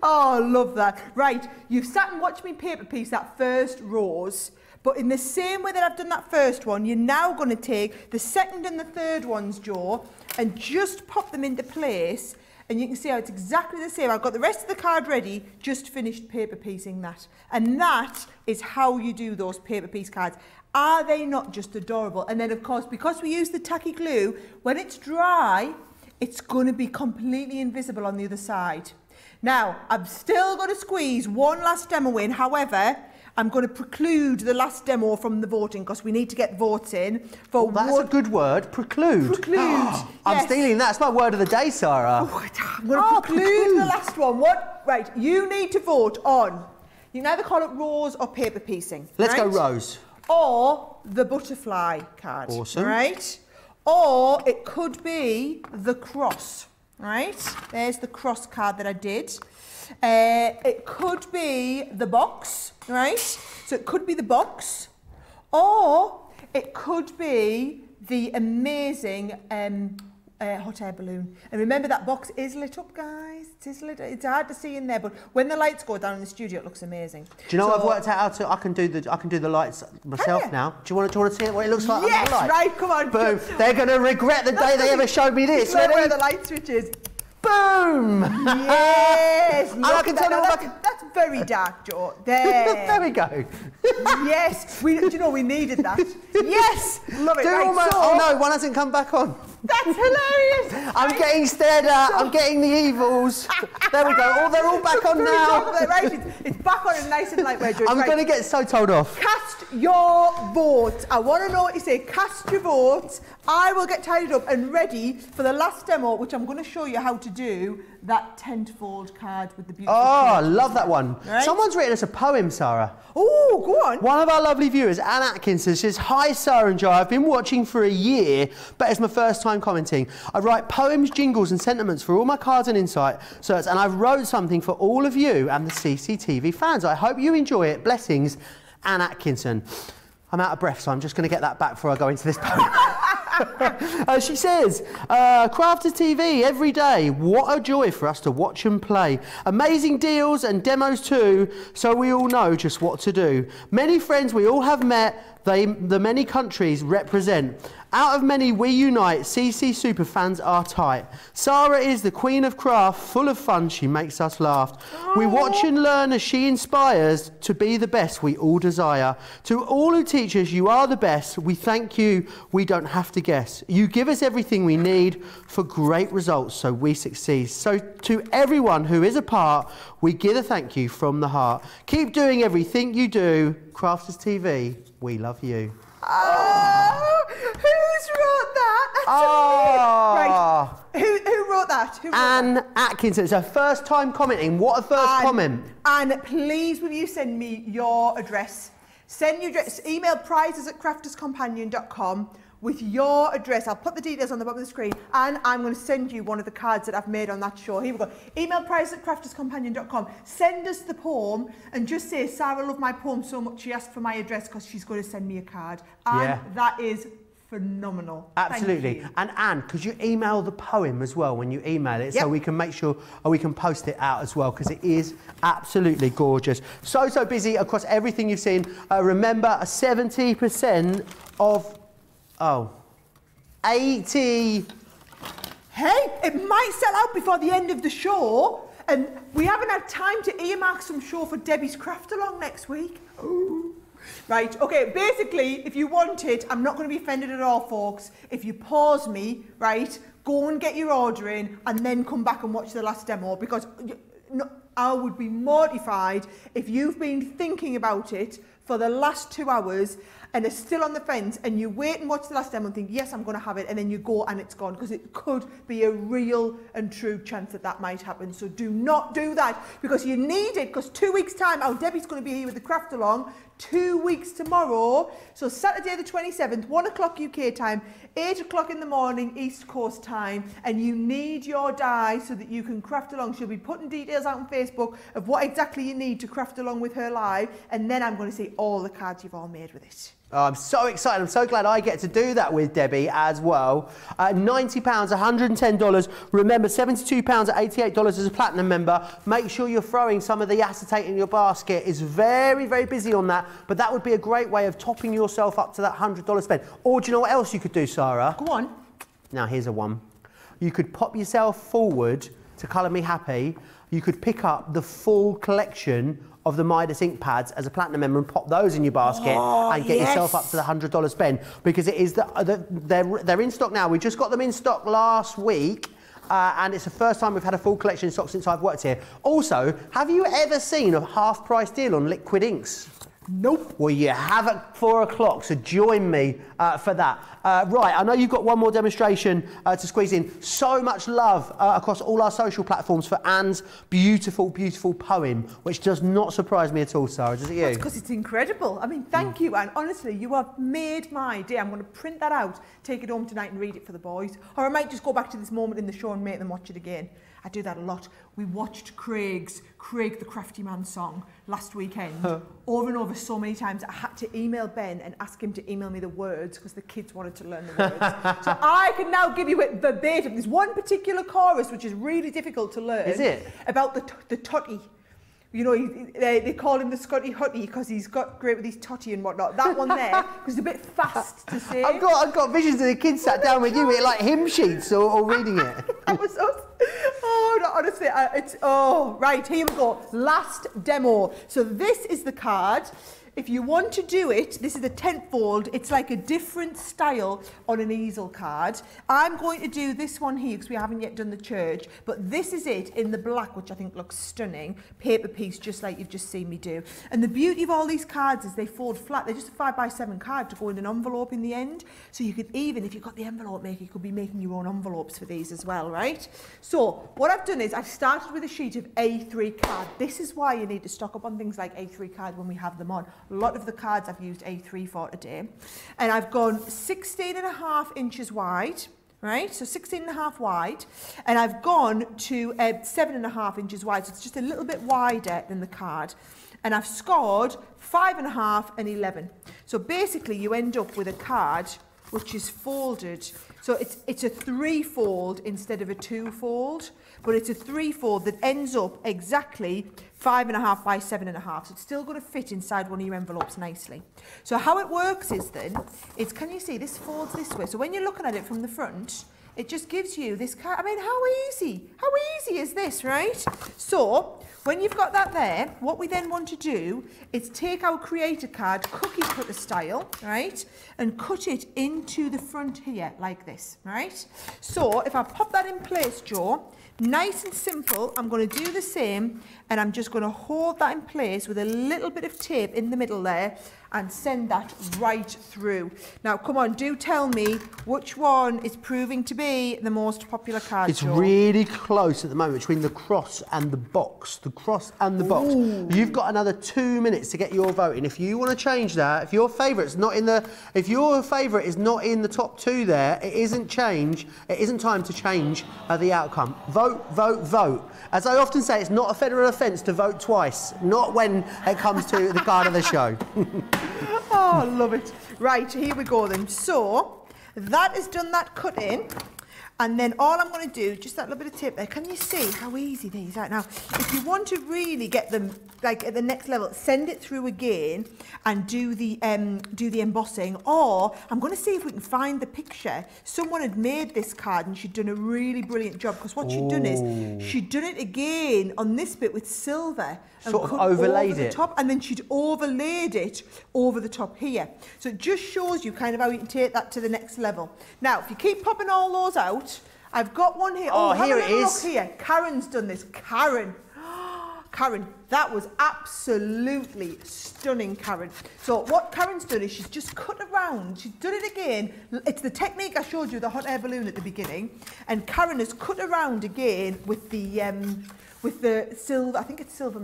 Oh, I love that. Right, you've sat and watched me paper piece that first rose. But in the same way that I've done that first one, you're now going to take the second and the third ones, Joe, and just pop them into place. And you can see how it's exactly the same. I've got the rest of the card ready, just finished paper piecing that. And that is how you do those paper piece cards. Are they not just adorable? And then, of course, because we use the tacky glue, when it's dry, it's going to be completely invisible on the other side. Now, I'm still going to squeeze one last demo in. However, I'm going to preclude the last demo from the voting because we need to get votes in. For that's a good word, preclude. Preclude. Yes. I'm stealing that. It's my word of the day, Sara. Oh, I'm going to preclude the last one. What? Right, you need to vote on. You can either call it rose or paper piecing. Let's go rose. Or the butterfly card. Awesome. Right? Or it could be the cross. Right? There's the cross card that I did. It could be the box, right? So it could be the box, or it could be the amazing hot air balloon. And remember, that box is lit up, guys. It is lit. It's hard to see in there, but when the lights go down in the studio, it looks amazing. Do you know I've worked out how to? I can do the lights myself now. Do you want to see what it looks like? Yes, under the light? right. Come on. Boom. They're going to regret the day they ever showed me this. Ready? Where the light switch is. Boom! Yes! And I can tell that's very dark, Joe. There. There we go. Yes! Do you know we needed that? Yes! Love it. Right, oh no, one hasn't come back on. That's hilarious! I'm getting stared at. I'm getting the evils. There we go. Oh, they're all back on now. Right, it's back on and nice and lightweight. I'm going to get so told off. Cast your vote. I want to know what you say. Cast your vote. I will get tidied up and ready for the last demo, which I'm going to show you how to do that tent-fold card with the beautiful. Oh, I love that one. Right? Someone's written us a poem, Sara. Oh, go on. One of our lovely viewers, Anne Atkinson, says, hi, Sara and Joe. I've been watching for a year, but it's my first time commenting. I write poems, jingles and sentiments for all my cards and insights, and I wrote something for all of you and the CCTV fans. I hope you enjoy it. Blessings, Anne Atkinson. I'm out of breath, so I'm just going to get that back before I go into this poem. She says, Crafters TV every day. What a joy for us to watch and play. Amazing deals and demos too, so we all know just what to do. Many friends we all have met, the many countries represent. Out of many we unite, CC Superfans are tight. Sara is the queen of craft, full of fun, she makes us laugh. We watch and learn as she inspires to be the best we all desire. To all who teach us, you are the best. We thank you, we don't have to guess. You give us everything we need for great results, so we succeed. So to everyone who is a part, we give a thank you from the heart. Keep doing everything you do. Crafters TV, we love you. Oh, who's wrote that? Right. Who wrote that? Anne Atkinson. It's her first time commenting. What a first comment. And please, will you send me your address? Send your address. Email prizes@crafterscompanion.com with your address. I'll put the details on the bottom of the screen, and I'm going to send you one of the cards that I've made on that show. Here we go. Email prizes@crafterscompanion.com. Send us the poem and just say, Sara loved my poem so much she asked for my address because she's going to send me a card. And that is phenomenal. Absolutely. And Anne, could you email the poem as well when you email it, so we can make sure we can post it out as well, because it is absolutely gorgeous. So busy across everything you've seen. Remember, 70% of 80. Hey, it might sell out before the end of the show, and we haven't had time to earmark some show for Debbie's Craft Along next week. Ooh. Right, okay, basically, if you want it, I'm not going to be offended at all, folks. If you pause me, right, go and get your order in and then come back and watch the last demo, because I would be mortified if you've been thinking about it for the last 2 hours and are still on the fence, and you wait and watch the last demo and think, yes, I'm going to have it, and then you go and it's gone, because it could be a real and true chance that that might happen. So do not do that, because you need it, because 2 weeks' time, Debbie's going to be here with the Craft Along, 2 weeks tomorrow, so Saturday the 27th, 1 o'clock UK time, 8 o'clock in the morning East Coast time, and you need your die so that you can craft along. She'll be putting details out on Facebook of what exactly you need to craft along with her live, and then I'm going to see all the cards you've all made with it. Oh, I'm so excited. I'm so glad I get to do that with Debbie as well. £90, $110. Remember, £72 at $88 as a platinum member. Make sure you're throwing some of the acetate in your basket. It's very, very busy on that, but that would be a great way of topping yourself up to that $100 spend. Or do you know what else you could do, Sara? Go on. Now, here's a one. You could pop yourself forward to Colour Me Happy. You could pick up the full collection of the Midas ink pads as a platinum member and pop those in your basket and get yourself up to the $100 spend, because it is they're in stock now. We just got them in stock last week. And it's the first time we've had a full collection in stock since I've worked here. Also, have you ever seen a half-price deal on liquid inks? Nope. Well, you have at 4 o'clock, so join me for that. Right, I know you've got one more demonstration to squeeze in. So much love across all our social platforms for Anne's beautiful, beautiful poem, which does not surprise me at all, Sara, does it you? That's because it's incredible. I mean, thank you, Anne. Honestly, you have made my day. I'm going to print that out, take it home tonight and read it for the boys. Or I might just go back to this moment in the show and make them watch it again. I do that a lot. We watched Craig the Crafty Man song last weekend over and over so many times. I had to email Ben and ask him to email me the words because the kids wanted to learn the words. So I can now give you it verbatim. There's one particular chorus which is really difficult to learn. Is it? About the totty. You know, they call him the Scotty Hutty because he's got great with his totty and whatnot. That one there was a bit fast to say. I've got visions of the kids sat down with you, like hymn sheets or reading it. That was us. Oh, no, honestly, right, here we go. Last demo. So this is the card. If you want to do it, this is a 10th fold. It's like a different style on an easel card. I'm going to do this one here because we haven't yet done the church, but this is it in the black, which I think looks stunning. Paper piece, just like you've just seen me do. And the beauty of all these cards is they fold flat. They're just a 5x7 card to go in an envelope in the end. So you could even, if you've got the envelope maker, you could be making your own envelopes for these as well, right? So what I've done is I've started with a sheet of A3 card. This is why you need to stock up on things like A3 card when we have them on. A lot of the cards I've used A3 for today. And I've gone 16.5 inches wide, right? So 16.5 wide. And I've gone to 7.5 inches wide. So it's just a little bit wider than the card. And I've scored 5.5 and 11. So basically you end up with a card which is folded. So it's a 3-fold instead of a 2-fold, but it's a 3-fold that ends up exactly 5.5 by 7.5. So it's still going to fit inside one of your envelopes nicely. So how it works is then, can you see this folds this way? So when you're looking at it from the front, it just gives you this card. I mean, how easy is this, right? So when you've got that there, what we then want to do is take our creator card, cookie cutter style, right? And cut it into the front here like this, right? So if I pop that in place, Joe, nice and simple, I'm going to do the same, and I'm just going to hold that in place with a little bit of tape in the middle there and send that right through. Now, come on, do tell me which one is proving to be the most popular card, It's Joe. really close at the moment between the cross and the box. The cross and the box. Ooh. You've got another 2 minutes to get your vote in. If you want to change that, if your favourite's not in the, if your favourite is not in the top 2 there, it isn't time to change the outcome. Vote, vote, vote. As I often say, it's not a federal offence to vote twice, not when it comes to the card of the show. Oh, love it. Right, here we go then. So, that has done that cut in. And then all I'm going to do, just that little bit of tape there, can you see how easy these are? Now, if you want to really get them like at the next level, send it through again and do the embossing. Or I'm going to see if we can find the picture. Someone had made this card and she'd done a really brilliant job, because what she'd done is she'd done it again on this bit with silver. Sort of overlaid over the top, and then she'd overlaid it over the top here. So it just shows you kind of how you can take that to the next level. Now, if you keep popping all those out, I've got one here. Oh, have here a it little is. Look here. Karen's done this. Karen. Karen, that was absolutely stunning, Karen. So what Karen's done is she's just cut around. She's done it again. It's the technique I showed you, the hot air balloon at the beginning. And Karen has cut around again with the silver, I think it's silver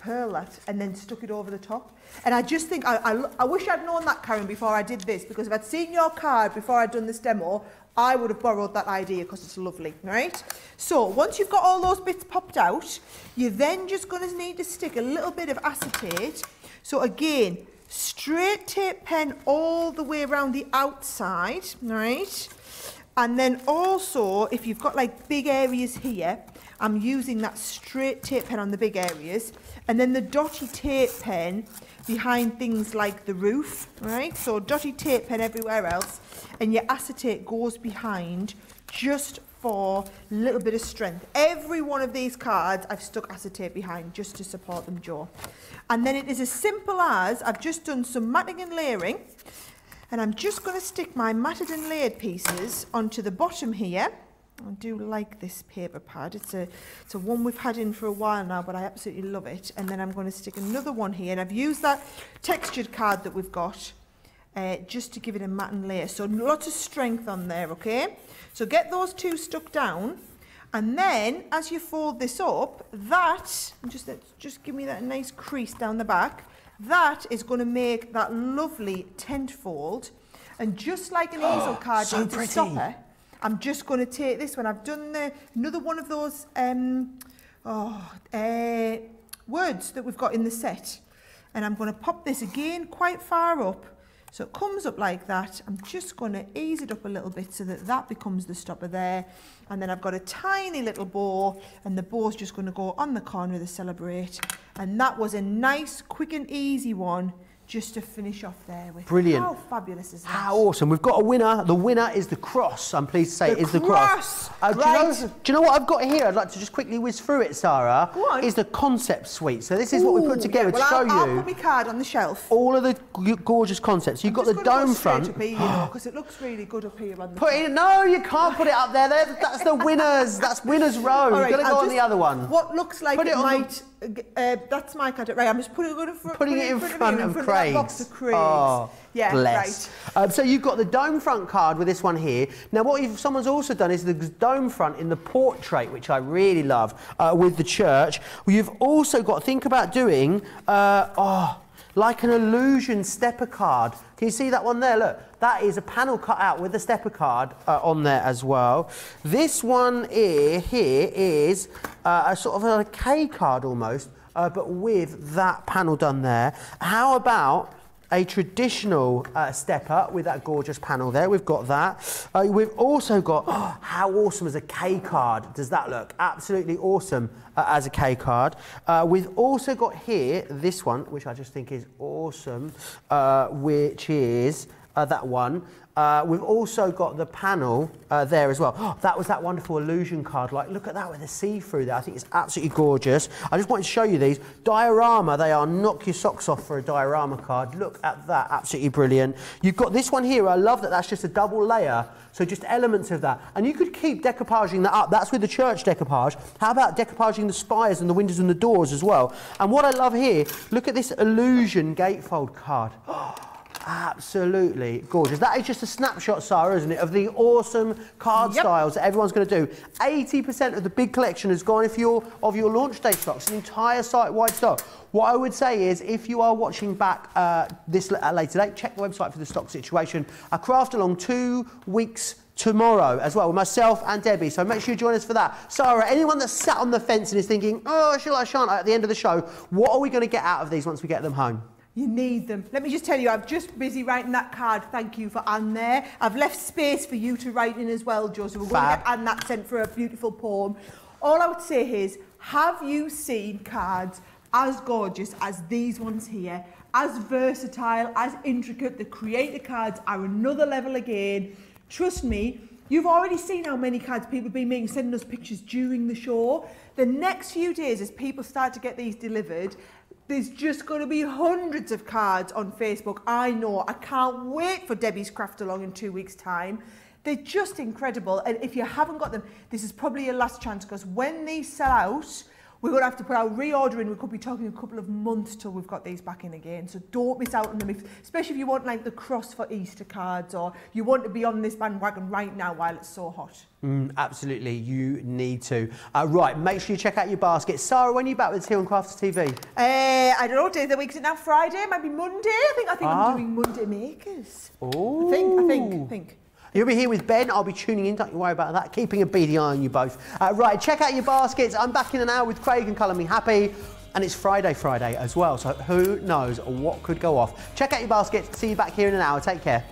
pearl that, and then stuck it over the top. And I just think, I wish I'd known that, Karen, before I did this, because if I'd seen your card before I'd done this demo, I would have borrowed that idea, because it's lovely, right? So once you've got all those bits popped out, you're then just going to need to stick a little bit of acetate. So again, straight tape pen all the way around the outside, right? And then also, if you've got like big areas here, I'm using that straight tape pen on the big areas, and then the dotty tape pen behind things like the roof, right? So dotty tape pen everywhere else, and your acetate goes behind just for a little bit of strength. Every one of these cards I've stuck acetate behind just to support them, Joe. And then it is as simple as, I've just done some matting and layering, and I'm just going to stick my matted and layered pieces onto the bottom here. I do like this paper pad. It's a one we've had in for a while now, but I absolutely love it. And then I'm going to stick another one here, and I've used that textured card that we've got just to give it a matte and layer. So lots of strength on there, okay? So get those two stuck down, and then as you fold this up, that, just give me that nice crease down the back, that is going to make that lovely tent fold. And just like an easel card so needs a pretty. stopper, I'm just going to take this one. I've done another one of those words that we've got in the set. And I'm going to pop this again quite far up. So it comes up like that. I'm just going to ease it up a little bit so that that becomes the stopper there. And then I've got a tiny little bow, and the bow's just going to go on the corner of the Celebrate. And that was a nice, quick and easy one just to finish off there with. Brilliant. How fabulous is that? How awesome. We've got a winner. The winner is the cross. I'm pleased to say it is the cross. Right. Do you know what I've got here? I'd like to just quickly whiz through it, Sarah. Go on. Is the concept suite. So this is what we put together to show I'll you put my card on the shelf. all of the gorgeous concepts. You've got the dome front. Up here, you know, because it looks really good up here on the Put it, no, you can't put it up there. That's the winners. That's winners row. All right, You've got to go I'll on the other one. What looks like Put it it on might. That's my card. Right, I'm just putting it in front of that Craig's. box of Craig's. Oh, yeah, bless. right. So you've got the dome front card with this one here. Now, what someone's also done is the dome front in the portrait, which I really love, with the church. You've also got, think about doing, like an illusion stepper card. Can you see that one there? Look, that is a panel cut out with the stepper card on there as well. This one here is a sort of a K card almost, but with that panel done there. How about a traditional stepper with that gorgeous panel there. We've got that. We've also got, how awesome is a K card? Does that look? Absolutely awesome as a K card. We've also got here this one, which I just think is awesome, which is that one. We've also got the panel there as well. That was that wonderful illusion card. Like, look at that with the see-through there. I think it's absolutely gorgeous. I just wanted to show you these. Diorama, they are knock your socks off for a diorama card. Look at that, absolutely brilliant. You've got this one here. I love that that's just a double layer. So just elements of that. And you could keep decoupaging that up. That's with the church decoupage. How about decoupaging the spires and the windows and the doors as well? And what I love here, look at this illusion gatefold card. Absolutely gorgeous. That is just a snapshot, Sara, isn't it, of the awesome card styles that everyone's going to do. 80% of the big collection has gone of your launch day stocks, an entire site-wide stock. What I would say is, if you are watching back this later date, check the website for the stock situation. A craft along 2 weeks tomorrow as well with myself and Debbie, so make sure you join us for that. Sara, anyone that's sat on the fence and is thinking, oh, shall I, shan't I, at the end of the show, what are we going to get out of these once we get them home? You need them. Let me just tell you, I'm just busy writing that card. Thank you for Anne there. I've left space for you to write in as well, Jo, so we're going to get Anne that sent for a beautiful poem. All I would say is, have you seen cards as gorgeous as these ones here? As versatile, as intricate. The creator cards are another level again. Trust me, you've already seen how many cards people have been making, sending us pictures during the show. The next few days, as people start to get these delivered, there's just going to be hundreds of cards on Facebook. I know. I can't wait for Debbie's craft along in 2 weeks' time. They're just incredible. And if you haven't got them, this is probably your last chance, because when these sell out, we're going to have to put our reorder in. We could be talking a couple of months till we've got these back in again. So don't miss out on them, especially if you want like the cross for Easter cards, or you want to be on this bandwagon right now while it's so hot. Absolutely, you need to. Right, make sure you check out your basket. Sara, when are you back with Tea on Crafters TV? I don't know, day of the week, is it now Friday? Might be Monday. I think I'm doing Monday Makers. Oh. I think. You'll be here with Ben. I'll be tuning in. Don't you worry about that. Keeping a beady eye on you both. Right, check out your baskets. I'm back in an hour with Craig and Colour Me Happy. And it's Friday as well. So who knows what could go off. Check out your baskets. See you back here in an hour. Take care.